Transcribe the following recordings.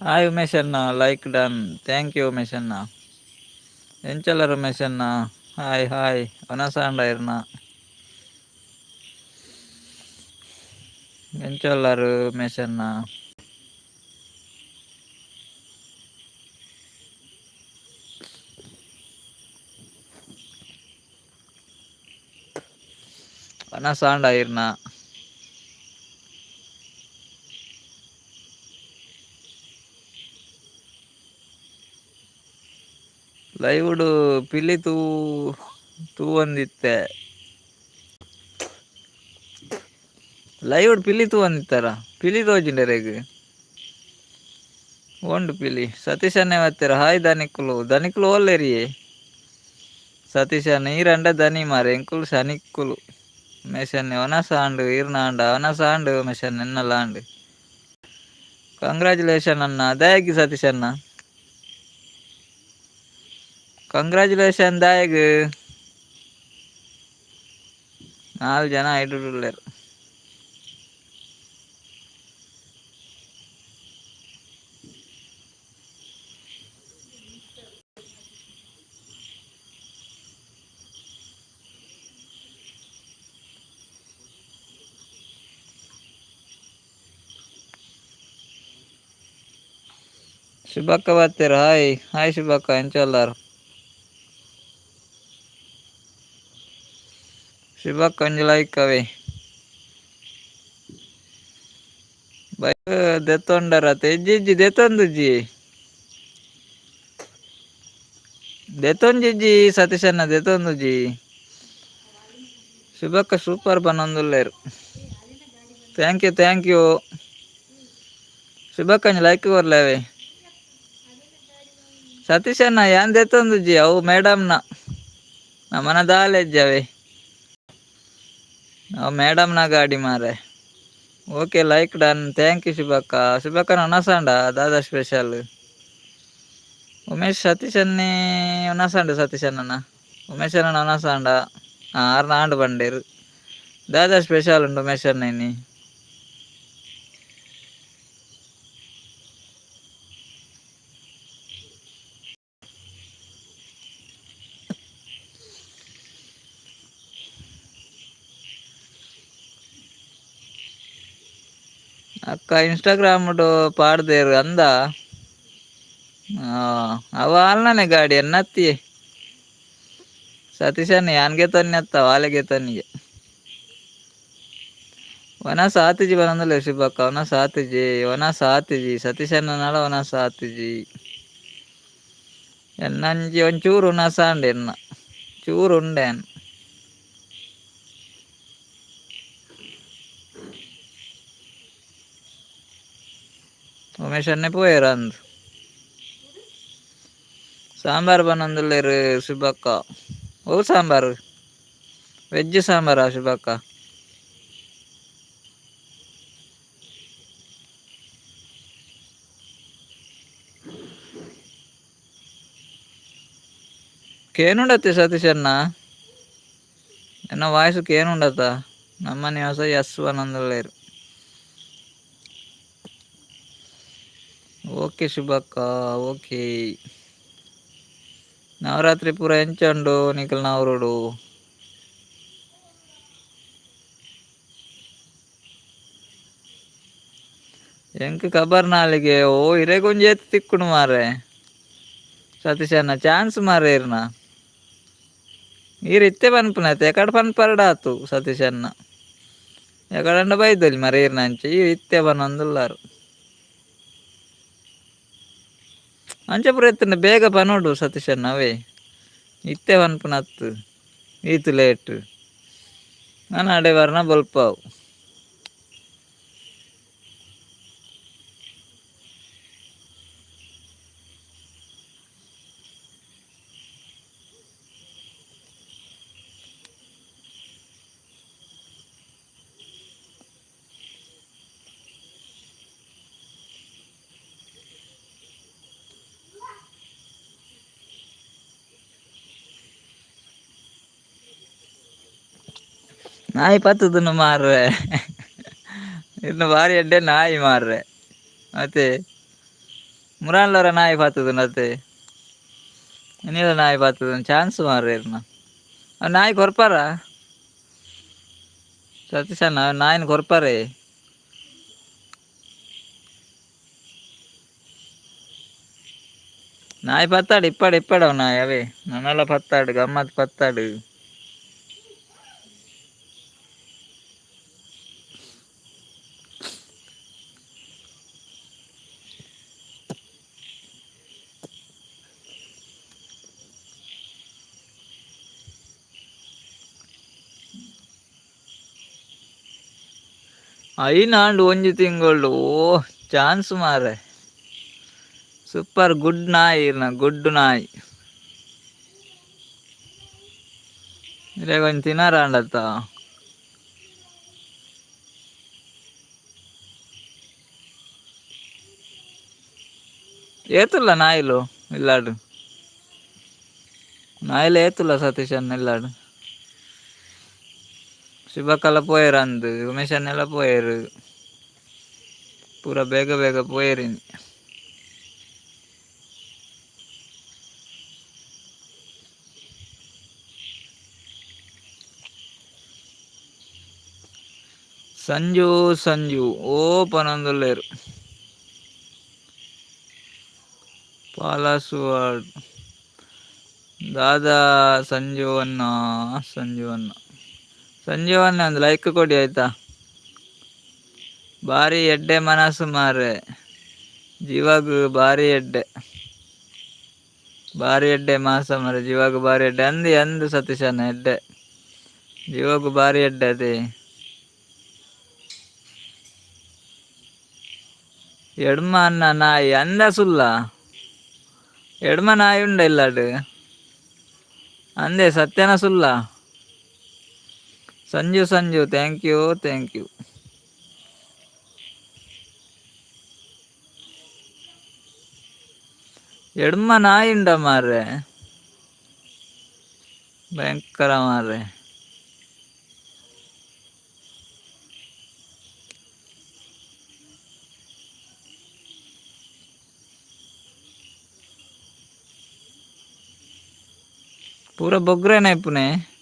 Hi Umesh ಅಣ್ಣ, like done. Thank you Umesh ಅಣ್ಣ. ಎಂಚಲ್ಲರು ಉಮೇಶ್ ಅಣ್ಣ. ಹಾಯ್ ಹಾಯ್ ಒನಸಾಂಡ ಇರ್ನ ಎಂಚಲ್ಲರು ಉಮೇಶ್ ಅಣ್ಣ. ಒನಸಾಂಡ ಇರ್ನ ಲೈವುಡು ಪಿಲಿ ತೂ ಒಂದಿತ್ತೆ ಲೈವುಡ್ ಪಿಲಿ ತೂ ಒಂದಿತ್ತಾರ ಪಿಲಿ ತೋಜಿಂಡರೆಗ್ ಓಂಡು ಪಿಲಿ ಸತೀಶ್ ಅಣ್ಣ ಇವತ್ತರ ಹಾಯ್ ಧನಿಕ್ಲು ಓಲ್ಲೇರಿಯೇ ಸತೀಶ್ ಅಣ್ಣ ಈ ರಂಡ ಧನಿ ಮಾರೆ ಎಂಕುಲು ಶನಿಕ್ಕುಲು ಮೆಷನ್ ಒನಸಾಂಡು ಈರ್ನಾಂಡ ಒನಸಾಂಡು ಮೆಷನ್ ಎನ್ನಲಾಂಡು. ಕಂಗ್ರಾಚುಲೇಷನ್ ಅಣ್ಣ. ದಯಾಗಿ ಸತೀಶ್ ಅಣ್ಣ, ಕಂಗ್ರಾಚುಲೇಷನ್ ದಾಯಗ್. 4 ಜನ ಐಡುಳ್ಳೇರು. ಶುಭಕ್ಕ ಬರ್ತೀರ? Hi hi ಶುಭಕ್ಕ, ಎಂಚಲ್ಲಾರು? ಶುಭಕ್ಕ ಒಂಜಿ ಲೈಕ್ ಅವೇ ಬೈಕ್ ದೆತ್ತೊಂಡರತ ಇಜ್ಜಿ ಇಜ್ಜಿ ದೆತ್ತೊಂದುಜ್ಜಿ ದೆತ್ತೊಂಜಿಜ್ಜಿ ಸತೀಶಣ್ಣ ದೆತ್ತೊಂದುಜ್ಜಿ. ಶುಭಕ್ಕ ಸೂಪರ್ ಬನ್ನೊಂದುಲ್ಲೇರು. ಥ್ಯಾಂಕ್ ಯು ಶುಭಕ್ಕ ಒಂಜಿ ಲೈಕ್ ಕೊರ್ಲೇವೆ. ಸತೀಶಣ್ಣ ಯಾನ್ ದೆತ್ತೊಂದುಜ್ಜಿ ಅವು ಮೇಡಮ್ನ ನಮ್ಮನ ದಾಲೆಜ್ಜವೆ ಅವು ಮೇಡಮ್ನ ಗಾಡಿ ಮಾರೆ. Okay like done. Thank you ಶುಭಕ್ಕ. ಶುಭಕ್ಕನ ಒನಸಾಂಡ ದಾದಾ ಸ್ಪೆಷಲ್. ಉಮೇಶ್ ಸತೀಶನ್ನೇ ಒನಸಾಂಡು ಸತೀಶಣ್ಣನ ಉಮೇಶ್ ಅಣ್ಣ ಒನಸಾಂಡ ಆರ್ನ ಆಂಡು ಬಂಡೇರು ದಾದಾ ಸ್ಪೆಷಲ್ ಉಂಡು ಉಮೇಶ್ ಅಣ್ಣ ಇನ್ನಿ. ಅಕ್ಕ ಇನ್ಸ್ಟಾಗ್ರಾಮ್ ಪಾಡ್ದೇರು ಅಂದ ಅವ ಅಲ್ನನೆ ಗಾಡಿ ಎನ್ನತ್ತಿ ಸತೀಶಣ್ಣ ಯಾನ್ಗೆ ತನ್ನಿ ವಾಲೆಗೆ ತನ್ನಿಗೆ ವನ ಸಾತಿಜಿ ಬನಂದಲ್ಲ ಶಿಬಕ್ಕ ವನ ಸಾತಿಜಿ ಸತೀಶಣ್ಣನಾಳ ವನ ಸಾತಿಜಿ ಎನ್ನಂಜಿ ಒಂಚೂರು ಉನಸಾಂಡ್ ಎನ್ನ ಚೂರು ಉಂಡೇನ್ ಉಮೇಶ್ ಅನ್ನೆ ಪೋಯರ ಅಂದ್ ಸಾಂಬಾರು ಬನ್ನೊಂದುಲ್ಲೇರು ಶಿಬಕ್ಕ. ಓ ಸಾಂಬಾರು ವೆಜ್ ಸಾಂಬಾರಾ ಶಿಬಕ್ಕ? ಕೇನುಂಡತ್ತೆ ಸತೀಶಣ್ಣ ಎನ್ನ ವಾಯ್ಸು ಕೇನುಂಡತ್ತ ನಮ್ಮ ನಿವಾಸ ಎಸ್ ಬನ್ನೊಂದುಲ್ಲೇರು. ಓಕೆ ಶುಭಕ್ಕ ಓಕೆ. ನವರಾತ್ರಿ ಪೂರ ಎಂಚಂಡು ನಿಖಲ್ ನವರುಡು? ಎಂಕ್ ಖಬರ್ ನಾಲಿಗೆ ಓ ಇರೆಗೊಂಜಿ ಎತ್ತು ತಿಕ್ಕುಡು ಮಾರೆ ಸತೀಶಣ್ಣ ಚಾನ್ಸ್ ಮಾರೆ ಇರ್ನ ಈರ್ ಇತ್ತೆ ಪನ್ಪುನತೆ ಎಕಡೆ ಪನ್ಪರ್ಡ ಆತು ಸತೀಶಣ್ಣ ಎಕಡಂಡ ಬೈದೊಲಿ ಮರ ಈರ್ನಂಚ ಈ ಇತ್ತೆ ಬನ್ನೊಂದುಲ್ಲಾರು ಅಂಚ ಪುರ ಎತ್ತಂಡ ಬೇಗ ಪನೋಡು ಸತೀಶಣ್ಣ ಅವೇ ಇತ್ತೆ ಪನ್ಪುನತ್ತು ಈತು ಲೇಟ್ ನಾನು ಅಡೆ ವರ್ನ ಬಲ್ಪಾವು. ನಾಯಿ ಪತ್ತದನ್ನು ಮಾರ್ರೆ ಇನ್ನು ಬಾರಿ ಅಡ್ಡೆ ನಾಯಿ ಮಾರ್ರೆ ಮತ್ತೆ ಮುರಾನ್ಲರ ನಾಯಿ ಪಾತದ ನತ್ತೆ ನೀಲ ನಾಯಿ ಪಾತದ ಚಾನ್ಸ್ ಮಾರೇರ್ನ ನಾಯಿ ಕೊರ್ಪಾರ ಸತೀಶಣ್ಣ ನಾಯಿನ ಕೊರ್ಪಾರೆ ನಾಯಿ ಪತ್ತಾಡು ಇಪ್ಪಡವು ನಾಯಿ ಅವೇ ನನ್ನೆಲ್ಲ ಪತ್ತಾಡು ಗಮ್ಮತ್ ಪತ್ತಾಡು ಐನಾಂಡು ಒಂಜಿ ತಿಂಗಳು ಓ ಚಾನ್ಸ್ ಮಾರೆ ಸೂಪರ್ ಗುಡ್ ನಾಯಿ ಗುಡ್ ನಾಯಿ ಇಲ್ಲೇ ಕೊಂಚ ತಿನ್ನಾರಾಂಡತ್ತ ఏతుల్ల నాయలు ఇల్లాడు నాయలు ఏతుల్ల సతీష్ అన్న ఇల్లాడు శుభకల పోయారు అందు ఉమేష్ అన్నెలా పోయారు పూర ಬೇಗ ಬೇಗ పోయారు సంజు ఓ పనందులేరు ಪಾಲಾಸುವಾಡ್ ದಾದಾ ಸಂಜು ಅನ್ನ ಒಂದು ಲೈಕ್ ಕೊಡಿ ಆಯ್ತಾ ಭಾರಿ ಎಡ್ಡೆ ಮನಸ್ಸು ಮಾರೆ ಜೀವಾಗ ಭಾರಿ ಎಡ್ಡೆ ಮಾಸ ಮಾರೆ ಜೀವಾಗ ಭಾರಿ ಎಡ್ಡೆ ಅಂದು ಸತೀಶನ ಎಡ್ಡೆ ಜೀವಾಗು ಭಾರಿ ಎಡ್ಡೆ ಅದೇ ಎಡ್ಮ ಅನ್ನ ನಾಯಿ ಅಂದ ಸುಲ್ಲ ಎಡ್ಮ ನಾಯಿ ಉಂಡ ಇಲ್ಲಾಡು ಅಂದೆ ಸತ್ಯನ ಸುಲ್ಲ ಸಂಜು ಥ್ಯಾಂಕ್ ಯು ಎಡ್ಮ ನಾಯಿ ಉಂಡ ಮಾರ್ರೆ ಭಯಂಕರ ಮಾರ್ರೆ ಪೂರ ಬೊಗ್ರೇನೆ ಪುನೆ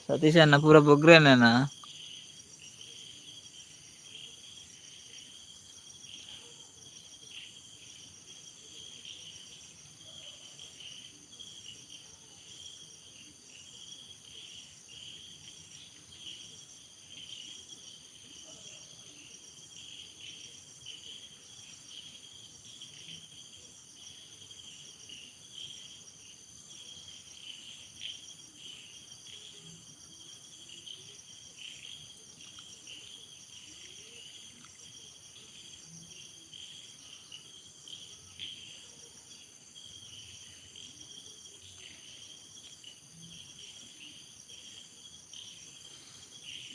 ಸತೀಶ್ ಅಣ್ಣ ಪೂರ ಬೊಗ್ರೇನೇನಾ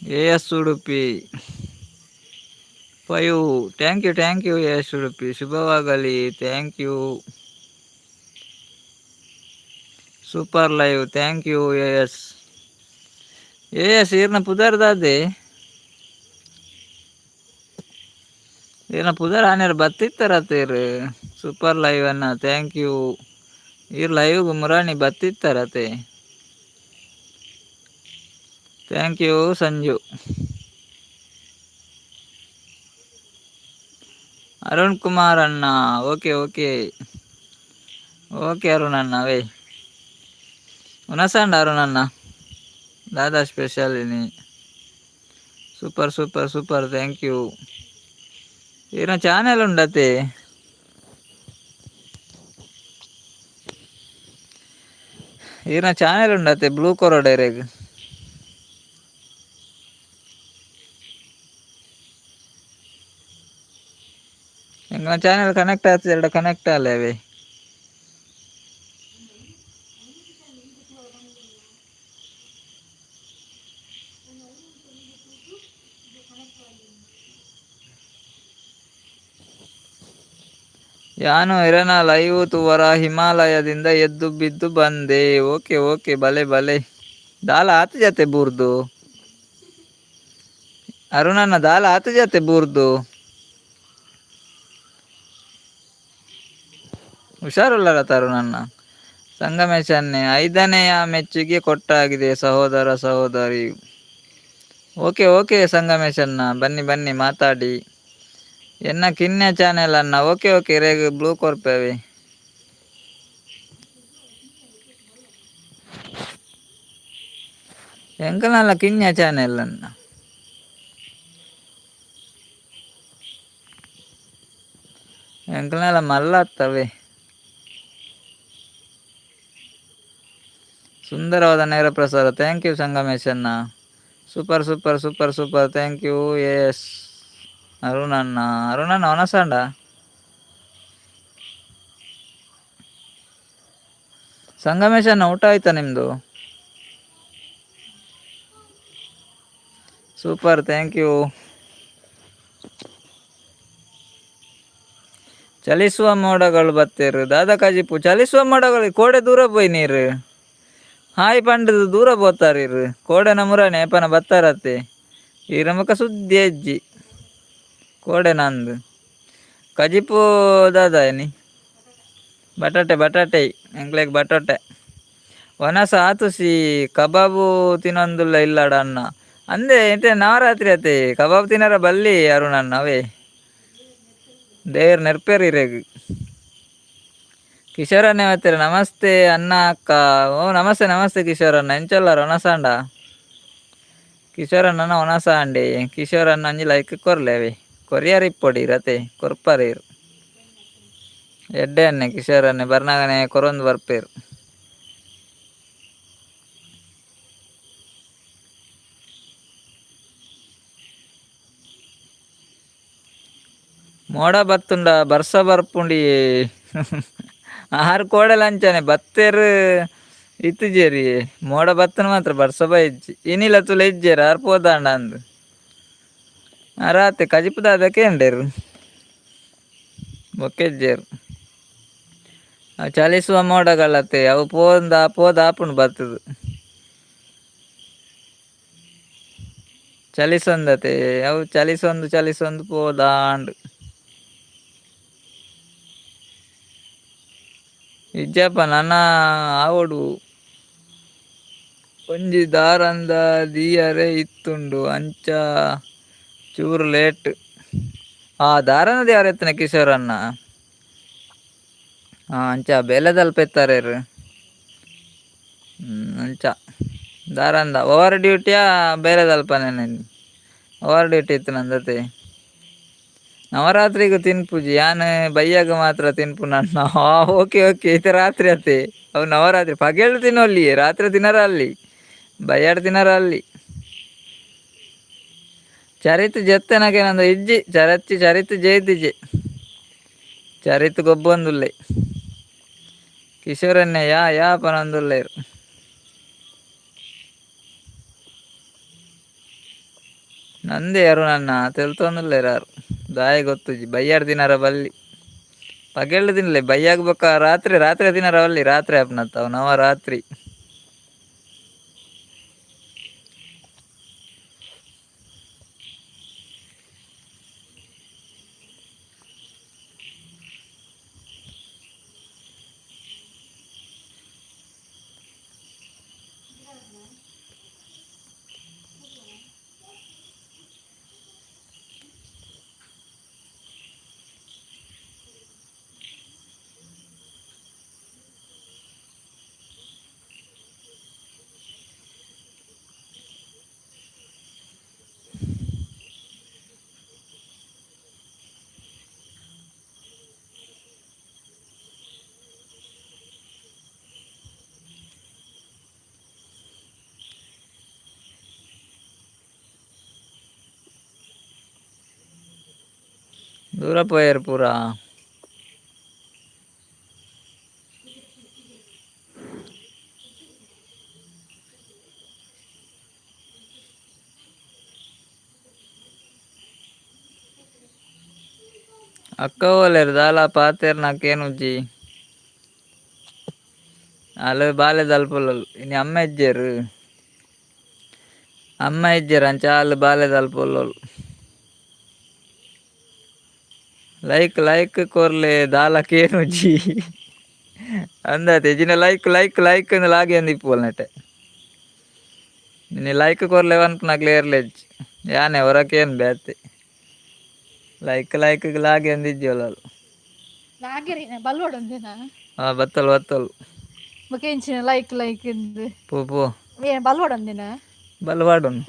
AS Udupi 5 thank you AS Udupi ಶುಭವಾಗಲಿ thank you super live thank you AS ಈರ್ನ ಪುದರ್ದಾದೆ ಈರ್ನ ಪುದರ್ ಆನೆರ್ ಬತ್ತಿತ್ತಾರತೇರು ಸೂಪರ್ ಲೈವ್ ಅನ್ನ ಥ್ಯಾಂಕ್ ಯು ಈರ್ ಲೈವ್ ಮುರಾಣಿ ಬತ್ತಿತ್ತಾರತೆ ಥ್ಯಾಂಕ್ ಯು ಸಂಜು ಅರುಣ್ ಕುಮಾರ್ ಅಣ್ಣ ಓಕೆ ಅರುಣ್ ಅಣ್ಣ ವೇ ಉನಸಂಡ ಅರುಣ್ ಅಣ್ಣ ದಾದಾ ಸ್ಪೆಷಲ್ ಇನಿ ಸೂಪರ್ ಥ್ಯಾಂಕ್ ಯು ఈయన ఛానల్ ఉండతే ಬ್ಲೂ ಕೊರಡೇರೆಗ್ ಎಂಗನ ಚಾನೆಲ್ ಕನೆಕ್ಟ್ ಆಗ್ತದೆ ಎರಡು ಕನೆಕ್ಟ್ ಅಲ್ಲವೇ ಯಾನು ಇರನ ಲೈವ್ ತುವರ ಹಿಮಾಲಯದಿಂದ ಎದ್ದು ಬಿದ್ದು ಬಂದೆ ಓಕೆ ಬಲೆ ದಾಲ ಆತ ಜತೆ ಬೂರ್ದು ಅರುಣಣ್ಣ ದಾಲ ಆತ ಜತೆ ಬೂರ್ದು ಹುಷಾರುಳ್ಳರ ತರುಣನ್ನ ಸಂಗಮೇಶನ್ನೇ 5ನೆಯ ಮೆಚ್ಚುಗೆ ಕೊಟ್ಟಾಗಿದೆ ಸಹೋದರ ಸಹೋದರಿ. ಓಕೆ ಓಕೆ ಸಂಗಮೇಶನ್ನ ಬನ್ನಿ ಬನ್ನಿ ಮಾತಾಡಿ. ಎನ್ನ ಕಿನ್ನೆ ಚಾನೆಲ್ ಅನ್ನ ಓಕೆ ಓಕೆ ರೇಗ ಬ್ಲೂ ಕೊರ್ಪೇವೆ. ಎಂಕಲ್ನಲ್ಲ ಕಿನ್ಯ ಚಾನೆಲ್ ಅನ್ನ ಎಂಕಲ್ನೆಲ್ಲ ಮಲ್ಲ ಆಗ್ತವೆ. ಸುಂದರವಾದ ನೇರ ಪ್ರಸಾರ. ಥ್ಯಾಂಕ್ ಯು ಸಂಗಮೇಶನ್ನ. Super super super super thank you. Yes ಅರುಣಣ್ಣ ಅರುಣಣ್ಣ ಒನಸಂಡ ಸಂಗಮೇಶನ್ನ ಊಟ ಆಯ್ತಾ ನಿಮ್ಮದು? Super thank you. ಚಲಿಸುವ ಮೋಡಗಳು ಬತ್ತೇರು ದಾದಾ ಕಜಿಪು ಚಲಿಸುವ ಮೋಡಗಳು ಕೋಡೆ ದೂರ ಪೋಯ್ ನೀರು ಹಾಯ್ ಪಂಡದು ದೂರ ಪೋತಾರೀರು ಕೋಡೆನ ಮುರಾನೆ ಏಪನ ಬತ್ತಾರತ್ತೆ ಈ ಮುಖ ಸುದ್ದಿ ಅಜ್ಜಿ ಕೋಡೆ ನಂದು ಕಜಿಪು ದಾದಾ ಏನಿ ಬಟಾಟೆ ಬಟಾಟೆ ಎಂಗ್ಲೆಗ್ ಬಟಾಟೆ ಒನಸ ಆತುಸಿ ಕಬಾಬು ತಿನ್ನೊಂದುಲ್ಲ ಇಲ್ಲಾಡ ಅನ್ನ ಅಂದೆ ಎಂತೆ ನವರಾತ್ರಿ ಅತ್ತೆ ಕಬಾಬ್ ತಿನ್ನರ ಬಲ್ಲಿ ಅರುಣಣ್ಣ ಅವೇ ದೇವ್ರ ನೆರ್ಪೇರಿ ರೇಗು ಕಿಶೋರನ್ನೇ ಹೇಳ್ತೀರ ನಮಸ್ತೆ ಅನ್ನ ಅಕ್ಕ. ಓ ನಮಸ್ತೆ ನಮಸ್ತೆ ಕಿಶೋರನ್ನ ಎಂಚಲ್ಲಾರ ಒನಸಾಂಡ ಕಿಶೋರನ್ನ ಒನಸ ಅಂಡಿ ಕಿಶೋರನ್ನ ಅಂಜಿ ಲೈಕ್ ಕೊರ್ಲೇವಿ ಕೊರಿಯರ್ ಇಪ್ಪೊಡಿ ರತೆ ಕೊರ್ಪರೇರು ಎಡ್ಡೆ ಅನ್ನೆ ಕಿಶೋರನ್ನೇ ಬರ್ನಾಗನೆ ಕೊರೊಂದು ಬರ್ಪೇರು. ಮೋಡ ಬತ್ತುಂಡ ಬರ್ಸ ಬರ್ಪುಂಡಿ ಆರು ಕೋಡೆ ಲಂಚನೆ ಬತ್ತೇರು ಇತ್ತುಜೇರಿ ಮೋಡ ಬತ್ತನ ಮಾತ್ರ ಬರ್ಸ ಬೈಜ್ಜಿ ಇನಿಲ ತುಲ ಇಜ್ಜೇರು ಆರು ಪೋದಾಂಡ ಅಂದು ರಾತೆ ಕಜಿಪುದ ಅದಕ್ಕೆ ಎಂಡೇರು ಬೊಕ್ಕೆಜ್ಜೇರು ಅವು ಚಲಿಸುವ ಮೋಡಗಳತ್ತೆ ಅವು ಪೋದ ಆಪುಂಡು ಬರ್ತದು ಚಲಿಸೊಂದತೆ ಅವು ಚಲಿಸೊಂದು ಪೋದಾಂಡು ಇಜ್ಜಪ್ಪ ನನ್ನ ಆವಡು ಒಂಜಿ ದಾರಂದ ದೀಯರೆ ಇತ್ತುಂಡು ಅಂಚ ಚೂರು ಲೇಟ್ ದಾರಂದ ಯಾರು ಎತ್ತನೆ ಕಿಶೋರನ್ನ ಅಂಚ ಬೆಲೆದಲ್ಪ ಎತ್ತಾರೇರು ಅಂಚ ದಾರಂದ ಓವರ್ ಡ್ಯೂಟಿಯಾ ಬೇರೆದಲ್ಪನೇನೆ ಓವರ್ ಡ್ಯೂಟಿ ಇತ್ತು ನಂದತೆ ನವರಾತ್ರಿಗೂ ತಿನ್ಪುಜಿ ಯಾನು ಬೈಯಾಗ ಮಾತ್ರ ತಿನ್ಪು ನನ್ನ ಓಕೆ ಓಕೆ ಈತ ರಾತ್ರಿ ಅತ್ತೆ ಅವು ನವರಾತ್ರಿ ಪಗೇಳು ತಿನ್ನೋಲ್ಲಿ ರಾತ್ರಿ ತಿನ್ನರ ಅಲ್ಲಿ ಬಯ್ಯಾಡು ತಿನ್ನರ ಅಲ್ಲಿ ಚರಿತ್ ಜೆತ್ತನಗೆ ನಂದು ಇಜ್ಜಿ ಚರಿತ್ ಜೇದಿಜೆ ಚರಿತ್ ಗೊಬ್ಬೊಂದುಲ್ಲೆ ಕಿಶೋರನ್ನೇ ಯಾ ಪನೊಂದುಲ್ಲೇರು ನಂದೇ ಯಾರು ನನ್ನ ತಿಳ್ತೊಂದುಲ್ಲೇರಾರು ದಾಯ ಗೊತ್ತುಜಿ ಬಯ್ಯಾಡು ದಿನಾರ ಬಲ್ಲಿ ಪಗೇಳು ತಿನ್ನಲೆ ಬಯ್ಯಾಗ ಬೊಕ್ಕ ರಾತ್ರಿ ದಿನಾರ ಬಲ್ಲಿ ರಾತ್ರಿ ಆಪ್ನತ್ತಾವ ನವರಾತ್ರಿ ದೂರ ಪೋಯರು ಪೂರ ಅಕ್ಕ ಓಲೇರು ದಾಲ ಪಾತೇರು ನಾಕೇನುಜ್ಜಿ ಅಲ್ಲ ಬಾಲೆ ದಲ್ಪೊಲ್ಲಲು ಇನಿ ಅಮ್ಮ ಎಜ್ಜೇರು ಅಮ್ಮ ಇಜ್ಜರ ಚಾಲು ಬಾಲೆದಲ್ ಪೊಲ್ಲೋಲು ಲೈಕ್ ಲೈಕ್ ಕೊರ್ಲೆ ದಾಲಕೇನುಜ್ಜಿ ಅಂದತೆ ಜಿನ ಲೈಕ್ ಲೈಕ್ ಲೈಕ್ ಲಾಗಿ ಅಂದು ಇಪ್ಪುವಲ್ ನೆಟೆ ನೀ ಲೈಕ್ ಕೊರ್ಲೆ ಅನ್ಪುನ ಕ್ಲಿಯರ್ಲೆಜ್ ಯಾನೆ ಹೊರಕೇನು ಬೇತೆ ಲೈಕ್ ಲೈಕ್ ಲಾಗಿ ಅಂದಿಜ್ಜೋಲಲ್ ಹಾ ಬತ್ತಲ್ ಬತ್ತಲ್ ಮಕೆಂಚಿನ ಲೈಕ್ ಲೈಕ್ ಎಂದು ಪೂ ಪೂ ಬಲ್ವಡಂದಿನ ಬಲ್ವಾಡುನು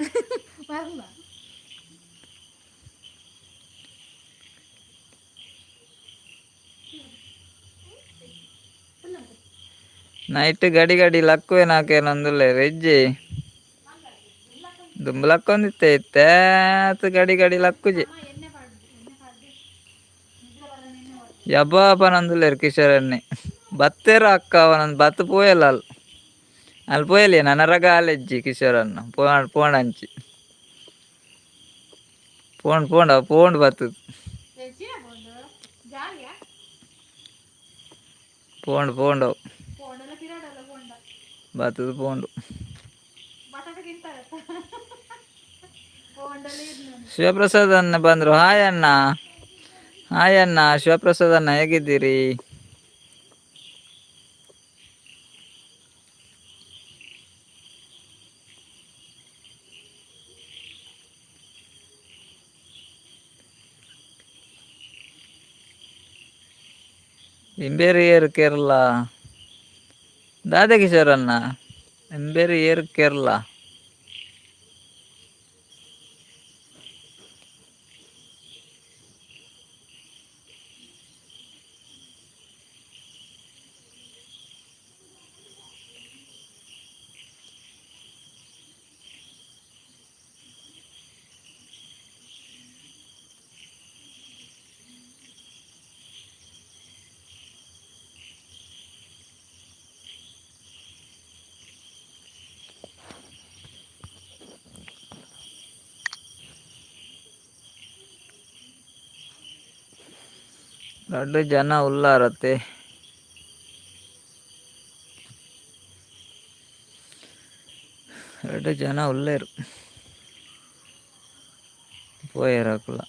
ನೈಟ್ ಗಡಿ ಗಡಿ ಲಕ್ಕುವೆ ನಾಕೇನೊಂದುಲ್ಲೆ ವೆಜ್ಜಿ ದುಂಬು ಲಕ್ಕೊಂದಿತ್ತೆ ಇತ್ತೇತ್ ಗಡಿ ಗಡಿ ಲಕ್ಕುಜಿ ಯಬ್ಬಾಪನಂದುಲ್ಲೇರ್ ಕಿಶೋರನ್ನಿ ಬತ್ತೇರ ಅಕ್ಕ ಅವನೊಂದು ಬತ್ತು ಪೋಯಲ್ಲ ಅಲ್ಲಿ ಪೋಯಲಿ ನನರಗ ಆಲೆಜ್ಜಿ ಕಿಶೋರನ್ನ ಪೋಣಂಚಿ ಪೋಂಡ್ ಬತ್ತದು ಪೋಂಡು ಬತ್ತದು ಪೋಂಡು ಶಿವಪ್ರಸಾದ್ ಅನ್ನ ಬಂದ್ರು ಹಾಯ್ ಅಣ್ಣ ಹಾಯ್ ಅಣ್ಣ ಶಿವಪ್ರಸಾದ್ ಅಣ್ಣ ಹೇಗಿದ್ದೀರಿ ಇಂಬೇರಿ ಏರ್ ಕೇರಳ ದಾದಕಿಶೋರನ್ನ ಇಂಬೇರಿ ಏರ್ ಕೇರಳ ದೊಡ್ಡ ಜನ ಉಲ್ಲಾರತ್ತೆ ದೊಡ್ಡ ಜನ ಉಲ್ಲೇರು ಪೋಯರಾಕುಲ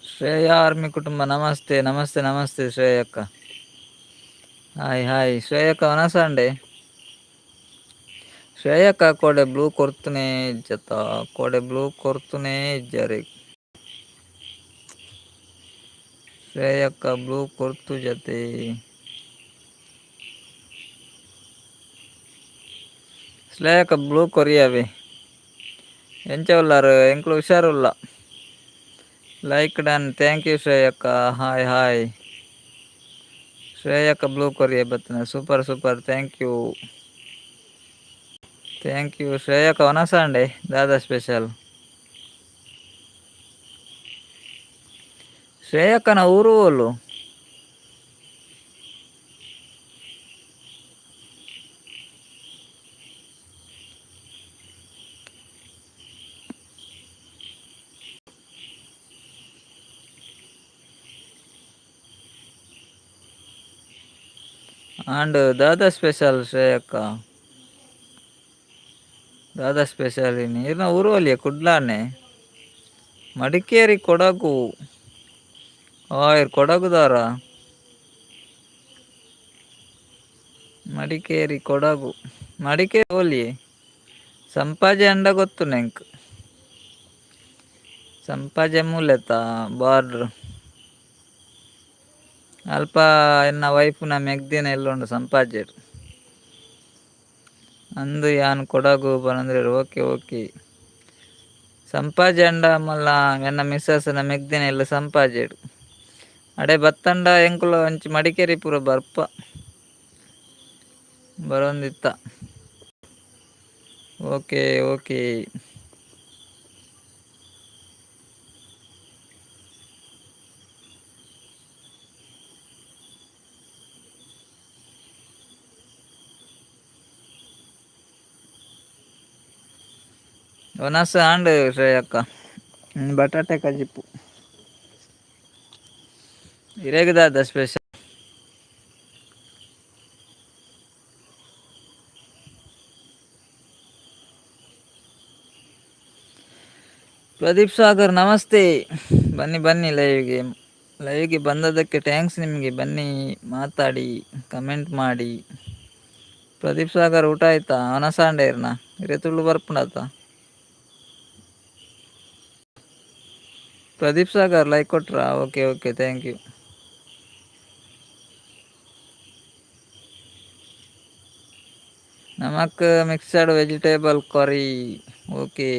ಶ್ರೇಯಾ ಆರ್ಮಿ ಕುಟುಂಬ ನಮಸ್ತೆ ನಮಸ್ತೆ ನಮಸ್ತೆ ಶ್ರೇಯಕ್ಕ ಹಾಯ್ ಹಾಯ್ ಶ್ರೇಯಕ್ಕ ವನಸಂಡೆ ಶ್ರೇಯಕ್ಕ ಕೋಡೆ ಬ್ಲೂ ಕೊರ್ತುನೇ ಇಜ್ಜತ ಕೋಡೆ ಬ್ಲೂ ಕೊರ್ತುನೇ ಇಜ್ಜರಿ ಶ್ರೇಯಕ್ಕ ಬ್ಲೂ ಕೊರ್ತು ಜತೆ ಶ್ರೇಯಕ್ಕ ಬ್ಲೂ ಕೊರಿಯಾವೆ ಎಂಚ ಉಲ್ಲಾರು ಎಂಕ್ಲು ಹುಷಾರುಲ್ಲ ಲೈಕ್ ಡನ್ ಥ್ಯಾಂಕ್ ಯು ಶ್ರೇಯಕ್ಕ ಹಾಯ್ ಹಾಯ್ ಶ್ರೇಯಕ್ಕ ಬ್ಲೂ ಕೊರಿಯಾ ಬರ್ತನೆ ಸೂಪರ್ ಸೂಪರ್ ಥ್ಯಾಂಕ್ ಯು ಶ್ರೇಯಕ್ಕ ವನಸಂಡೆ ದಾದಾ ಸ್ಪೆಷಲ್ ಶ್ರೇಯಕ್ಕನ ಊರು ಓಲು ಅಂಡ್ ದಾದಾ ಸ್ಪೆಷಲ್ ಶ್ರೇಯಕ್ಕ ದಾದಾ ಸ್ಪೆಷಲ್ ನೀರಿನ ಊರು ಅಲ್ಲಿಯ ಕುಡ್ಲಾನೆ ಮಡಿಕೇರಿ ಕೊಡಗು ಕೊಡಗುದಾರ ಮಡಿಕೇರಿ ಕೊಡಗು ಮಡಿಕೆ ಹೋಲಿ ಸಂಪಾಜೆ ಅಂಡ ಗೊತ್ತು ನೆಂಕ್ ಸಂಪಾಜೆ ಮೂಲತ ಬಾರ್ಡ್ರ್ ಅಲ್ಪ ಎನ್ನ ವೈಫ್ ನ ಮೆಗ್ದಿನ ಎಲ್ಲುಂಡು ಸಂಪಾಜೆರ್ ಅಂದು ಯಾನ್ ಕೊಡಗು ಬನಂದ್ರೆ ಓಕೆ ಓಕೆ ಸಂಪಾಜೆ ಅಂಡ ಮಲ್ಲ ಎನ್ನ ಮಿಸ್ಸಸ್ ನ ಮೆಗ್ದಿನ ಎಲ್ಲ ಸಂಪಾಜೆಡು ಅಡೆ ಬತ್ತಂಡ ಎಂಕುಲು ಅಂಚಿ ಮಡಿಕೇರಿ ಪೂರ ಬರ್ಪ ಬರೊಂದಿತ್ತ ಓಕೆ ಓಕೆ ಒನಸ ಆಂಡ್ ಶ್ರೇಯಕ್ಕ ಬಟಾಟೆ ಕಜಿಪ್ಪು ಇರೇಗದಾದ ಸ್ಪೆಷಲ್ ಪ್ರದೀಪ್ ಸಾಗರ್ ನಮಸ್ತೆ. ಬನ್ನಿ ಬನ್ನಿ ಲೈವ್ಗೆ ಬಂದದಕ್ಕೆ ಥ್ಯಾಂಕ್ಸ್ ನಿಮಗೆ. ಬನ್ನಿ ಮಾತಾಡಿ ಕಮೆಂಟ್ ಮಾಡಿ. ಪ್ರದೀಪ್ ಸಾಗರ್ ಊಟ ಆಯ್ತಾ? ಅನಸಾಂಡೇರ್ನ ತುಳು ಬರ್ಪುಂಡತ. ಪ್ರದೀಪ್ ಸಾಗರ್ ಲೈಕ್ ಕೊಟ್ರಾ? Okay okay thank you. ನಮಕ್ mixed vegetable curry. Okay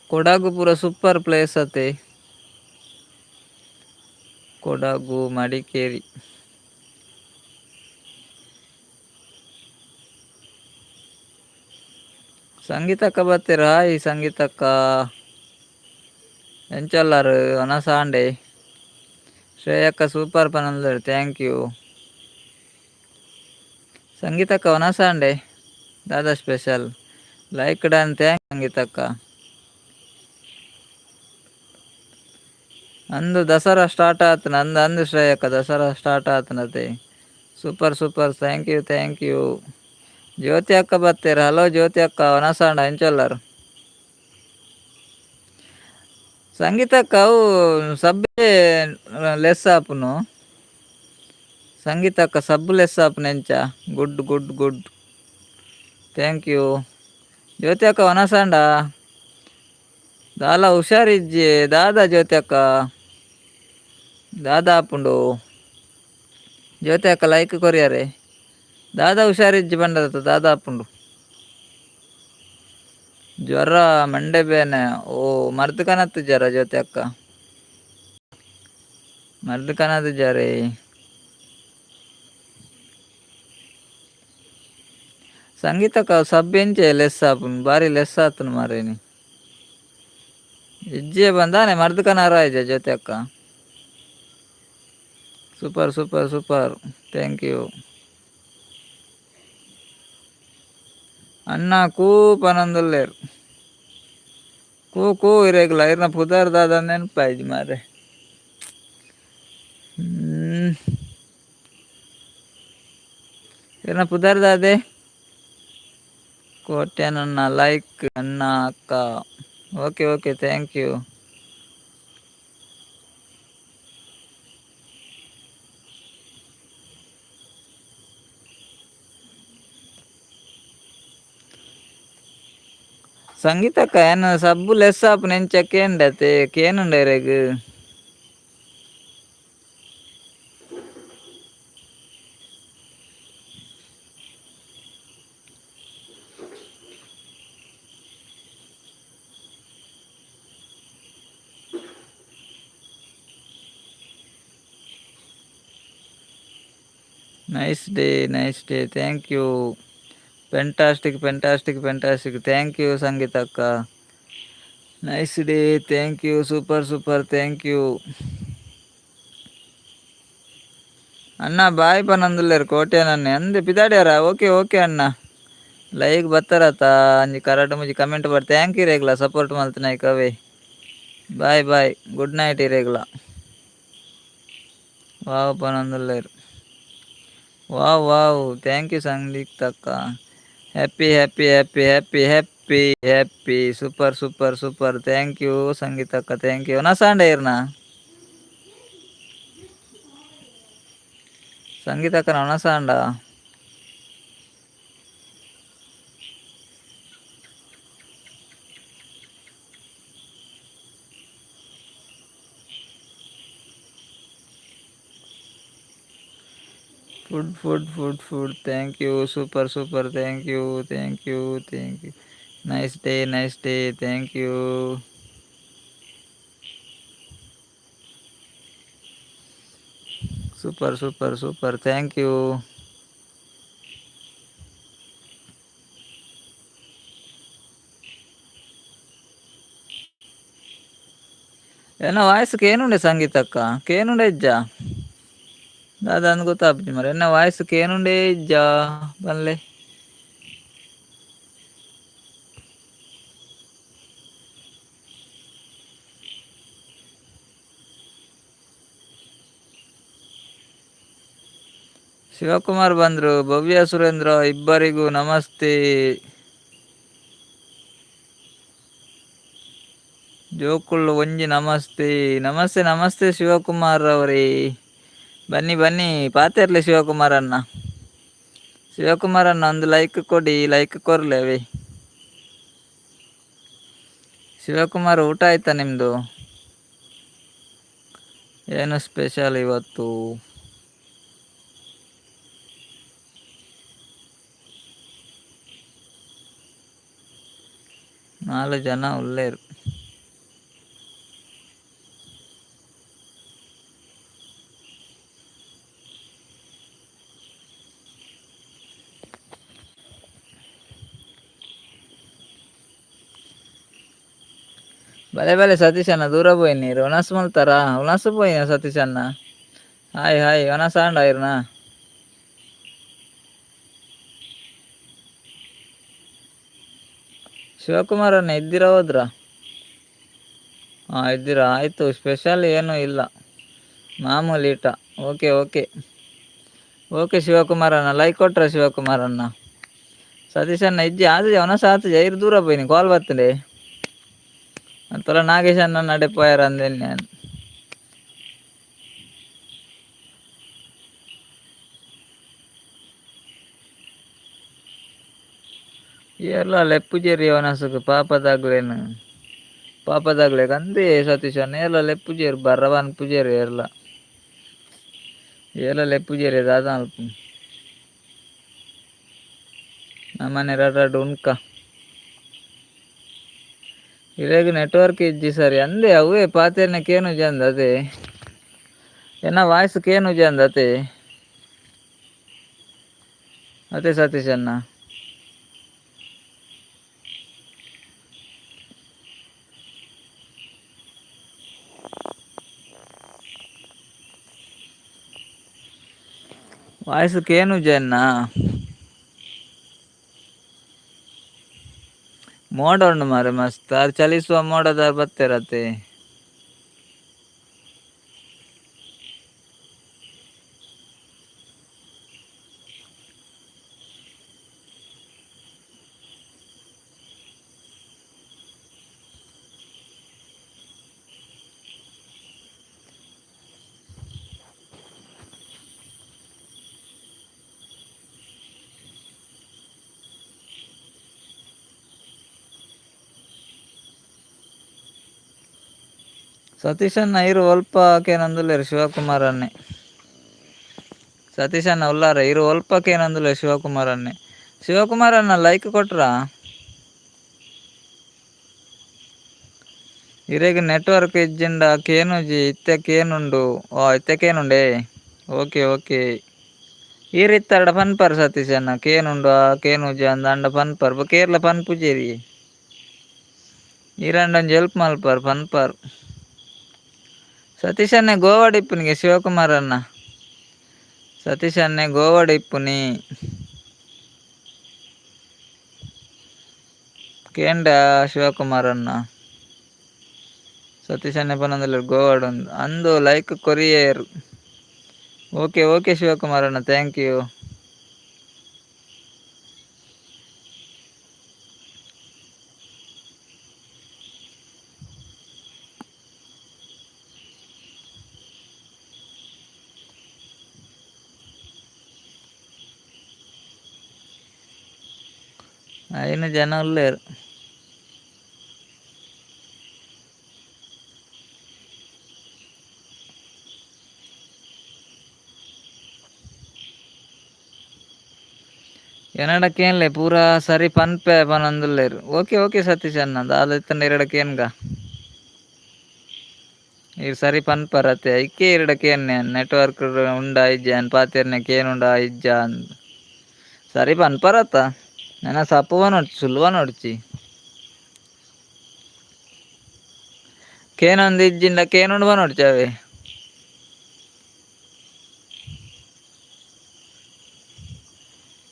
Kodagu ಪೂರ ಸೂಪರ್ ಪ್ಲೇಸ್ ಅತೆ. ಕೊಡಗು ಮಡಿಕೇರಿ ಸಂಗೀತಕ್ಕ ಬರ್ತೀರ? ಹಾಯ್ ಸಂಗೀತಕ್ಕ, ಎಂಚಲ್ಲಾರು ಅನಸಾಂಡೆ. ಶ್ರೇಯಕ್ಕ ಸೂಪರ್ ಪನಂದರ್ ಥ್ಯಾಂಕ್ ಯು. ಸಂಗೀತಕ್ಕ ಒನಸಾಂಡೆ ದಾದಾ ಸ್ಪೆಷಲ್ ಲೈಕ್ ಡನ್ ಥ್ಯಾಂಕ್ ಸಂಗೀತಕ್ಕ. ಅಂದು ದಸರಾ ಸ್ಟಾರ್ಟ್ ಆತನ ಅಂದು ಶ್ರೇಯಕ್ಕ ದಸರಾ ಸ್ಟಾರ್ಟ್ ಆತನತೆ. Super super thank you thank you. Jyoti ಅಕ್ಕ ಬರ್ತೀರ? ಹಲೋ ಜ್ಯೋತಿ ಅಕ್ಕ ಒನಸಾಂಡ ಎಂಚಲ್ಲಾರು. ಸಂಗೀತಕ್ಕ ಅವು ಸಬ್ಬೆ ಲೆಸ್ ಆಪುನು. ಸಂಗೀತಕ್ಕ ಸಬ್ಬು ಲೆಸ್ ಆಪುನು ಎಂಚ. Good good good thank you. Jyoti ಅಕ್ಕ ಒನಸಾಂಡ ದಾಲ ಹುಷಾರಿಜ್ಜಿ ದಾದಾ. ಜ್ಯೋತಿ ಅಕ್ಕ ದಾದಾ ಆಪುಂಡು. ಜ್ಯೋತಿ ಅಕ್ಕ ಲೈಕ್ ಕೊರಿಯಾರೆ. ದಾದಾ ಹುಷಾರಿಜ್ಜಿ ಬಂಡದತ್ತ ದಾದಾ ಆಪುಂಡು. ಜ್ವರ ಮಂಡೆ ಬೇನೆ ಓ ಮರ್ದು ಕನತ್ತು ಜ್ವರ. ಜ್ಯೋತಿ ಅಕ್ಕ ಮರ್ದು ಕನದು ಜ್ವರೇ. ಸಂಗೀತಕ್ಕ ಸಬ್ ಎಂಚೆ ಲೆಸ್ ಆಪುನು ಬಾರಿ ಲೆಸ್ ಆತನು ಮಾರೇನಿ. ಇಜ್ಜೆ ಬಂದಾನೆ ಮರ್ದು ಕನಾರ ಇಜ್ಜೆ ಜ್ಯೋತಿ ಅಕ್ಕ. Super super super thank you. ಅಣ್ಣ ಕೂ ಪನಂದುಲ್ಲೇರು ಕೂ ಕೂ ಇರೇಗ್ಲ ಇರ್ನ ಪುದಾರ್ ದಾದ ನೆನಪಾಯ್ತು ಮಾರೆ. ಇರ್ನ ಪುದಾರ್ ದಾದೆ ಕೋಟೆ ನನ್ನ ಲೈಕ್ ಅಣ್ಣ ಅಕ್ಕ. Okay okay thank you. ಸಂಗೀತಕ್ಕ ಏನು ಸಬ್ಬು ಲೆಸ್ ಆಪು ನೆಂಚ ಕೇಂಡತೆ ಕೇನುಂಡೈರೆಗ್. Nice day thank you. Fantastic fantastic fantastic thank you ಸಂಗೀತಕ್ಕ. Nice day thank you. Super super thank you. ಅಣ್ಣ ಬಾಯ್ ಪನಂದುಲ್ಲೇರು ಕೋಟೆ ನನ್ನೆ ಅಂದೆ ಪಿದಾಡ್ಯಾರ. ಓಕೆ ಓಕೆ ಅಣ್ಣ ಲೈಕ್ ಬತ್ತಾರತ ಅಂಜಿ ಕರಾಟ ಮುಜಿ ಕಮೆಂಟ್ ಬರ್ ಥ್ಯಾಂಕ್ ಯು ರೇಗ್ಲ ಸಪೋರ್ಟ್ ಮಲ್ತನಾಯ್ ಕವೆ. ಬಾಯ್ ಬಾಯ್ ಗುಡ್ ನೈಟ್ ಇರೇಗ್ಲ. ವಾವ್ ಪನಂದುಲ್ಲೇರು ವಾವ್ ವಾವ್ ಥ್ಯಾಂಕ್ ಯು ಸಂಗೀತಕ್ಕ. Happy happy happy happy happy happy super super super thank you ಸಂಗೀತಕ್ಕ ಥ್ಯಾಂಕ್ ಯು. ಒನಸಾಂಡೆ ಇರ್ನ ಸಂಗೀತಕ್ಕ ಅವನಸಾಂಡ. Food thank you super thank you nice day thank you. Super thank you. ఏనా voice కేనుండే సంగీతక్క కేనుండే ఇజ్జా దాదాను ಗೊತ್ತಾಗ್ತಿ మరి ಎನ್ನ ವಾಯ್ಸ್ ಕೇನುಂಡೆ ಇಜ್ಜಾ ಬಲ್ಲೆ ಶಿವಕುಮಾರ್ ಬಂದ್ರು. ಭವ್ಯ ಸುರೇಂದ್ರ ಇಬ್ಬರಿಗೂ ನಮಸ್ತೆ. ಜೋಕುಳ್ಳು ಒಂಜಿ ನಮಸ್ತೆ ಶಿವಕುಮಾರ್ ಅವರೇ. ಬನ್ನಿ ಪಾತೆರ್ಲೆ ಶಿವಕುಮಾರ್ ಅಣ್ಣ ಒಂದು ಲೈಕ್ ಕೊಡಿ, ಲೈಕ್ ಕೊರ್ಲೇವೆ. ಶಿವಕುಮಾರ್ ಊಟ ಆಯ್ತಾ ನಿಮ್ಮದು? ಏನು ಸ್ಪೆಷಲ್ ಇವತ್ತು? ನಾಲ್ಕು ಜನ ಉಳ್ಳೇರು. భలే సతీష్ అన్న దూర పోయినారు ఉనస్ మల్తారా ఉనస్ పోయినా సతీష్ అన్న. హాయ్ ఉనస్ ఆండ్ ఆయిర్నా ಶಿವಕುಮಾರ್ ಅನ್ನ ಇದ್ದೀರಾ ಹೋದ್ರಾ? ಇದ್ದೀರಾ? ಆಯಿತು. ಸ್ಪೆಷಲ್ ಏನೂ ಇಲ್ಲ, ಮಾಮೂಲಿ ಈಟ. ಓಕೆ ಶಿವಕುಮಾರ್ ಅನ್ನ ಲೈಕ್ ಕೊಟ್ರ ಶಿವಕುಮಾರ್ ಅನ್ನ. ಸತೀಶ್ ಅನ್ನ ಇಜ್ಜಿ ಆದ್ರೆ ಅವನ ಸಾತ್ ಜೈರ್ ದೂರ పోయిన ಕಾಲ್ ಬರ್ತದೆ ಅಂತಲ್ಲ. ನಾಗೇಶ್ ಅನ್ನ ನಡೆಪೋಯಾರ ಅಂದೇನೆ ನಾನು. ಎಲ್ಲ ಲೆಪ್ಪುಜೇರಿ ಅವನಸುಕು ಪಾಪದಾಗ್ಲೆ ಕಂದೆ ಸತೀಶ್ ಅನ್ನ ಎಲ್ಲ ಲೆಪ್ಪುಜೇರಿ ಬರ್ರವನ್ ಪೂಜೇರಿ ಎಲ್ಲ ಲೆಪ್ಪುಜೇರಿ ದಾದ ಅಲ್ಪ ನಮ್ಮನೆ ರಡ್ಡು ಉಣ್ಕ ಇರೇಗ ನೆಟ್ವರ್ಕ್ ಇಜ್ಜಿ ಸರಿ ಅಂದೆ ಅವೇ ಪಾತೆರ್ನ ಕೇನು ಜಂದ ಅದೇ ಎನ್ನ ವಾಯ್ಸ್ ಕೇನು ಜಂದ ಅದೇ ಸತೀಶ್ ಅನ್ನ ವಾಯ್ಸ್ ಕೇನು ಜನ್ನ ಮೋಡ ಉಂಡು ಮಾರೆ ಮಸ್ತ್ ಅದು ಚಲಿಸುವ ಮೋಡದ ಬತ್ತಿರತ್ತೆ. ಸತೀಶ್ ಅನ್ನ ಇರು ಒಲ್ಪಕ್ಕೇನಂದುಲೇರು ಶಿವಕುಮಾರ್ ಅನ್ನೆ. ಸತೀಶ್ ಅನ್ನ ಉಲ್ಲಾರ ಇರು ಒಲ್ಪಕ್ಕೇನಂದುಲೆ ಶಿವಕುಮಾರ್ ಅನ್ನೆ. ಶಿವಕುಮಾರ್ ಅನ್ನ ಲೈಕ್ ಕೊಟ್ರಾ? ಇರೇಗ ನೆಟ್ವರ್ಕ್ ಇಜ್ಜಿಂಡ ಕೇನುಜಿ ಇತ್ತೇನುಂಡು ಇತ್ತೇನುಂಡೆ. ಓಕೆ ಈರಿತ್ತಾಡ ಪನ್ಪರ್ ಸತೀಶ್ ಅನ್ನ ಕೇನುಂಡು ಕೇನುಜಿ ಅಂದ ಅಂಡ ಪನ್ಪರ್ ಕೇರ್ಲ ಪನ್ಪುಜೇರಿ ಈರಂಡೊಂಜಿ ಹೆಲ್ಪ್ ಮಲ್ಪರ್ ಪನ್ಪರ್. ಸತೀಶ್ ಅನ್ನೆ ಗೋವಾಡ ಇಪ್ಪುನಿಗೆ ಶಿವಕುಮಾರ್ ಅನ್ನ ಸತೀಶ್ ಅನ್ನೆ ಗೋವಾಡ ಇಪ್ಪುನಿ ಕೇಂಡ ಶಿವಕುಮಾರ್ ಅನ್ನ ಸತೀಶ್ ಅನ್ನೆ ಪನ್ನೊಂದುಲ್ಲೆರ್ ಗೋವಾಡ ಉಂದು ಅಂದು ಲೈಕ್ ಕೊರಿಯೇರು. ಓಕೆ ಶಿವಕುಮಾರ್ ಅನ್ನ ಥ್ಯಾಂಕ್ ಯು. అయిన జనం లేరు. ಎನಡಕ್ಕೇನ್ಲೆ ಪೂರಾ ಸರಿ ಪನ್ಪೆ ಪನೊಂದುಲ್ಲೆರ್. ಓಕೆ ಓಕೆ ಸತೀಶ್ ಅಣ್ಣ ದಾದ ಎರಡಕ್ಕೇನ್ಗ ಇರ್ ಸರಿ ಪನ್ಪರತೆ ಐಕೆ ಎರಡಕ್ಕೇನ್ ನೆಟ್ವರ್ಕ್ ಉಂಡ ಇಜ್ಜಾನ್ ಪಾತೆರ್ನಕ್ ಏನುಂಡ ಇಜ್ಜಾನ್ ಸರಿ ಪನ್ಪರತ್ತ ನೆನ ಸಪ್ಪುವ ನೋಡ್ಚಿ ಸುಲ್ವ ನೋಡ್ಚಿ ಕೇನೊಂದು ಇಜ್ಜಿಂಡ ಕೇನುಂಡು ನೋಡ್ಚಿ ಅವೇ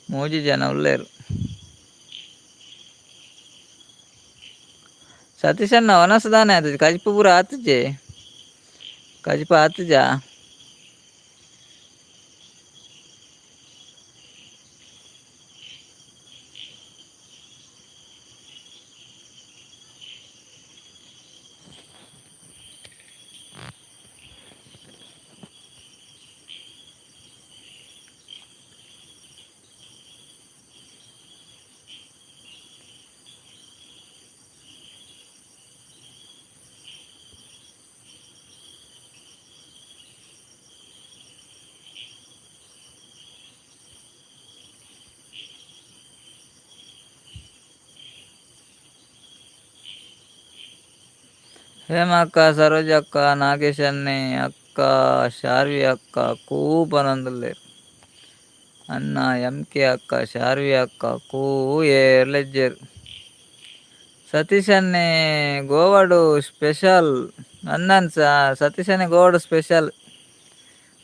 ಮೂಜಿ ಜನ ಉಲ್ಲೇರು. ಸತೀಶ್ ಅಣ್ಣ ಒನಸದಾನೆ ಆತಜಿ ಕಜಿಪ ಪೂರ ಆತಜೆ ಕಜಿಪ ಆತಜಾ ಹೇಮ ಅಕ್ಕ, ಸರೋಜ ಅಕ್ಕ, ನಾಗೇಶ್ ಅನ್ನೆ ಅಕ್ಕ, ಶಾರ್ವಿ ಅಕ್ಕ ಕೂಪನೊಂದುಲ್ಲೇರು. ಅಣ್ಣ MK ಅಕ್ಕ, ಶಾರ್ವಿ ಅಕ್ಕ ಕೂ ಏರ್ಲೆಜ್ಜೇರು. ಸತೀಶ್ ಅನ್ನೆ ಗೋವಾಡು ಸ್ಪೆಷಲ್ ಅನ್ನನ್ಸ ಸತೀಶ್ ಅನ್ನೆ ಗೋವಾಡು ಸ್ಪೆಷಲ್.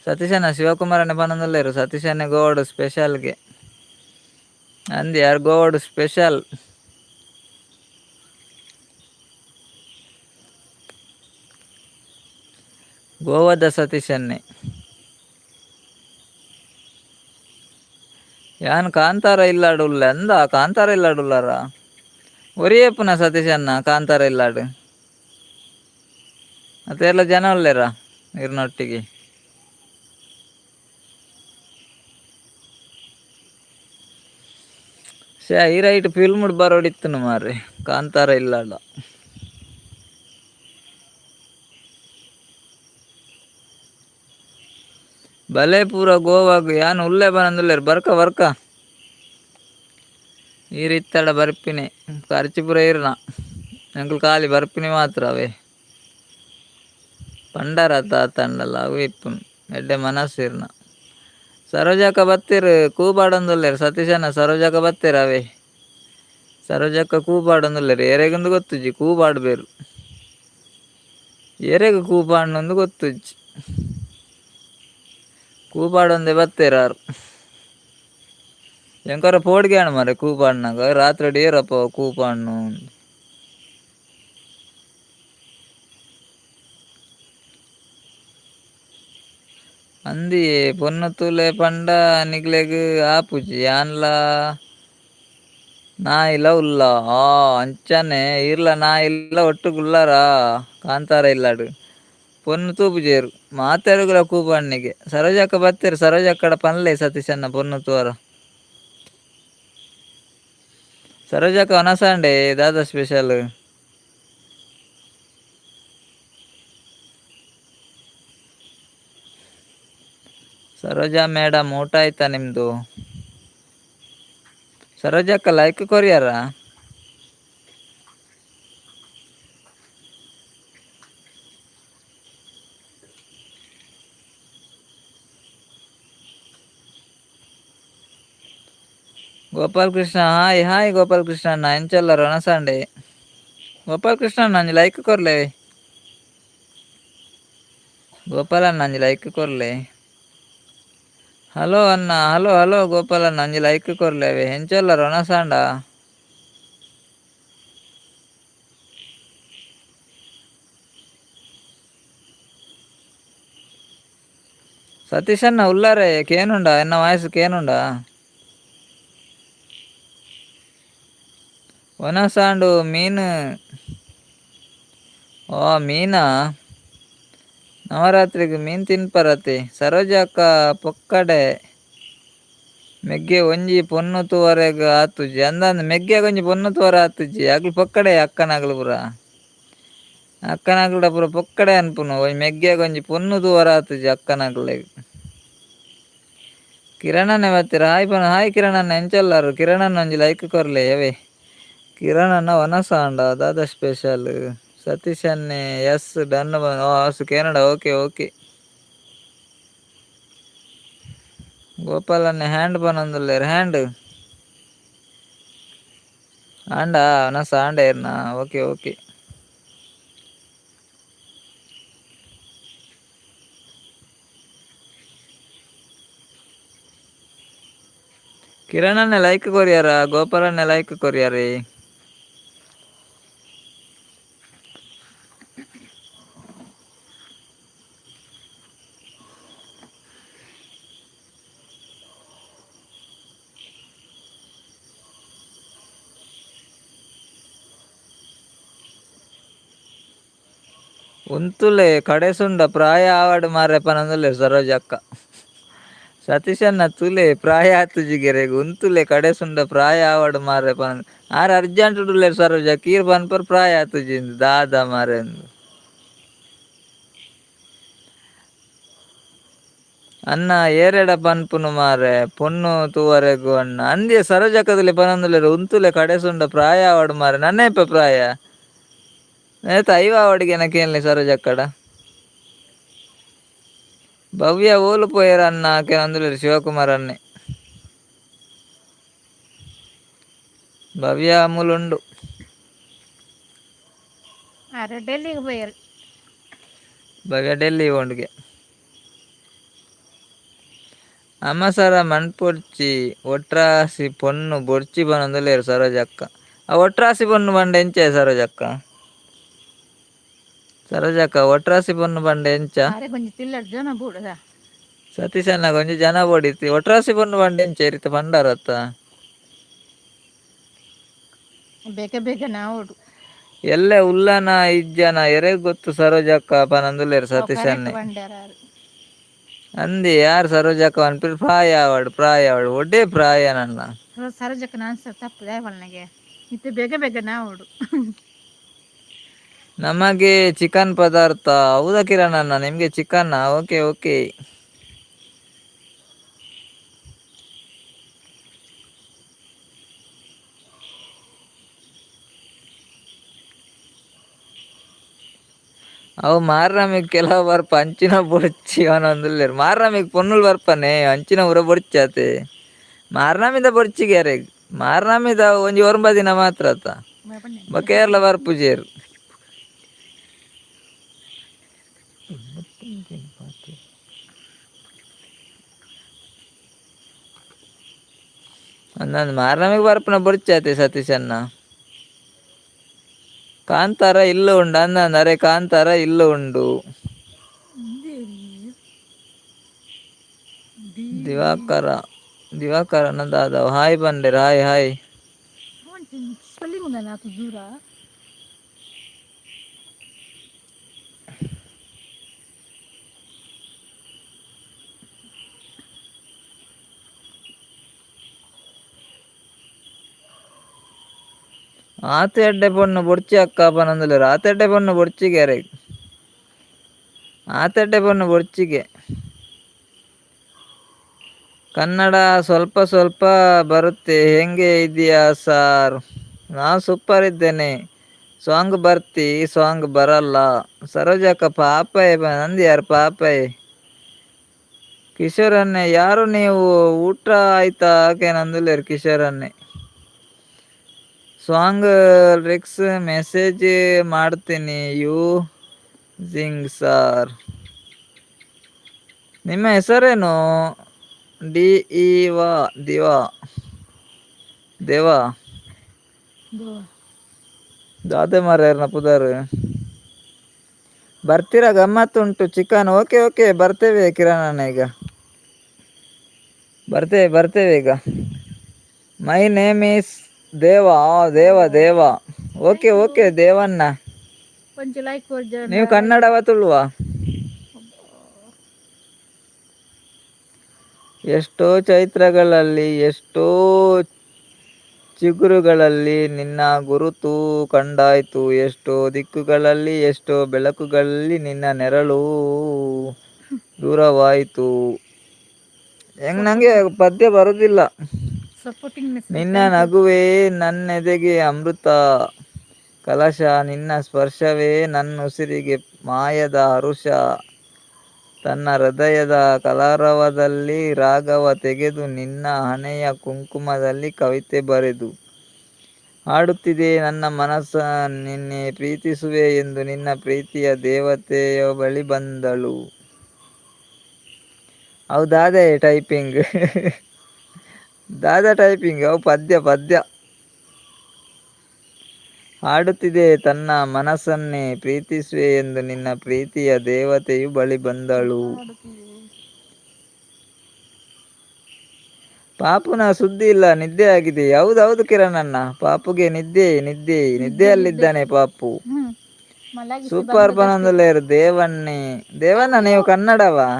ಸತೀಶ್ ಅಣ್ಣ ಶಿವಕುಮಾರನೆ ಪನೊಂದುಲ್ಲೇರು. ಸತೀಶ್ ಅನ್ನೆ ಗೋವಾಡು ಸ್ಪೆಷಲ್ಗೆ ಅಂದ್ ಯಾರು ಗೋವಾಡು ಸ್ಪೆಷಲ್. ಗೋವಾದ ಸತೀಶ್ ಅನ್ನೆ ಯಾನ್ ಕಾಂತಾರ ಇಲ್ಲಾಡುಲ್ಲ ಎಂದ ಕಾಂತಾರ ಇಲ್ಲಾಡುಲ್ಲಾರ ಒರಿಯೇಪುನ ಸತೀಶ್ ಅಣ್ಣ ಕಾಂತಾರ ಇಲ್ಲಾಡು ಮತ್ತೆ ಎಲ್ಲ ಜನ ಉಳ್ಳೇರ ಇರ್ನೊಟ್ಟಿಗೆ ಈ ರೈಟ್ ಫಿಲ್ಮ್ ಬರೋಡಿತ್ತು ಮಾರ್ರೆ ಕಾಂತಾರ ಇಲ್ಲಾಡ ಬಲೆ ಪೂರ ಗೋವಾಗ ಯಾನ್ ಉಲ್ಲೆ ಬನಂದುಲ್ಲೇರು ಬರ್ಕ ಬರ್ಕ ಈ ರೀತಡ ಬರ್ಪಿನಿ ಖರ್ಚು ಪೂರ ಇರ್ನ ಎಂಕಲ್ ಖಾಲಿ ಬರ್ಪಿನಿ ಮಾತ್ರ ಅವೇ ಪಂಡರ ತಂಡಲ್ಲ ಅವು ಇಪ್ಪುನು ಎಡ್ಡೆ ಮನಸ್ಸು ಇರ್ನ. ಸರೋಜಕ್ಕ ಬತ್ತೀರು ಕೂಪಾಡೊಂದುಲ್ಲೇರು ಸತೀಶ್ ಅಣ್ಣ ಸರೋಜಕ್ಕ ಬತ್ತೀರು ಅವೇ ಸರೋಜಕ್ಕ ಕೂಪಾಡೊಂದುಲ್ಲೇರು ಎರೆಗೊಂದು ಗೊತ್ತುಜ್ಜಿ ಕೂಪಾಡ್ಬೇರು ಎರೆಗ್ ಕೂಪಾಡ್ನೊಂದು ಗೊತ್ತುಜ್ಜಿ ಕೂಪಾಡೊಂದೆ ಬತ್ತೇರಾರು ಎಂಕರ ಪೋಡ್ಗೆ ಅಣ್ಣ ಮಾರೆ ಕೂಪಾಡ್ನಾಗ ರಾತ್ರಿ ಡೇರಪ್ಪ ಕೂಪಾಡ್ನು ಅಂದಿ ಪೊನ್ನು ತೂಲೆ ಪಂಡ ನಿಗ್ಲೆಗ್ ಆಪುಜಿ ಯಾನ್ಲ ನಾ ಇಲ್ಲ ಉಲ್ಲ ಅಂಚನೆ ಇರ್ಲ ನಾ ಇಲ್ಲ ಒಟ್ಟುಗುಲ್ಲಾರ ಕಾಂತಾರ ಇಲ್ಲಾಡು ಪೊನ್ನು ತೂಪುಜೇರು ಮಾತಾಡುಗುಲ ಕೂಪಾಡ್ನಿಗೆ ಸರೋಜಕ್ಕ ಬತ್ತೇರು ಸರೋಜಕ್ಕಡ ಪನ್ಲೆ ಸತೀಶ್ ಅಣ್ಣ ಪೊನ್ನು ತೂವರ ಸರೋಜಕ್ಕ ಒನಸಾಂಡೆ ದಾದಾ ಸ್ಪೆಷಲ್. ಸರೋಜಾ ಮೇಡಮ್ ಊಟ ಆಯ್ತಾ ನಿಮ್ದು? ಸರೋಜಕ್ಕ ಲೈಕ್ ಕೊರಿಯಾರ ಗೋಪಾಲ್ ಕೃಷ್ಣ ಹಾಯ್ ಹಾಯ್ ಗೋಪಾಲ್ ಕೃಷ್ಣ ಅಣ್ಣ ಎಂಚಲ್ಲರ ಒನಸಾಂಡೆ ಗೋಪಾಲ್ ಕೃಷ್ಣ ಅಣ್ಣ ಅಂಜಿ ಲೈಕ್ ಕೊರ್ಲೆ ಗೋಪಾಲ್ ಅಣ್ಣ ಅಂಜಿ ಲೈಕ್ ಕೊರ್ಲೆ ಹಲೋ ಅಣ್ಣ ಹಲೋ ಹಲೋ ಗೋಪಾಲ್ ಅಣ್ಣ ಅಂಜಿ ಲೈಕ್ ಕೊರ್ಲೇವೆ ಎಂಚಲ್ಲರ ಒನಸಾಂಡ ಸತೀಶ್ ಅಣ್ಣ ಉಲ್ಲಾರೆ ಕೇನುಂಡ ಎನ್ನ ವಾಯ್ಸ್ ಕೇನುಂಡ ಒನಸಾಂಡು ಮೀನು ಓ ಮೀನಾ ನವರಾತ್ರಿಗೆ ಮೀನು ತಿನ್ಪರತೆ ಸರೋಜ ಅಕ್ಕ ಪೊಕ್ಕಡೆ ಮೆಗ್ಗೆ ಒಂಜಿ ಪೊನ್ನು ತೂವರೆಗ್ ಆತುಜಿ ಅಂದಂದು ಮೆಗ್ಗೆಗ್ ಒಂಜಿ ಪೊನ್ನು ತೂವರೆ ಆತುಜಿ ಅಕ್ಲು ಪೊಕ್ಕಡೆ ಅಕ್ಕನಗ್ಲು ಪುರ ಅಕ್ಕನಕ್ಲ್ಡ ಪೂರ ಪೊಕ್ಕಡೆ ಅನ್ಪುನು ಒಂಜಿ ಮೆಗ್ಗೆಗ್ ಒಂಜಿ ಪೊನ್ನು ತೂವರೆ ಆತುಜಿ ಅಕ್ಕನಕ್ಲೆಗ್. ಕಿರಣನೇ ಬತ್ತೀರ ಹಾಯ್ ಹಾಯ್ ಕಿರಣನ್ನ ಎಂಚಲ್ಲಾರು ಕಿರಣನ್ನ ಒಂಜಿ ಲೈಕ್ ಕೊರ್ಲೆ ಅವೇ ಕಿರಣನ್ನ ವನಸಾಂಡ ದಾದ ಸ್ಪೆಷಲ್ ಸತೀಶ್ ಅನ್ನೆ ಎಸ್ ಡನ್ ಆಸು ಕೆನಡಾ ಓಕೆ ಓಕೆ. ಗೋಪಾಲನ್ನೆ ಹ್ಯಾಂಡ್ ಪನೊಂದುಲ್ಲೆರ್ ಹ್ಯಾಂಡ್ ಆಂಡ ವನಸ ಆಂಡ ಇರ್ನ ಓಕೆ ಓಕೆ. ಕಿರಣನ್ನೇ ಲೈಕ್ ಕೊರಿಯಾರ ಗೋಪಾಲನ್ನೇ ಲೈಕ್ ಕೊರಿಯಾರೆ. ಉಂತುಲೆ ಕಡೆಸುಂಡ ಪ್ರಾಯ ಆವಡ್ ಮಾರೆ ಪನೊಂದುಲ್ಲೆರ್ ಸರೋಜ ಅಕ್ಕ ಸತೀಶನ್ನ ತುಲೆ ಪ್ರಾಯ ಆತುಜಿಗೆರೆಗ್ ಉಂತುಲೆ ಕಡೆಸುಂಡ ಪ್ರಾಯ ಆವಡ್ ಮಾರೆ ಪನ ಆರ್ ಅರ್ಜೆಂಟ್ ಡುಲ್ಲೆರ್ ಸರೋಜ ಕೀರ್ ಪನ್ಪರ್ ಪ್ರಾಯ ಆತುಜಿಂದ್ ದಾದ ಮಾರೆ ಅನ್ನ ಏರೆಡ ಪನ್ಪುನು ಮಾರೆ ಪೊನ್ನು ತೂವರೆಗು ಅನ್ನ ಅಂದಿಯ ಸರೋಜಕ್ಕದಲೆ ಪನೊಂದುಲ್ಲೆರ್ ಉಂತುಲೆ ಕಡೆಸುಂಡ ಪ್ರಾಯ ಆವಡ್ ಮಾರೆ ನನ್ನೆಪ ಪ್ರಾಯ നേരത്തെ ಐವಾವಡಿಗೆ ಕೇಳಲಿ ಸರೋಜಕ್ಕಡ ಭವ್ಯ ಓಲು ಪೋಯರ ಅನ್ನ ಕೆಲವೊಂದು ಶಿವಕುಮಾರ್ ಅನ್ನೆ ಭವ್ಯ ಅಮೂಲ್ ಉಂಡು ಡೆಲ್ಲಿಗೆ പോയರು ಭವ್ಯ ಡೆಲ್ಲಿ ಒಂಡ್ಗೆ ಅಮ್ಮಸರ ಮಣ್ಪೊಡ್ಚಿ ಒಟ್ರಾಸಿ ಪೊನ್ನು ಬೊಡ್ಚಿ ಬನೊಂದುಲ್ಲೆರ್ ಸರೋಜಕ್ಕ ಆ ಒಟ್ರಾಸಿ ಪೊನ್ನು ಬಂಡ ಎಂಚ ಸರೋಜಕ್ಕ ಸರೋಜಕ್ಕ ಒಟ್ರಾಸಿ ಪೊನ್ನು ಬಂಡ ಎಂಚ ಸತೀಶ್ ಅನ್ನ ಕೊಂಚ ಜನ ಬೋಡಿತಿ ಒಟ್ರಾಸಿ ಪೊನ್ನು ಬಂಡ ಎಂಚ ಇರಿತ ಪಂಡಾರತ್ತ ಬೇಗ ಬೇಗ ನಾವೋಡು ಎಲ್ಲೆ ಉಲ್ಲನ ಇಜ್ಜನ ಎರೆಗ್ ಗೊತ್ತು ಸರೋಜಕ್ಕ ಪನಂದುಲ್ಲೆರ್ ಸತೀಶ್ ಅನ್ನೆ ಅಂದಿ ಯಾರು ಸರೋಜಕ್ಕ ಅನ್ಪಿರ್ ಪ್ರಾಯ ಆವಡ್ ಒಡ್ಡೆ ಪ್ರಾಯ ನನ್ನ ಸರೋಜಕ್ಕ ಆನ್ಸರ್ ತಪ್ಪು ದಯವಲ್ನಗೆ ಇತ್ತೆ ಬೇಗ ಬೇಗ ನಾವೋಡು ನಮಗೆ ಚಿಕನ್ ಪದಾರ್ಥ ಹೌದಾ ಕಿರಣ್ ಅಣ್ಣ ನಿಮ್ಗೆ ಚಿಕನ್ ಓಕೆ ಓಕೆ ಅವು ಮಾರ್ನಮಿಗ್ ಕೆಲವು ಬರ್ಪ ಅಂಚಿನ ಬೊಡ್ಚಿ ಅವನೊಂದುಲ್ಲೇರು ಮಾರ್ನಮಿಗ್ ಪೊನ್ನುಲ್ ಬರ್ಪನೆ ಅಂಚಿನ ಉರ ಬೊಡ್ಚಾತೆ ಮಾರ್ನಮಿದ ಬೊಡ್ಚಿಗೆರೆಗ್ ಮಾರ್ನಮಿದ ಒಂಜಿ ಒರ್ಂಬ ದಿನ ಮಾತ್ರ ಆತ ಕೇರಳ ಬರ್ಪುಜೇರು ಒಂದೊಂದು ಮಾರ್ನಮಿಗ್ ಬರ್ಪುನ ಬೊಡ್ಚಾತೆ ಸತೀಶ್ ಅನ್ನ ಕಾಂತಾರ ಇಲ್ಲು ಉಂಡು ಅಂದಂದರೆ ಕಾಂತಾರ ಇಲ್ಲು ಉಂಡು ದಿವಾಕರ ಅನ್ನದಾದವ ಹಾಯ್ ಬಂದೆರ್ ಹಾಯ್ ಹಾಯ್ ಆತೆ ಎಡ್ಡೆ ಪೊಣ್ಣು ಬೊಡ್ಚಿ ಅಕ್ಕ ಪನೊಂದುಲ್ಲೆರ್ ಆತೆಡ್ಡೆ ಪೊಣ್ಣು ಬೊಡ್ಚಿಗೆ ಅರೆ ಆತೆಡ್ಡೆ ಪೊಣ್ಣು ಬೊಡ್ಚಿಗೆ ಕನ್ನಡ ಸ್ವಲ್ಪ ಸ್ವಲ್ಪ ಬರುತ್ತೆ ಹೆಂಗೆ ಇದೆಯಾ ಸಾರ್ ನಾ ಸೂಪರ್ ಇದ್ದೇನೆ ಸಾಂಗ್ ಬರ್ತಿ ಸಾಂಗ್ ಬರಲ್ಲ ಸರೋಜಕ್ಕ ಪಾಪಯ್ ನಂದಿ ಯಾರು ಪಾಪಯ್ ಕಿಶೋರನ್ನೇ ಯಾರು ನೀವು ಊಟ ಆಯ್ತಾ ನಂದುಲ್ಲೇರು ಕಿಶೋರನ್ನೇ ಸಾಂಗ್ ಲಿರಿಕ್ಸ್ ಮೆಸೇಜ್ ಮಾಡ್ತೀನಿ ಯು ಜಿಂಗ್ ಸಾರ್ ನಿಮ್ಮ ಹೆಸರೇನು ಡಿ.ಇ.ವಾ ದೇವಾ ದಾದೆ ಮಾರ್ಯಾರ್ನ ಪುದರ್ ಬರ್ತೀರಾ ಗಮ್ಮತ್ತುಂಟು ಚಿಕನ್ ಓಕೆ ಓಕೆ ಬರ್ತೇವೆ ಕಿರಣ್ ಈಗ ಬರ್ತೇವೆ ಈಗ ಮೈ ನೇಮ್ ಈಸ್ ದೇವಾ ದೇವ ಓಕೆ ಓಕೆ ದೇವಣ್ಣ ನೀವು ಕನ್ನಡವ ತುಳುವ ಎಷ್ಟೋ ಚೈತ್ರಗಳಲ್ಲಿ ಎಷ್ಟೋ ಚಿಗುರುಗಳಲ್ಲಿ ನಿನ್ನ ಗುರುತು ಕಂಡಾಯ್ತು, ಎಷ್ಟೋ ದಿಕ್ಕುಗಳಲ್ಲಿ ಎಷ್ಟೋ ಬೆಳಕುಗಳಲ್ಲಿ ನಿನ್ನ ನೆರಳು ದೂರವಾಯಿತು. ಹೆಂಗ್ ನಂಗೆ ಪದ್ಯ ಬರುದಿಲ್ಲ. ಸಪೋರ್ಟಿಂಗ್ ಮೆಸೇಜ್, ನಿನ್ನ ಥ್ಯಾಂಕ್ ಯು. ನಗುವೇ ನನ್ನೆದೆಗೆ ಅಮೃತ ಕಲಶ, ನಿನ್ನ ಸ್ಪರ್ಶವೇ ನನ್ನುಸಿರಿಗೆ ಮಾಯದ ಹರುಷ. ತನ್ನ ಹೃದಯದ ಕಲರವದಲ್ಲಿ ರಾಗವ ತೆಗೆದು ನಿನ್ನ ಹಣೆಯ ಕುಂಕುಮದಲ್ಲಿ ಕವಿತೆ ಬರೆದು ಹಾಡುತ್ತಿದೆ ನನ್ನ ಮನಸ್ಸ ನಿನ್ನೆ ಪ್ರೀತಿಸುವೆ ಎಂದು. ನಿನ್ನ ಪ್ರೀತಿಯ ದೇವತೆಯ ಬಳಿ ಬಂದಳು. ಅವು ದಾದೆ ಟೈಪಿಂಗ್ ದಾದಾ ಟೈಪಿಂಗ್ ಅವು ಪದ್ಯ ಹಾಡುತ್ತಿದೆ ತನ್ನ ಮನಸ್ಸನ್ನೇ ಪ್ರೀತಿಸುವೆ ಎಂದು. ನಿನ್ನ ಪ್ರೀತಿಯ ದೇವತೆಯು ಬಳಿ ಬಂದಳು. ಪಾಪುನ ಸುದ್ದಿ ಇಲ್ಲ, ನಿದ್ದೆ ಆಗಿದೆ. ಹೌದೌದು ಕಿರಣಣ್ಣ, ಪಾಪುಗೆ ನಿದ್ದೆಯಲ್ಲಿದ್ದಾನೆ ಪಾಪು. ಮಲಗಿಸಿ ಸೂಪರ್ ಬಂದದಷ್ಟೇ. ಪನಂದಲೇರು ದೇವಣ್ಣ ನೀವು ಕನ್ನಡವಾ?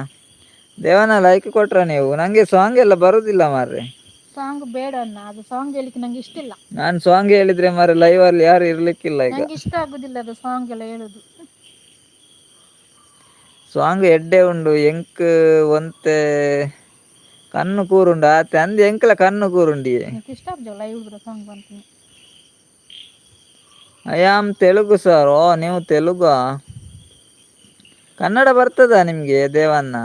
ದೇವಣ್ಣ ಲೈಕ್ ಕೊಟ್ರ ನೀವು? ನಂಗೆ ಸಾಂಗ್ ಎಲ್ಲ ಬರುದಿಲ್ಲ ಮಾರ್ರೆ. ಸಾಂಗ್ ಬೇಡ ಅಣ್ಣ, ಅದು ಸಾಂಗ್ ಹೇಳಿಕ್ಕೆ ನಂಗೆ ಇಷ್ಟ ಇಲ್ಲ. ನಾನು ಸಾಂಗ್ ಹೇಳಿದ್ರೆ ಮಾರ್ರೆ ಲೈವ್ ಅಲ್ಲಿ ಯಾರು ಇರ್ಲಿಕ್ಕಿಲ್ಲ ಈಗ. ನಂಗೆ ಇಷ್ಟ ಆಗುದಿಲ್ಲ ಅದು ಸಾಂಗ್ ಎಲ್ಲ ಹೇಳುದು. ಸಾಂಗ್ ಎಡ್ಡೆ ಉಂಡು ಎಂಕ್ ಒಂತೆ ಕಣ್ಣು ಕೂರುಂಡು ಆತೆ ಅಂದ್ ಎಂಕ್ಲ ಕಣ್ಣು ಕೂರುಂಡಿ. ನನಗೆ ಇಷ್ಟ ಆಗ್ತದೆ ಲೈವ್ ಸಾಂಗ್ ಬಂತು. I am Telugu sir. ಓ ನೀವು ತೆಲುಗಾ? ಕನ್ನಡ ಬರ್ತದ ನಿಮ್ಗೆ ದೇವಣ್ಣ?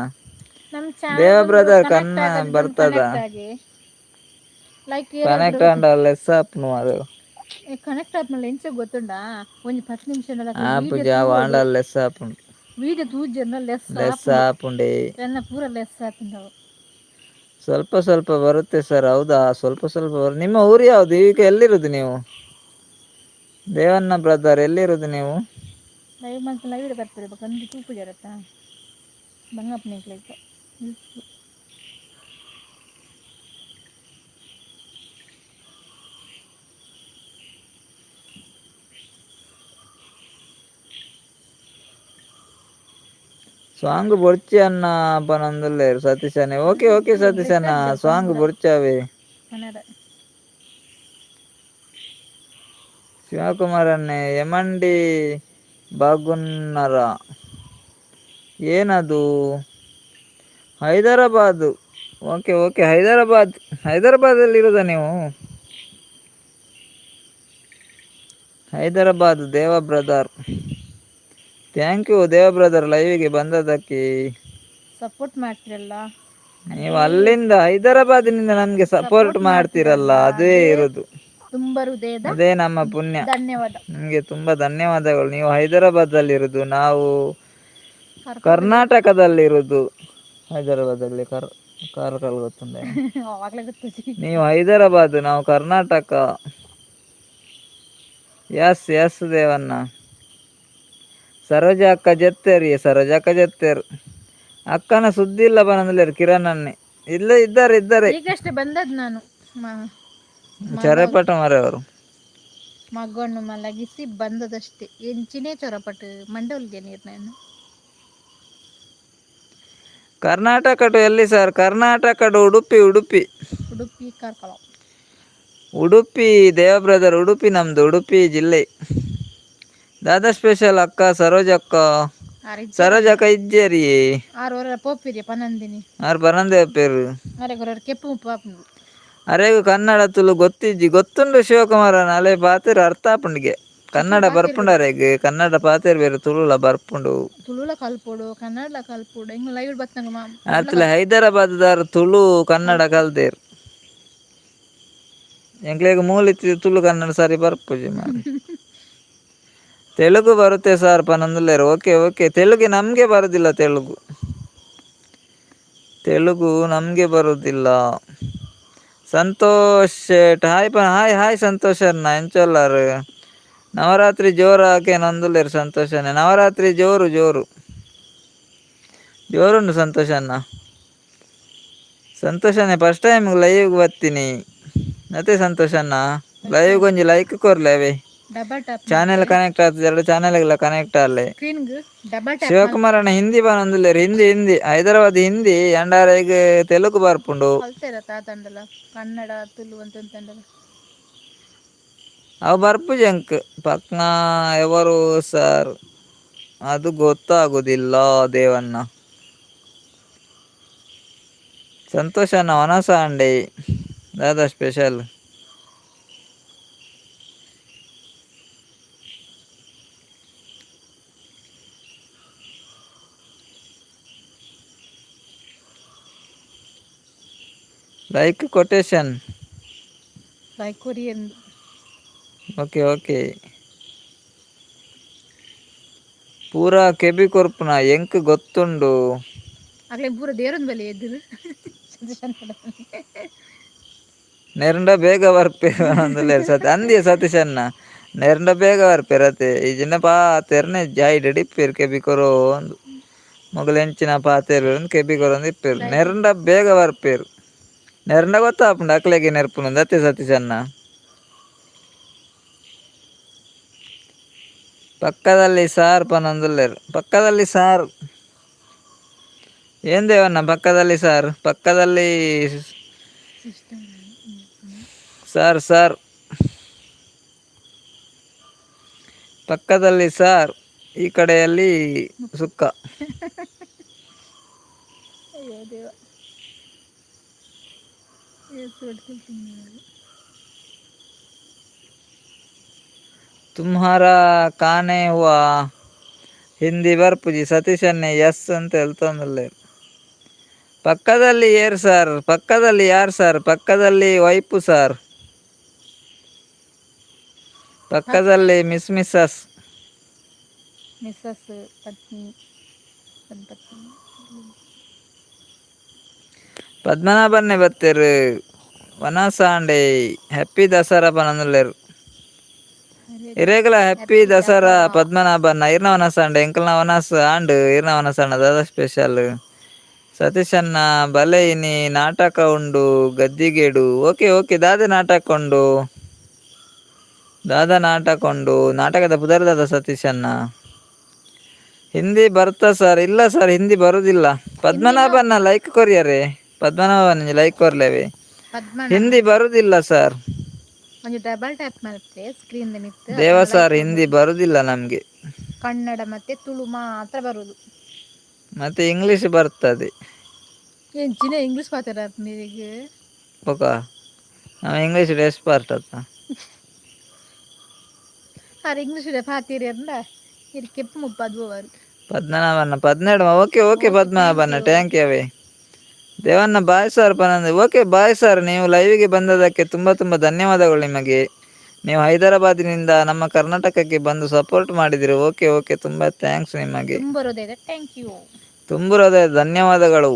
ನಮ್ಮ ದೇವ ಚಾನಲ್ ಬ್ರದರ್ ಕನೆಕ್ಟ್ ಕನ್ನಡ ಆಗದು ಬಂದು ಬರ್ತದ? ಕನೆಕ್ಟ್ ಆಗಿ ಲೈಕ್ ಕನೆಕ್ಟ್ ಅಂಡ ಲೆಸ್ ಆಪ್ನು ಅದು ಕನೆಕ್ಟ್ ಆದ್ಮೇಲೆ ಎಂಚ ಗೊತ್ತುಂಡಾ, ಒಂದು 10 ನಿಮಿಷ ಆಪ್ ಜಾವ ಆಂಡ ಲೆಸ್ ಆಪುಂಡು. ವೀಡಿಯೋ ತೂಜನ ಲೆಸ್ ಆಪುಂಡೆ ಎಲ್ಲ ಪೂರ ಲೆಸ್ ಆತುಂಡವು. ಸ್ವಲ್ಪ ಸ್ವಲ್ಪ ಬರುತ್ತೆ ಸರ್. ಹೌದಾ? ಸ್ವಲ್ಪ ನಿಮ್ಮ ಊರು ಯಾವುದು? ಈಗ ಎಲ್ಲಿರುದು ನೀವು? ದೇವಣ್ಣ ಬ್ರದರ್ ಎಲ್ಲಿರುದು ನೀವು? ಲೈವ್ ಮಂತ್ ಲೈವ್ ಬರ್ತಾರೆ ಕಂದು ತೂಪು ಜರತ್ತ ಬಂಗಪ್ಪನ ಲೈಕ್ ಸಾಂಗ್ ಬೊಡ್ಚಿ ಅನ್ನ ಪನೊಂದುಲ್ಲೇರು ಸತೀಶ್ ಅಣ್ಣ. ಓಕೆ ಓಕೆ ಸತೀಶ್ ಅಣ್ಣ, ಸಾಂಗ್ ಬೊಡ್ಚಾವೆ. ಕನ್ನಡ ಶಿವಕುಮಾರ್ ಅಣ್ಣೆ ಯಮಂಡಿ ಬಾಗುನ್ನರ ಏನದು? ಹೈದರಾಬಾದ್. ಓಕೆ ಓಕೆ ಹೈದರಾಬಾದಲ್ಲಿ ಇರೋದಾ ನೀವು? ಹೈದರಾಬಾದ್ ದೇವ ಬ್ರದರ್. ಥ್ಯಾಂಕ್ ಯು ದೇವ ಬ್ರದರ್ ಲೈವಿಗೆ ಬಂದದಕ್ಕೆ. ಸಪೋರ್ಟ್ ಮಾಡ್ತಿರಲ್ಲ, ನೀವು ಅಲ್ಲಿಂದ ಹೈದರಾಬಾದಿನಿಂದ ನಮಗೆ ಸಪೋರ್ಟ್ ಮಾಡ್ತಿರಲ್ಲ, ಅದೇ ಇರೋದು. ತುಂಬ ಹೃದಯದ ಅದೇ ನಮ್ಮ ಪುಣ್ಯ. ಧನ್ಯವಾದ. ನಿಮಗೆ ತುಂಬ ಧನ್ಯವಾದಗಳು. ನೀವು ಹೈದರಾಬಾದಲ್ಲಿರೋದು, ನಾವು ಕರ್ಕಳದಲ್ಲಿ ಕರ್ನಾಟಕದಲ್ಲಿರೋದು. ಹೈದರಾಬಾದಲ್ಲಿ ಕಾರ್ಕಳ ಗೊತ್ತುಂಡೆ. ಅವಾಗಲೇ ಗೊತ್ತೈತಿ. ನೀವು ಹೈದರಾಬಾದ್, ನಾವು ಕರ್ನಾಟಕ. ಎಸ್ ಎಸ್ ದೇವಣ್ಣ. ಸರೋಜ ಅಕ್ಕ ಜತ್ತೇರು. ಅಕ್ಕನ ಸುದ್ದಿ ಇಲ್ಲ ಬಂದಲೇರು ಕಿರಣನ್ನೇ. ಇದ್ದಾರೆ ಈಗಷ್ಟೇ ಬಂದದ್ದು ನಾನು ಚರಪಟ ಮರೆಯವರು. ಮಗನ್ನು ಮಲಗಿಸಿ ಬಂದದಷ್ಟೇ. ಎಂಚಿನೇ ಚೊರಪಟ್ಟು ಮಂಡವಲ್ಗೆ ನೀರು ನಾನು. ಕರ್ನಾಟಕ ಎಲ್ಲಿ ಸರ್? ಕರ್ನಾಟಕ ಉಡುಪಿ ಕಾರ್ಕಳ. ಉಡುಪಿ ದೇವ ಬ್ರದರ್, ಉಡುಪಿ ನಮ್ದು, ಉಡುಪಿ ಜಿಲ್ಲೆ. ದಾದಾ ಸ್ಪೆಷಲ್ ಅಕ್ಕ ಸರೋಜಕ್ಕ ಇಜ್ಜೇರಿ ಆರು ಪೋಪಿರಿ ಪನಂದಿನಿ ಆರು ಬರಂದೇ ಪೇರು ಕೆಪ್ಪು ಪಾಪು ಅರೆಗು ಕನ್ನಡ ತುಳು ಗೊತ್ತುಂಡು ಶಿವಕುಮಾರನ ಅಲೆ ಪಾತೆರ್ ಅರ್ಥ ಆಪುಂಡಿಗೆ ಕನ್ನಡ ಬರ್ಪುಂಡರೆಗ್ ಕನ್ನಡ ಪಾತೆರ್ ಬೇರೆ ತುಳುಲ ಬರ್ಪುಂಡು ತುಳುಲ ಕಲ್ಪೋಡು ಕನ್ನಡ ಕಲ್ಪೋಡು ಹಿಂಗ್ ಲೈವ್ ಬತ್ತಂಗ ಅತ್ಲೆ ಹೈದರಾಬಾದ್ ದಾರ್ ತುಳು ಕನ್ನಡ ಕಲ್ದೇರು ಎಂಕ್ಲೆಗ್ ಮೂಲಿತಿ ತುಳು ಕನ್ನಡ ಸರಿ ಬರ್ಪುಜಿ ಮಾರೆ ತೆಲುಗು ಬರುತ್ತೆ ಸರ್ ಪನಂದುಲ್ಲೇರು. ಓಕೆ ತೆಲುಗು ನಮಗೆ ಬರೋದಿಲ್ಲ. ತೆಲುಗು ನಮಗೆ ಬರೋದಿಲ್ಲ. ಸಂತೋಷ್ ಹಾಯ್ ಸಂತೋಷ್ ಅನ್ನ ಎಂಚೊಲ್ಲಾರು ನವರಾತ್ರಿ ಜೋರು ಹಾಕಿ ನಂದುಲ್ಲೇರು ಸಂತೋಷನೇ. ನವರಾತ್ರಿ ಜೋರುಂಡು ಸಂತೋಷನೇ ಫಸ್ಟ್ ಟೈಮ್ ಲೈವ್ಗೆ ಬರ್ತೀನಿ ಮತ್ತೆ ಸಂತೋಷನ್ನ ಲೈವ್ ಗೊಂಜಿ ಲೈಕ್ ಕೊರ್ಲೆ ಅವೇ ಡಬಲ್ ಟ್ಯಾಪ್ ಚಾನೆಲ್ ಮಾಡ್ತೆ ಕನೆಕ್ಟ್ ಆಗ್ತದೆ, 2 ಚಾನೆಲ್ಗೆಲ್ಲ ಕನೆಕ್ಟ್ ಅಲ್ಲೇ. ಸ್ಕ್ರೀನ್ಗೆ ಡಬಲ್ ಟ್ಯಾಪ್ ಮಾಡ್ತೆ. ಶಿವಕುಮಾರಣ್ಣ ಹಿಂದಿ ಬಾನೊಂದುಲ್ಲೇರು, ಹಿಂದಿ ಹೈದರಾಬಾದ್ ಹಿಂದಿ ಅಂಡಾರ ಈಗ ತೆಲುಗು ಬರ್ಪುಂಡು. ಕಲ್ತೆರ ತಾತಂಡಲ ಕನ್ನಡ ತುಳು ಅಂತಂತಂಡಲ ಅವು ಬರ್ಪುಜಂಕ್ ಪಕ್ನ ಎವರು ಸರ್ ಅದು ಗೊತ್ತಾಗುದಿಲ್ಲ ದೇವಣ್ಣ. ಸಂತೋಷ ಅಣ್ಣ ವನಸ ಅಂಡೆ ದಾದಾ ಸ್ಪೆಷಲ್. ಲೈಕ್ ಕೊಟೇಶನ್ ಲೈಕ್ ಕೊರಿಯನ್. Okay okay. ಪೂರಾ ಕೆಬಿ ಕೊರ್ಪುನ ಎಂಕ್ ಗೊತ್ತುಂಡು. ಆಗ್ಲೇ ಪೂರ ದೇವರೊಂದು ಬಲಿ ಎದ್ದಿರು ನೆರಂಡ ಬೇಗ ಬರ್ಪೇರು ಅಂದುಲ್ಲೇರು ಸತಿ ಅಂದಿಯ ಸತೀಶ್ ಅಣ್ಣ ನೆರಂಡ ಬೇಗ ಬರ್ಪೇರತೆ ಈ ಜಿನ್ನ ಪಾ ತೆರ್ನೆ ಜಾಯ್ ಡಿಪ್ಪೇರು ಕೆಬಿ ಕೊರೋ ಅಂದು ಮೊಗಲು ಎಂಚಿನ ಪಾತೆರು ಕೆಬಿ ಕೊರೊಂದು ಇಪ್ಪೇರು ನೆರಂಡ ಬೇಗ ಬರ್ಪೇರು. ನೆರಂಡ ಗೊತ್ತಾಪುಂಡು ಅಕ್ಲೆಗೆ ನೆರ್ಪುನು ದತ್ತೆ ಸತೀಶ್ ಅಣ್ಣ. ಪಕ್ಕದಲ್ಲಿ ಸಾರ್ ಪನೊಂದುಲ್ಲೇರು ಪಕ್ಕದಲ್ಲಿ ಸಾರ್ ಏನ್ ದೇವಣ್ಣ ಪಕ್ಕದಲ್ಲಿ ಸಾರ್ ಪಕ್ಕದಲ್ಲಿ ಸಾರ್ ಸಾರ್ ಪಕ್ಕದಲ್ಲಿ ಸಾರ್ ಈ ಕಡೆಯಲ್ಲಿ ಸುಕ್ಕ. ಅಯ್ಯೋ ದೇವ ತುಮ್ಹಾರ ಕಾನೆ ಹುವಾ ಹಿಂದಿ ಬರ್ಪುಜಿ ಸತೀಶ್ ಅಣ್ಣೆ ಎಸ್ ಅಂತ ಹೇಳ್ತಂದಲ್ಲೇರು. ಪಕ್ಕದಲ್ಲಿ ಏರ್ ಸರ್ ಪಕ್ಕದಲ್ಲಿ ಯಾರು ಸರ್ ಪಕ್ಕದಲ್ಲಿ ವೈಪು ಸರ್ ಪಕ್ಕದಲ್ಲಿ ಮಿಸ್ಸಸ್ ಮಿಸ್ಸಸ್ ಪತ್ನಿ ಪತ್ನಿ ಪದ್ಮನಾಭನ್ನೇ ಬತ್ತೇರು ವನಸಾಂಡೆ ಹ್ಯಾಪಿ ದಸರಾ ಪನಂದುಲ್ಲೇರು. ಇರೇಗಲ ಹ್ಯಾಪಿ ದಸರಾ ಪದ್ಮನಾಭನ್ನ ಇರ್ನ ವನಸಾಂಡೆ ಎಂಕಲ್ನ ವನಸ ಆಂಡ್ ಇರ್ನ ವನಸಾಂಡ ದಾದ ಸ್ಪೆಷಲ್. ಸತೀಶ್ ಅಣ್ಣ ಬಲೆ ಇನಿ ನಾಟಕ ಉಂಡು ಗದ್ದಿಗೇಡು. ಓಕೆ ಓಕೆ ದಾದ ನಾಟಕ ಉಂಡು ದಾದ ನಾಟಕ ಉಂಡು ನಾಟಕದ ಪುದರ್ದಾದ ಸತೀಶ್ ಅಣ್ಣ. ಹಿಂದಿ ಬರ್ತಾ ಸರ್ ಇಲ್ಲ ಸರ್ ಹಿಂದಿ ಬರುದಿಲ್ಲ. ಪದ್ಮನಾಭನ್ನ ಲೈಕ್ ಕೊರಿಯರೆ ಪದ್ಮನಾಭನ್ ಲೈಕ್ ಕೊರ್ಲೇವೆ ಹಿಂದಿ ಬರುದಿಲ್ಲ ಸರ್. ಒಂದು ಡಬಲ್ ಟ್ಯಾಪ್ ಮಾಡ್ತೆ ಸ್ಕ್ರೀನ್ ಮಿತ್ ದೇವ ಸರ್ ಹಿಂದಿ ಬರುದಿಲ್ಲ ನಮ್ಗೆ. ಕನ್ನಡ ಮತ್ತೆ ತುಳು ಮಾತ್ರ ಬರುದು. ಮತ್ತೆ ಇಂಗ್ಲಿಷ್ ಬರ್ತದೆ. ಎಂಚಿನ ಇಂಗ್ಲಿಷ್ ಮಾತಾಡ ನೀರಿಗೆ ಪಕ್ಕ ನಾವು ಇಂಗ್ಲಿಷ್ ಎಕ್ಸ್ಪರ್ಟ್ ಅತ್ತ. ಆರು ಇಂಗ್ಲಿಷ್ ಪಾತೀರಿ ಅಂದ ಇದು ಕೆಪ್ಪು ಮುಪ್ಪದು ಪದ್ಮನಾಭನ್ನ ಪದ್ನೆರಡು ಓಕೆ ಓಕೆ ಪದ್ಮನಾಭನ್ನ ಟ್ಯಾಂಕ್ ಯಾವೇ ದೇವಣ್ಣ ಬಾಯ್ ಸರ್ ಪನಂದ ಓಕೆ ಬಾಯ್ ಸರ್. ನೀವು ಲೈವ್ಗೆ ಬಂದದಕ್ಕೆ ತುಂಬ ತುಂಬ ಧನ್ಯವಾದಗಳು ನಿಮಗೆ. ನೀವು ಹೈದರಾಬಾದಿನಿಂದ ನಮ್ಮ ಕರ್ನಾಟಕಕ್ಕೆ ಬಂದು ಸಪೋರ್ಟ್ ಮಾಡಿದಿರಿ. ಓಕೆ ಓಕೆ ತುಂಬ ಥ್ಯಾಂಕ್ಸ್ ನಿಮಗೆ. ತುಂಬ ಹೃದಯ ಧನ್ಯವಾದಗಳು.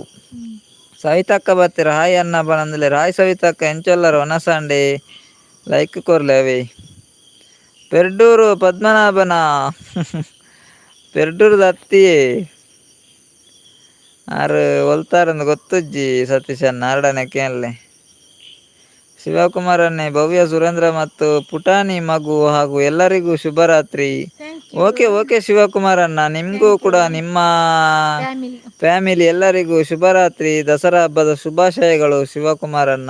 ಸವಿತಕ್ಕ ಬರ್ತೀರ ಹಾಯ್ ಅನ್ನ ಬನಂದಲೆ ರಾಯ್ ಸವಿತಕ್ಕ ಎಂಚೊಲ್ಲರು ವನಸಾಂಡೆ ಲೈಕ್ ಕೊರ್ಲೇವೆ. ಪೆರ್ಡೂರು ಪದ್ಮನಾಭನ ಪೆರ್ಡೂರು ದತ್ತಿಯೇ ಆರು ಒಲ್ತಾರಂದು ಗೊತ್ತುಜ್ಜಿ ಸತೀಶ್ ಅಣ್ಣ ಆರಡನಕ್ಕೆ ಅಲ್ಲೇ. ಶಿವಕುಮಾರನ್ನೇ ಭವ್ಯ ಸುರೇಂದ್ರ ಮತ್ತು ಪುಟಾಣಿ ಮಗು ಹಾಗೂ ಎಲ್ಲರಿಗೂ ಶುಭರಾತ್ರಿ. ಓಕೆ ಓಕೆ ಶಿವಕುಮಾರಣ್ಣ ನಿಮಗೂ ಕೂಡ ನಿಮ್ಮ ಫ್ಯಾಮಿಲಿ ಎಲ್ಲರಿಗೂ ಶುಭರಾತ್ರಿ. ದಸರಾ ಹಬ್ಬದ ಶುಭಾಶಯಗಳು ಶಿವಕುಮಾರಣ್ಣ.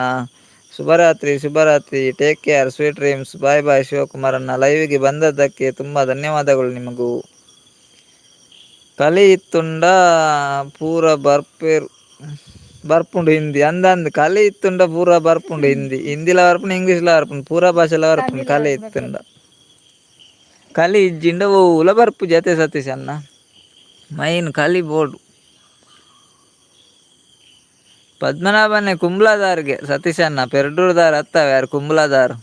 ಶುಭರಾತ್ರಿ ಶುಭರಾತ್ರಿ. Take care sweet dreams. Bye bye ಶಿವಕುಮಾರಣ್ಣ. ಲೈವ್ಗೆ ಬಂದದ್ದಕ್ಕೆ ತುಂಬ ಧನ್ಯವಾದಗಳು ನಿಮಗೂ. ಕಲಿ ಇತ್ತುಂಡ ಪೂರ ಬರ್ಪೇರು ಬರ್ಪುಂಡು ಹಿಂದಿ ಅಂದಂದು ಕಲಿ ಇತ್ತುಂಡ ಪೂರ ಬರ್ಪುಂಡು ಹಿಂದಿಲ ಬರ್ಪುಂಡು ಇಂಗ್ಲೀಷ್ಲ ಬರ್ಪುಂಡು ಪೂರ ಭಾಷೆಲ ಬರ್ಪುಂಡು ಕಲಿ ಇತ್ತುಂಡ ಕಲಿ ಇಜ್ಜಿಂಡ ಓಲ ಬರ್ಪು ಜತೆ ಸತೀಶ್ ಅಣ್ಣ ಮೈನ್ ಕಲಿ ಬೋರ್ಡು. ಪದ್ಮನಾಭನೇ ಕುಂಬ್ಲಾದಾರ್ಗೆ ಸತೀಶ್ ಅಣ್ಣ ಪೆರ್ಡೂರ್ದಾರ್ ಹತ್ತವ ಯಾರು ಕುಂಬ್ಲಾದಾರ್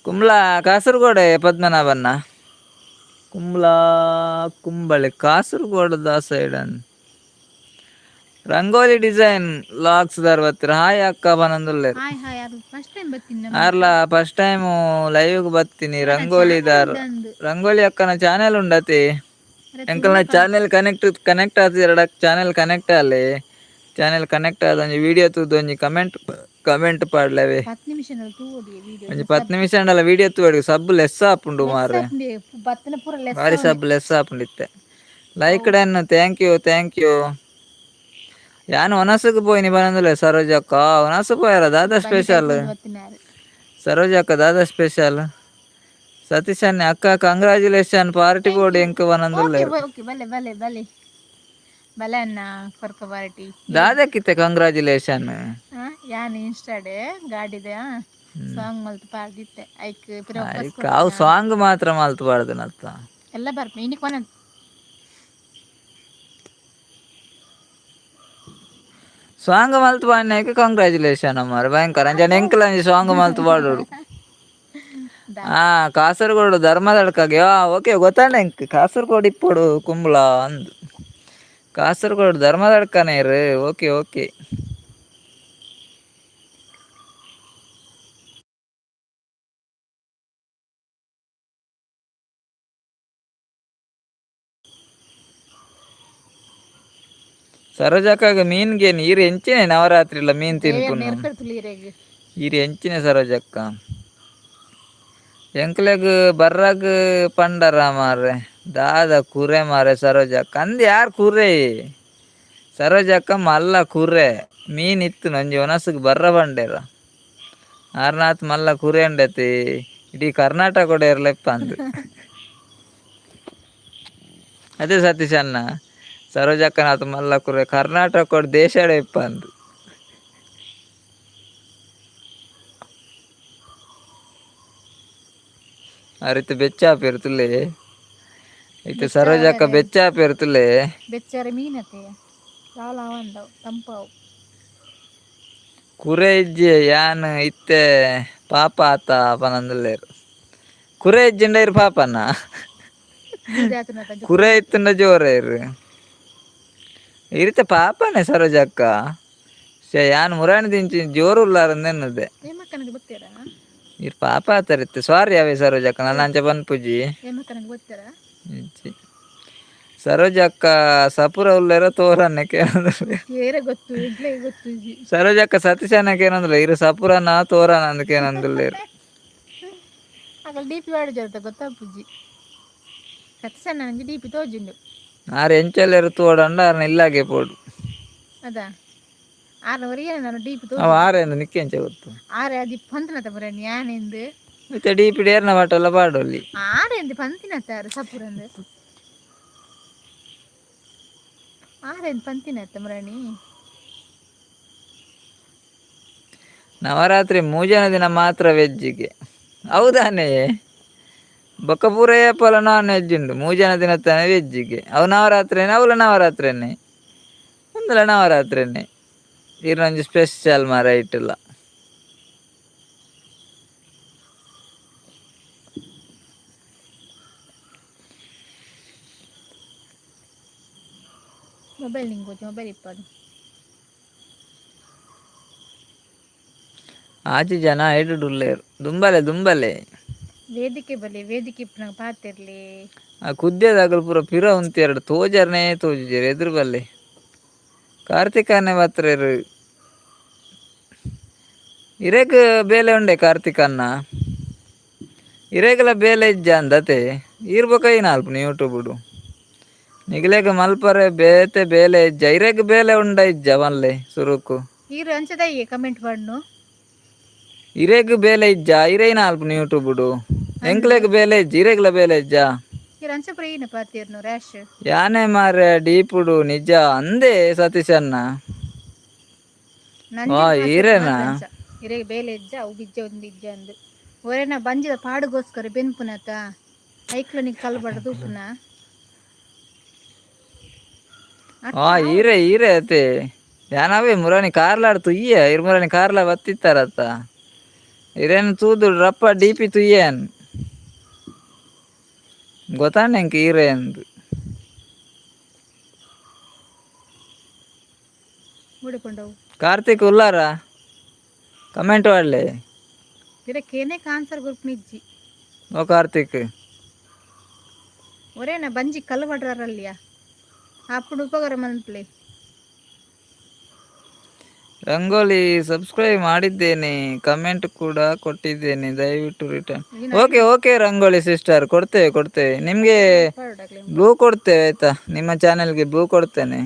ಕುಂಬ್ಳಾ ಕಾಸರಗೋಡೆ ಪದ್ಮನಾಭನ್ನ ಕುಂಬ್ಳಾ ಕುಂಬಳೆ ಕಾಸರಗೋಡದ ಸೈಡ್ ಅನ್ ರಂಗೋಲಿ ಡಿಸೈನ್ ಲಾಕ್ಸ್ ದಾರ್ವತ್ತಿರ ಹಾಯ್ ಅಕ್ಕ ಬನಂದುಲ್ಲೇರು ಆರ್ಲ ಫಸ್ಟ್ ಟೈಮು ಲೈವ್ಗೆ ಬರ್ತೀನಿ. ರಂಗೋಲಿ ಅಕ್ಕನ ಚಾನೆಲ್ ಉಂಡತಿ ಎಂಕಲ್ನ ಚಾನೆಲ್ ಕನೆಕ್ಟ್ ಆತಿ 2 ಚಾನೆಲ್ ಕನೆಕ್ಟ್ ಅಲ್ಲಿ ಚಾನೆಲ್ ಕನೆಕ್ಟ್ ಆದ ಒಂಜಿ ವಿಡಿಯೋ ತೂದು ಒಂಜಿ ಕಮೆಂಟ್ ಪಾಡ್ಲವೆ 10 ನಿಮಿಷ ತೂವೊಡಿ ವಿಡಿಯೋ ಒಂಜಿ 10 ನಿಮಿಷ ಅಂಡಲ ವಿಡಿಯೋ ತೂವೊಡು ಸಬ್ ಲೆಸ್ ಆಪುಂಡು ಲೆಸ್ ಮಾರ್ರೆ ಆಪುಂಡು ಬತ್ತನ ಪೂರ ಲೆಸ್ ಬಾರಿ ಆವೊಂದಿ ಸಬ್ ಲೆಸ್ ಆಪುಂಡಿತ್ತೆ ಲೈಕ್ ಹೌದು ಡನ್ ಥ್ಯಾಂಕ್ ಯು ಯಾನ್ ಒನಸಗ್ ಪೋಯಿನಿ ಬನೊಂದುಲ್ಲೆ ಸರೋಜಕ್ಕ ಒನಸ ಪೋಯರ ದಾದ ಬಂಜಿ ಸ್ಪೆಷಲ್ ಟೈಪುಂಡು ಬತ್ತಿನಾರು ಸರೋಜಕ್ಕ ದಾದ ಸ್ಪೆಷಲ್ ಸತೀಶ್ ಅಣ್ಣ ಅಕ್ಕ congratulation party thank board you ಎಂಕ್ ಓಕೆ ಬನೊಂದುಲ್ಲೆರ್ ಓಕೆ ಬಲೆ ಬಲೆ ಬಲೆ ಬಲೆ ಅಣ್ಣ ಕೊರ್ಕ ಪಾರ್ಟಿ ದಾದಕ್ಕಿತ್ತೆ ಕಂಗ್ರಾಚುಲೇಷನ್ ಯಾನ್ ಇನ್ಸ್ಟಾಡ್ ಗಾಡಿದ ಸಾಂಗ್ ಮಲ್ತ್ ಪಾಡ್ದಿತ್ತೆ ಐಕ್ ಪಿರ ವಾಪಸ್ ಆಯ್ಕ ಅವು ಕೊರ್ಪಿನ ಸಾಂಗ್ ಮಾತ್ರ ಮಲ್ತುಪಾಡ್ದನತ್ತ ಎಲ್ಲ ಬರ್ಪ ಇನಿ ಕೊನ ಸಾಂಗ್ ಮಲ್ತ್ ಪಾಡ್ನಕ್ಕ್ ಕಂಗ್ರಾಚುಲೇಷನ್ ಮಾರ್ರೆ ಭಯಂಕರ ಅಂಚನೆ ಎಂಕ್ಲಂಚಿ ಸಾಂಗ್ ಮಲ್ತ್ ಪಾಡೋಡು ದಾಯೆ ಕಾಸರಗೋಡು ಧರ್ಮದಡ್ಕಗೆ ಓಕೆ ಗೊತ್ತಂಡ ಎಂಕ್ ಕಾಸರಗೋಡು ಇಪ್ಪೊಡು ಕುಂಬ್ಳ ಅಂದ್ ಕಾಸರಗೋಡು ಧರ್ಮದಡ್ಕನೇರ್ ಓಕೆ ಸರೋಜಕ್ಕಗ ಮೀನ್ಗೇನು ಈರು ಎಂಚಿನೆ ನವರಾತ್ರಿಲ ಮೀನ್ ದೇವಿಯರ್ ತಿನ್ಪುನು ನೆರ್ಪಡ್ ತುಳಿರೆಗ್ ಈರು ಎಂಚಿನೆ ಸರೋಜಕ್ಕ ಎಂಕ್ಲೆಗ್ ಬರ್ರಗ್ ಪಂಡರ ಮಾರ್ರೆ ದಾದ ಕುರೆ ಮಾರ್ರೆ ಸರೋಜಕ್ಕ ಅಂದ್ ಯಾರ್ ಕುರೆ ಸರೋಜಕ್ಕ ಮಲ್ಲ ಕುರೆ ಮೀನ್ ಇತ್ತುಂಡು ಒಂಜಿ ಒನಸ್ಗ್ ಬರ್ರ ಪಂಡೆರ್ ಆರ್ನಾತ್ ಮಲ್ಲ ಕುರೆ ಉಂಡತೆ ಇಡೀ ಕರ್ನಾಟಕ ಲೆಪ್ಪ ಅಂದ್ ಅದೇ ಸತೀಶ್ ಅಣ್ಣ ಸರೋಜಕ್ಕನಾತ್ ಮಲ್ಲ ಕುರೆ ಕರ್ನಾಟಕ ದೇಶಡೆ ಇಪ್ಪ ಅಂದ್ ಅರಿತ್ ಬೆಚ್ಚಾಪೆರ್ ತುಲೆ ಇತ್ತೆ ಸರೋಜಕ್ಕ ಬೆಚ್ಚಾಪೆರ್ ತುಲೆ ಬೆಚ್ಚರ ಮೀನತೆ ಲಾಲ ಅವಂಡವು ತಂಪಾವು ಕುರೆ ಇಜ್ಜಿ ಯಾನ್ ಇತ್ತೆ ಪಾಪ ಆತ ಪನೊಂದುಲ್ಲೆರ್ ಕುರೆ ಇಜ್ಜಿಂಡ ಇರ್ ಪಾಪನ ಬೂದಿ ಆತುಂಡ ಅಂಚ ಕುರೆ ಇತ್ತುಂಡ ಜೋರೆರ್ ಇರಿತ ಪಾಪನೆ ಸರೋಜಕ್ಕ ಯಾನ್ ಮುರಾಣಿ ದಿಂಚಿ ಜೋರು ಉಲ್ಲಾರಂದ್ ಎನ್ನುದೆ ಏಮಕ್ಕನಿಗೆ ಗೊತ್ತೇರ ಇರ್ ಪಾಪ ಆತರಿತ್ತೆ ಸಾರಿ ಅವೇ ಸರೋಜಕ್ಕ ನನ್ನ ಅಂಚ ಪನ್ಪುಜಿ ಏಮಕ್ಕನಿಗೆ ಗೊತ್ತೇರ ಇಜ್ಜಿ ಸರೋಜಕ್ಕ ಸಪುರ ಉಲ್ಲೆರ ತೋರನ್ನಕೆ ಏರೆ ಗೊತ್ತು ಎಂಕ್ಲೆಗ್ ಗೊತ್ತು ಇಜ್ಜಿ ಸರೋಜಕ್ಕ ಸತೀಶ್ ಅಣ್ಣಗ್ ಏನಂದ್ಲ ಇರು ಸಪುರನ ತೋರನ ಅಂದಕ್ಕೆ ಏನಂದುಲ್ಲೇರ್ ಅಕಲ್ ಡಿಪಿ ವಾಡ್ ಜೋರ್ತ ಗೊತ್ತಾಪುಜ್ಜಿ ಸತೀಶ್ ಅಣ್ಣ ನಂಜಿ ಡಿಪಿ ತೋಜುಂಡು ಆರ್ ಎಂಚಲ್ಲೆರ್ ತೋಡಂಡ ಆರ್ನ ಇಲ್ಲಾಗೆ ಪೋಡು ಅದಾ ಆರ್ನ ಒರಿಯನ ನಾನು ಡಿಪಿ ಅವ ತೋಜುಂಡು ಆರೆಂದು ನಿಕ್ಕೆಂಚ ಗೊತ್ತು ಆರೆ ಅದಿ ಪಂತನತ ಬರನಿ ಯಾನೆಂದು ಮತ್ತೆ ಡಿಪಿ ಡೇರ್ನ ಬಾಟಲ್ಲ ಪಾಡೊಲ್ಲಿ ಆರೆಂದು ಪಂತಿನತ ಸಪುರಂದು ಆರೆಂದು ಪಂತಿನತ್ತ ಮುರಾಣಿ ನವರಾತ್ರಿ ಮೂಜನ ದಿನ ಮಾತ್ರ ವೆಜ್ಜಿಗೆ ಹೌದಾನೇ ಬೊಕ್ಕ ಪೂರ ಏಪಲ ನಾನ್ ವೆಜ್ ಉಂಡು ಮೂಜನ ದಿನ ತಾನೆ ವೆಜ್ಜಿಗೆ ಅವು ನವರಾತ್ರಿನೇ ಅವಲ ನವರಾತ್ರಿನೇ ಒಂದಲ ನವರಾತ್ರಿನೇ ಇರ್ನೊಂಜಿ ಸ್ಪೆಷಲ್ ಮಾರ ಇಟ್ಟಿಲ್ಲ ಮೊಬೈಲ್ ನಿಂಗೆ ಮೊಬೈಲ್ ಇಪ್ಪದು ಆಚೆ ಜನ ಐಡುಡುಲ್ಲೇರು ದುಂಬಲೆ ವೇದಿಕೆ ಬಲೆ ವೇದಿಕೆ ಇಪ್ಪುನ ಪಾತೆರ್ಲಿ ಆ ಕುದ್ಯದಾಗಲು ಪೂರ ಪಿರ ಉಂತು ಎರಡು ತೋಜರ್ನೇ ತೋಜುಜೆರ್ ಎದುರು ಬಲ್ಲೆ ಕಾರ್ತಿಕನೆ ಬತ್ರೆರ್ ಇರೇಗ್ ಬೇಲೆ ಉಂಡೆ ಕಾರ್ತಿಕನ್ನ ಇರೇಗಲ ಬೇಲೆ ಇಜ್ಜ ಅಂದತೆ ಇರ್ಬೇಕೈನ ಅಲ್ಪನ ಯೂಟ್ಯೂಬ್ಡು ನಿಗಲೇಗ ಮಲ್ಪರೆ ಬೇತೆ ಬೇಲೆ ಇಜ್ಜ ಇರೇಗ್ ಬೇಲೆ ಉಂಡ ಇಜ್ಜ ಮಲ್ಲೆ ಸುರುಕು ಈರು ಅಂಚದಯ್ಯೆ ಕಮೆಂಟ್ ಮಾಡ್ನು ಇರೇಗ್ ಬೇಲೆ ಇಜ್ಜ ಇರೇನ ಅಲ್ಪನ ಯೂಟ್ಯೂಬ್ಡು ಅಂದ್ ಎಂಕ್ಲೆಗ್ ಬೇಲೆ ಇಜ್ಜ ಇರೇಗ್ಲ ಬೇಲೆ ಇಜ್ಜ ಈರು ಅಂಚ ಪ್ರೀನ ಪಾತೆರ್ನು ರ್ಯಾಶ್ ಯಾನೆ ಮಾರೆ ಡೀಪುಡು ನಿಜ ಅಂದೇ ಸತೀಶ್ ಅಣ್ಣ ವಾ ನಂಜಿನ ಪಾತೆರ್ನ ಈರೇನಾ ಮಾತ್ರ ಅಂಚ ಇರೇಗ್ ಬೇಲೆ ಇಜ್ಜ ಅವು ಬಿಜ್ಜ ಒಂದು ಇಜ್ಜ ಅಂದ್ ಒರೇನ ಬಂಜಿದ ಪಾಡುಗೋಸ್ಕರ ಬೆನ್ಪುನತ ಐಕ್ಲನಿಗೆ ಕಲ್ಬಡ ತೂಪುನ ಈರೆ ಅತೆ ಯಾನವೇ ಮುರಾಣಿ ಕಾರ್ಲಾಡ್ ತುಯ್ಯ ಇರ್ ಮುರಾಣಿ ಕಾರ್ಲ ಬತ್ತಿತ್ತಾರತ್ತ ಇರೇನು ತೂದು ರಪ್ಪ ಡಿಪಿ ತುಯ್ಯನ್ ಗೊತ್ತಾಂಡೆಂಕ್ ಈರೆ ಅಂದ್ ಮೂಡಿಕೊಂಡವು ಕಾರ್ತಿಕ್ ಉಲ್ಲಾರ ಕಮೆಂಟ್ ಮಾಡ್ಲೆ ಕೇನೆ ಆನ್ಸರ್ ಗ್ರೂಪ್ ನಿಜ್ಜಿ ಓ ಕಾರ್ತಿಕ್ ಒರೇನ ಬಂಜಿ ಕಲ್ಲು ಬಡ್ರಲ್ಲಿಯ ಅప్పుడు ಉಪಕಾರ ಮನ್ಪ್ಲೆ ರಂಗೋಲಿ ಸಬ್ಸ್ಕ್ರೈಬ್ ಮಾಡಿದ್ದೇನೆ, ಕಮೆಂಟ್ ಕೂಡ ಕೊಟ್ಟಿದ್ದೇನೆ, ದಯವಿಟ್ಟು ರಿಟರ್ನ್. ನೀನು ಓಕೆ ಓಕೆ ರಂಗೋಲಿ ಸಿಸ್ಟರ್, ಕೊಡ್ತೇವೆ ನಿಮಗೆ ಐಡಿ ಮಲ್ಪಾಡಾಗ್ಲಿ ಬ್ಲೂ ಕೊಡ್ತೇವೆ ಆಯ್ತಾ, ನಿಮ್ಮ ಚಾನೆಲ್ಗೆ ಬ್ಲೂ ಕೊಡ್ತೇನೆ.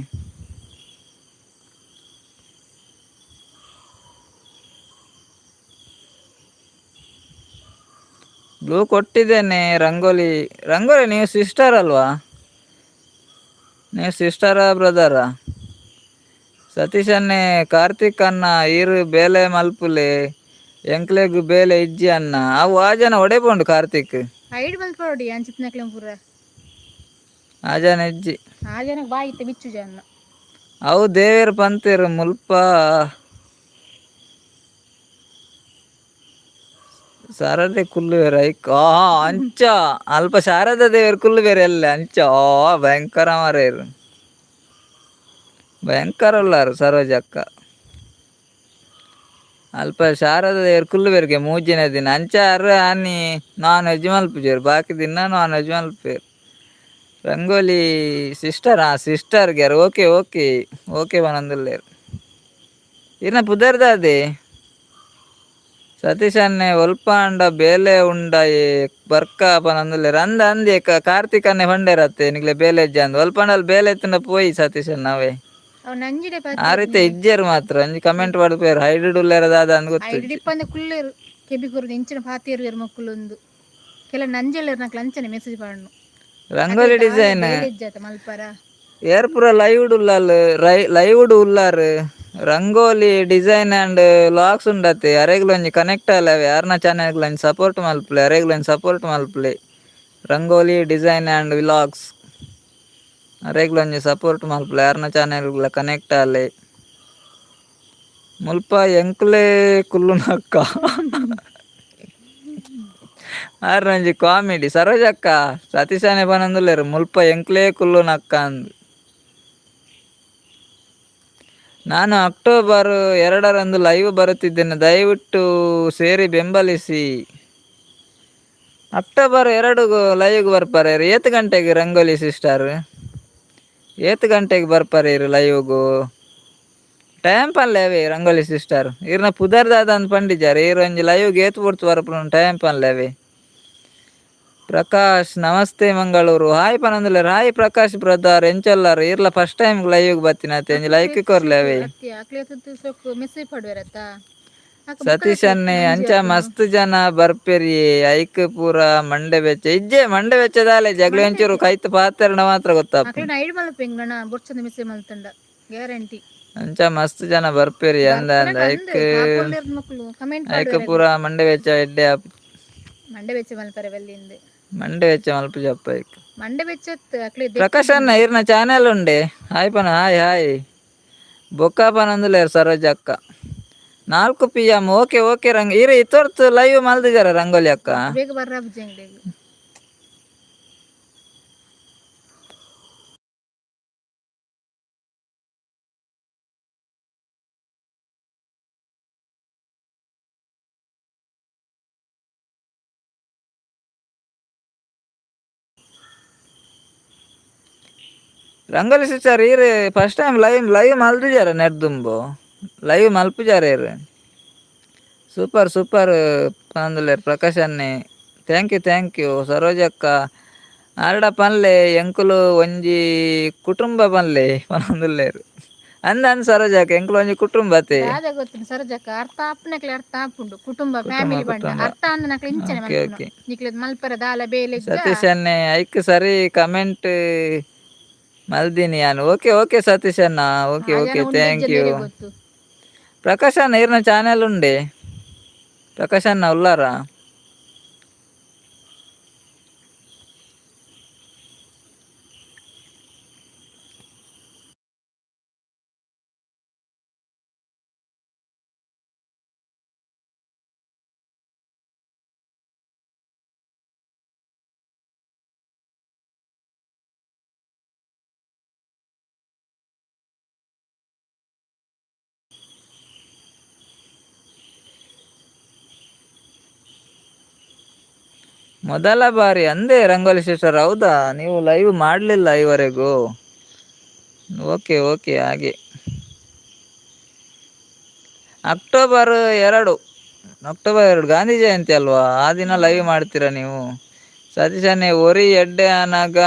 ಬ್ಲೂ ಕೊಟ್ಟಿದ್ದೇನೆ. ರಂಗೋಲಿ ನೀವು ಸಿಸ್ಟರ್ ಅಲ್ವಾ? ನೀವು ಸಿಸ್ಟರಾ ಬ್ರದರಾ? ಸತೀಶ್ ಅನ್ನೆ ಕಾರ್ತಿಕ್ ಅನ್ನ ಈರು ಬೇಲೆ ಮಲ್ಪುಲೆ ಎಂಕ್ಲೆಗ್ ಬೇಲೆ ಇಜ್ಜಿ ಅನ್ನ ಅವು ಆ ಜನ ಒಡೆಪುಂಡು ಕಾರ್ತಿಕ್ ಐಡಿ ಮಲ್ಪಾಡಿ ಅಂಚಿತ್ನಕ್ಲೆಂ ಪೂರ ಆ ಜನ ಇಜ್ಜಿ ಆ ಜನಕ್ಕೆ ಬಾಯಿತ್ತೆ ಬಿಚ್ಚು ಜನ ಅವು ದೇವೇರು ಪಂತೇರು ಮುಲ್ಪ ಶಾರದೆ ಕುಲ್ಲು ಬೇರೆ ಐಕ್ ಅಂಚ ಅಲ್ಪ ಶಾರದಾ ದೇವರು ಕುಲ್ಲು ಬೇರೆ ಎಲ್ಲ ಅಂಚ ಭಯಂಕರ ಮಾರೇರು ಭಯಂಕರ ಉಳ್ಳಾರು ಸರೋಜಕ್ಕ ಅಲ್ಪ ಶಾರದಾ ದೇವರು ಕುಲ್ಲು ಬೇರೆಗೆ ಮೂಜಿನ ದಿನ ಅಂಚಾರು ಅನ್ನಿ ನಾನ್ ವೆಜ್ ಮಲ್ಪುಜೇರು ಬಾಕಿ ದಿನ ನಾನ್ ವೆಜ್ ಮಲ್ಪೇರು. ರಂಗೋಲಿ ಸಿಸ್ಟರ್ ಗ್ಯಾರು ಓಕೆ ಓಕೆ ಓಕೆ ಬನಂದುಲ್ಲೇರು ಇನ್ನ ಪುದರ್ದಾದೆ ಸತೀಶ್ ಅನ್ನೆ ಒಲ್ಪ ಅಂಡ ಬೇಲೆ ಉಂಡ ಬರ್ಕ ಪನಂದುಲ್ಲೇರು ಅಂದೆ ಕಾರ್ತಿಕ್ ಅನ್ನೆ ಹೊಂಡೇರತ್ತೆ ನಿಗ್ಲೆ ಬೇಲೆ ಇಜ್ಜ ಅಂದ್ ಒಲ್ಪಂಡಲ್ಲಿ ಬೇಲೆ ಎತ್ತಿನ ಪೋಯಿ ಸತೀಶ್ ನಾವೇ ಆ ರೀತಿ ಇಜ್ಜೇರು ಮಾತ್ರ ಅಂಜಿ ಕಮೆಂಟ್ ಮಾಡ್ಪೇರು ಹೈಡ್ ಉಳ್ಳೇರದಾದ ಅಂದ್ ಗೊತ್ತು ಐಡಿಪ್ಪಂದೆ ಕುಲ್ಲೇರು ಕೆಬಿಕುರು ಇಂಚಿನ ಪಾತಿಯರು ಮಕ್ಕಳೊಂದು ಕೆಲ ನಂಜೆಲ್ಲರು ನಾಕ್ ಲಂಚನೆ ಮೆಸೇಜ್ ಪಾಡ್ನು ರಂಗೋಲಿ ಡಿಸೈನ್ ಮಲ್ಪರ ಏರ್ಪುರ ಲೈವ್ಡ್ ಉಲ್ಲಾರು ರಂಗೋಲಿ ಡಿಸೈನ್ ಅಂಡ್ ಲಾಕ್ಸ್ ಉಂಡತೆ ಅರೆಗ್ಲೊಂಜಿ ಕನೆಕ್ಟ್ ಅಲ್ಲವೆ ಯಾರನ ಚಾನೆಲ್ ಸಪೋರ್ಟ್ ಮಲ್ಪಲೆ ಅರೆಗ್ಲೊಂಜಿ ಸಪೋರ್ಟ್ ಮಲ್ಪಲೆ ರಂಗೋಲಿ ಡಿಸೈನ್ ಅಂಡ್ ವಿಲಾಗ್ಸ್ ಅರೆಗ್ಲೊಂಜಿ ಸಪೋರ್ಟ್ ಮಲ್ಪಲೆ ಯಾರನ ಚಾನೆಲ್ ಕನೆಕ್ಟ್ ಅಲ್ಲೆ ಮುಲ್ಪ ಎಂಕ್ಲೆ ಕುಲ್ಲು ನಕ್ಕ ಆರ್ನಂಜಿ ಕಾಮಿಡಿ ಸರೋಜಕ್ಕ ಸತೀಶಾನೆ ಬನಂದುಲ್ಲೇರು ಮುಲ್ಪ ಎಂಕ್ಲೇ ಕುಲ್ಲು ನಕ್ಕ ಅಂದು ನಾನು ಅಕ್ಟೋಬರ್ 2 ಲೈವ್ ಬರುತ್ತಿದ್ದೇನೆ ದಯವಿಟ್ಟು ಸೇರಿ ಬೆಂಬಲಿಸಿ. ಅಕ್ಟೋಬರ್ 2 ಲೈವ್ಗೆ ಬರ್ಪಾರ ಏತು ಗಂಟೆಗೆ ರಂಗೋಲಿ ಸಿಸ್ಟರ್ ಏತು ಗಂಟೆಗೆ ಬರ್ಪಾರ ಇರು ಲೈವ್ಗೂ ಟೈಮ್ ಪನ್ಲೇವೆ ರಂಗೋಲಿ ಸಿಸ್ಟರ್ ಇರ್ನ ಪುದರ್ದಾದ ಅಂದ್ ಪಂಡಿಜಾರೆ ಇರೊಂಜಿ ಲೈವ್ಗೆ ಏತು ಬಿಡ್ತು ಬರ್ಪುನ ಟೈಮ್ ಪನ್ಲೇವೆ. ಪ್ರಕಾಶ್ ನಮಸ್ತೆ ಮಂಗಳೂರು ಹಾಯ್ ಪನಂದುಲ್ಲೇರು ಹಾಯ್ ಪ್ರಕಾಶ್ ಬ್ರದರ್ ಎಂಚಲ್ಲಾರು ಇರ್ಲ ಫಸ್ಟ್ ಟೈಮ್ ಲೈವ್ಗೆ ಬತ್ತಿನತ್ತೆ ಒಂಜಿ ಲೈಕ್ ಕೊರ್ಲೇವೆ. ಸತೀಶ್ ಅನ್ನೆ ಅಂಚ ಮಸ್ತ್ ಜನ ಬರ್ಪೆರಿ ಐಕ್ ಪೂರ ಮಂಡೆ ಬೆಚ್ಚ ಇಜ್ಜೆ ಮಂಡೆ ಬೆಚ್ಚದಾಲೆ ಜಗಳ ಒಂಚೂರು ಕೈತ್ ಪಾತ್ರೆನ ಮಾತ್ರ ಗೊತ್ತಾಪ ಅಂಚ ಮಸ್ತ್ ಜನ ಬರ್ಪೆರಿ ಅಂದ ಐಕ್ ಪೂರ ಮಂಡೆ ಬೆಚ್ಚ ಎಡ್ಡೆ ಆಪ್ ಮಂಡೆ ಬೆಚ್ಚ ಮಲ್ಪರೆ ಬಲ್ಲಿಂದೆ ಮಂಡೆ ವೆಚ್ಚ ಮಲ್ಪ ಜಪ್ಪ ಮಂಡೆ ಬೆಚ್ಚ ಪ್ರಕಾಶ್ ಅನ್ನ ಇರ್ನ ಚಾನೆಲ್ ಉಂಡೆ ಹಾಯ್ ಪನ ಹಾಯ್ ಬೊಕ್ಕ ಪನಂದುಲೇರು ಸರೋಜ ಅಕ್ಕ 4 PM ಓಕೆ ಓಕೆ ರಂಗ ಇರ ಇತ್ತೊರ್ತು ಲೈವ್ ಮಲ್ದಿದಾರ ರಂಗೋಲಿ ಅಕ್ಕ ಬೇಗ ಬರ್ರ ರಂಗೋಲಿ ಸಿಸ್ಟರ್ ಇರು ಫಸ್ಟ್ ಟೈಮ್ ಲೈವ್ ಮಲ್ದಿದಾರ ನೆಡ್ದುಂಬು ಲೈವ್ ಮಲ್ಪುಜಾರ ಇರು ಸೂಪರ್ ಪನಂದುಲ್ಲೇರು ಪ್ರಕಾಶ್ ಅನ್ನೆ ಥ್ಯಾಂಕ್ ಯು ಸರೋಜಕ್ಕ ಆರ್ಡ ಪನ್ಲೆ ಎಂಕುಲು ಒಂಜಿ ಕುಟುಂಬ ಪನ್ಲೆ ಪನಂದುಲ್ಲೇರು ಅಂದ್ ಸರೋಜಕ್ಕ ಎಂಕುಲು ಒಂಜಿ ಕುಟುಂಬತೆ ಸರೋಜಕ್ಕ ಅರ್ಥ ಆಪುನಕ್ಲೆ ಅರ್ಥ ಆಪುಂಡು ಕುಟುಂಬ ಫ್ಯಾಮಿಲಿ ಬಂಡ ಅರ್ಥ ಅಂದ್ ನಕ್ಲೆ ಇಂಚನೆ ಮಲ್ಪುನ ನಿಕ್ಲೆದ್ ಮಲ್ಪರ ದಾಲ ಬೇಲೆ ಸತೀಶ್ ಅನ್ನೆ ಐಕ್ ಸರಿ ಕಮೆಂಟ್ ಮಲ್ದಿನಿ ಯಾನು ಓಕೆ ಸತೀಶ್ ಅನ್ನ ಓಕೆ ಥ್ಯಾಂಕ್ ಯು. ಪ್ರಕಾಶ್ ಅನ್ನ ಇರ್ನ ಚಾನೆಲ್ ಉಂಡೆ ಪ್ರಕಾಶ್ ಅನ್ನ ಉಲ್ಲಾರ ಮೊದಲ ಬಾರಿ ಅಂದೇ ರಂಗೋಲಿ ಸಿಸ್ಟರ್ ಹೌದಾ ನೀವು ಲೈವ್ ಮಾಡಲಿಲ್ಲ ಈವರೆಗೂ ಓಕೆ ಹಾಗೆ ಅಕ್ಟೋಬರ್ 2. ಅಕ್ಟೋಬರ್ 2 ಗಾಂಧಿ ಜಯಂತಿ ಅಲ್ವಾ, ಆ ದಿನ ಲೈವ್ ಮಾಡ್ತೀರಾ ನೀವು? ಸತೀಶನ್ನೇ ಒರಿ ಎಡ್ಡೆ ಅನಾಗ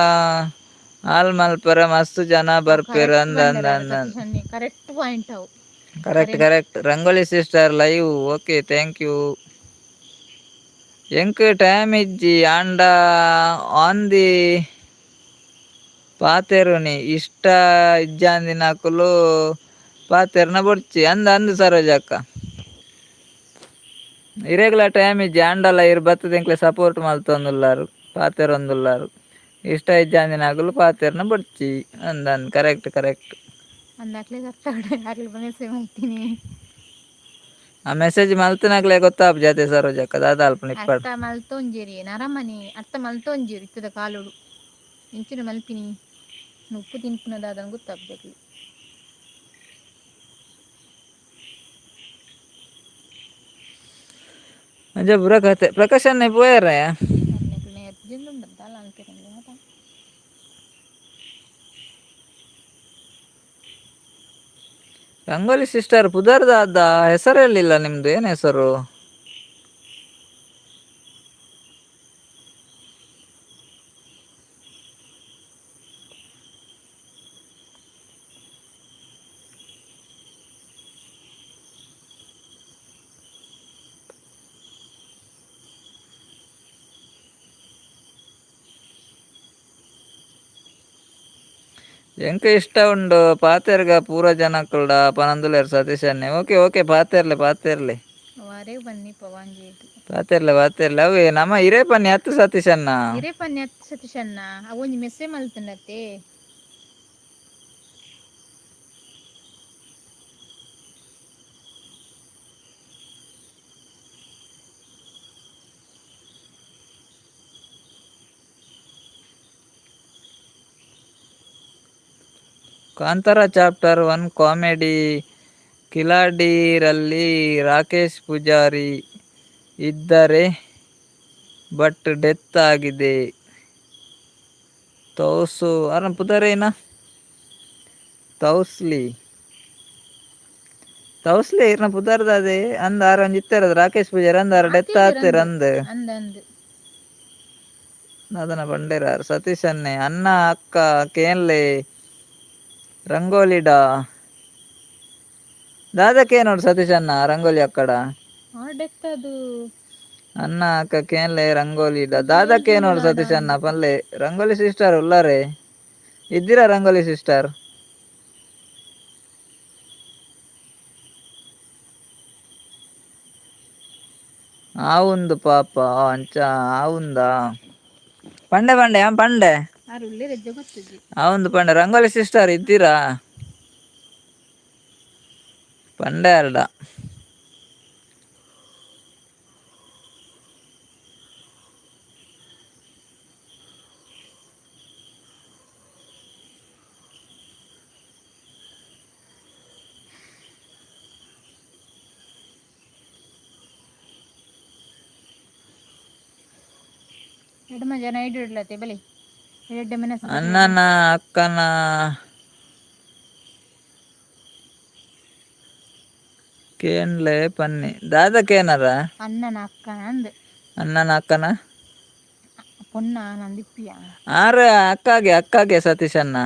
ಹಾಲ್ ಮಲ್ಪರ ಮಸ್ತ್ ಜನ ಅವು ಬರ್ಪೇರು ಕರೆಕ್ಟ್ ಅಂದ ಅಂದ ಬಂದರ ಅಂದ ಸತೀಶ್ ಅನ್ನಿ ಕರೆಕ್ಟ್ ಪಾಯಿಂಟ್ ಅವು. Correct current correct. Rangoli sister live okay thank you. ಎಂಕ್ ಟೈಮ್ ಇಜ್ಜಿ ಆಂಡ ಆನ್ ದಿ ಪಾತೆರುನಿ ಇಷ್ಟ ಇಜ್ಜಾಂದಿನಕುಲು ಪಾತೆರ್ನ ಬೊಡ್ಚಿ ಅಂದ ಅಂದು ಸರೋಜಕ್ಕ. ಇರೆಗ್ಯುಲರ್ ಟೈಮ್ ಇಜ್ಜಿ ಆಂಡಲ ಇರ್ ಬತ್ತದ ಸಪೋರ್ಟ್ ಮಲ್ತೊಂದುಲ್ಲಾರು ಪಾತೆರೊಂದುಲ್ಲಾರು. ಇಷ್ಟ ಇಜ್ಜಾಂದಿನಕುಲು ಪಾತೆರ್ನ ಬೊಡ್ಚಿ ಅಂದ ಅಂದ್ ಕರೆಕ್ಟ್ ಕರೆಕ್ಟ್. ಅಂದಕ್ಲೆ ಗೊತ್ತಾವಡೆ ಆಗ್ಲಿ ಮೆಸೇಜ್ ಮಲ್ತೀನಿ. ಆ ಮೆಸೇಜ್ ಮಲ್ತಿನಕ್ಲೆ ಗೊತ್ತಾಪುಜಿ ಅತೆ ಸರೋಜಕ್ಕ ದಾದ ಅಲ್ಪುನ ಇಪ್ಪಡ್. ಅರ್ಥ ಮಲ್ತೊಂಜೇರಿ ನರಮನಿ ಅರ್ಥ ಮಲ್ತೊಂಜೇರಿ ಇತ್ತದ ಕಾಲೊಡು ಇಂಚಿನ ಮಲ್ಪಿನಿ ಉಪ್ಪು ತಿನ್ಪುನದಾದಂಗೆ ಗೊತ್ತಾಗ್ಬೇಕು. ಅಂಚ ಪೂರ ಕತೆ. ಪ್ರಕಾಶ್ ಅಣ್ಣ ಪೋಯೆರೆ ಅರ್ನೆಕ್ಲೆ ಎರ್ಜಿಂದುಂಡತ್ತ ಲಾಂಗ್ತಿರಂಗೆ ಮಾತ. ರಂಗೋಲಿ ಸಿಸ್ಟರ್ ಪುದರ್ದಾದ ಹೆಸರು ಹೇಳಿಲ್ಲ ನಿಮ್ದು, ಏನು ಹೆಸರು? ಎಂಕ ಇಷ್ಟ ಉಂಡು ಪಾತೆರ್ಗ ಪೂರ ಜನಕುಲ್ಡ ಪನಂದುಲೆರ್ ಸತೀಶ್ ಅನ್ನೆ. ಓಕೆ ಓಕೆ ಪಾತೆರ್ಲೆ ಪಾತೆರ್ಲೆ ವಾರೇ ಬನ್ನಿ ಪವಾಂಜೇದು ಪಾತೆರ್ಲೆ ಪಾತೆರ್ಲೆ ಅವೇ ನಮ್ಮ ಹಿರೇ ಪನ್ನಿ ಹತ್ತು ಸತೀಶ್ ಅಣ್ಣ. ಹಿರೇ ಪನ್ನಿ ಹತ್ತು ಸತೀಶ್ ಅಣ್ಣ ಅವೊಂಜಿ ಮೆಸ್ಸೇಜ್ ಮಲ್ತನತ್ತೆ. ಕಾಂತಾರ ಚಾಪ್ಟರ್ 1 ಕಾಮಿಡಿ ಕಿಲಾಡಿರಲ್ಲಿ ರಾಕೇಶ್ ಪೂಜಾರಿ ಇದ್ದಾರೆ ಬಟ್ ಡೆತ್ ಆಗಿದೆ. ತೌಸು ಅರ ಪುದರೇನ ತೌಸ್ಲಿ ಇರ್ನ ಪುದರ್ದ ಅದೇ ಅಂದ ಆರ ಒಂಜಿ ಇತ್ತೆರದು ರಾಕೇಶ್ ಪೂಜಾರಿ ಅಂದ ಆರ ಡೆತ್ ಆತಿರ್ ಅಂದ್ ಅಂದಂದು ಅದನ್ನ ಬಂಡೇರಾರ್ ಸತೀಶ್ ಅನ್ನೆ ಅಣ್ಣ ಅಕ್ಕ ಕೇನ್ಲೆ ರಂಗೋಲಿಡ ದಾದಕ್ಕೆ ನೋಡು ಸತೀಶ್ ಅಣ್ಣ ರಂಗೋಲಿ ಅಕ್ಕಡ ಡೆತ್ ಅದು ಅನ್ನ ಅಕ್ಕ ಕೇನ್ಲೆ ರಂಗೋಲಿ ಪೂಜೆಗೆ ದಾದಕ್ಕೆ ನೋಡು ಎರ್ಜಿಂದುಲಾಂಡ ಸತೀಶ್ ಅಣ್ಣ ಅಂದ್ ಪನ್ಲೆ ರಂಗೋಲಿ ಸಿಸ್ಟರ್ ಉಲ್ಲಾರೆ ಇದ್ದೀರಾ ರಂಗೋಲಿ ಸಿಸ್ಟರ್? ಆವುಂದು ಪಾಪ ಅಂಚ ಆವುಂದಾ ಪಂಡೆ ಪಂಡೆ ಪಂಡೆ ಆರುಳ್ಳಿ ರಜ್ಜೆ ಗೊತ್ತಿದ್ದಿ ಆವುಂದು ಪಂಡೆ ರಂಗೋಲಿ ಸಿಸ್ಟರ್ ಇದ್ದೀರಾ? ಪಂಡೆ ಅರ್ಡ ಎಡಮ ಜನ ಇಡ್ಲತ್ತೆ ಬಲಿ ಎಡ್ಡೆ ಮನಸ್ಸು ಅಣ್ಣನ ಅಕ್ಕನ ಕೇನ್ಲೆ ಪನ್ನಿ ದಾದಕ್ಕೇನರ ಅಣ್ಣನ ಅಕ್ಕನ ಅಂದ್ ಅಣ್ಣನ ಅಕ್ಕನ ಪೊನ್ನ ನಂದಿಪ್ಪಿಯ ಆರ ಅಕ್ಕಗೆ ಸತೀಶ್ ಅಣ್ಣ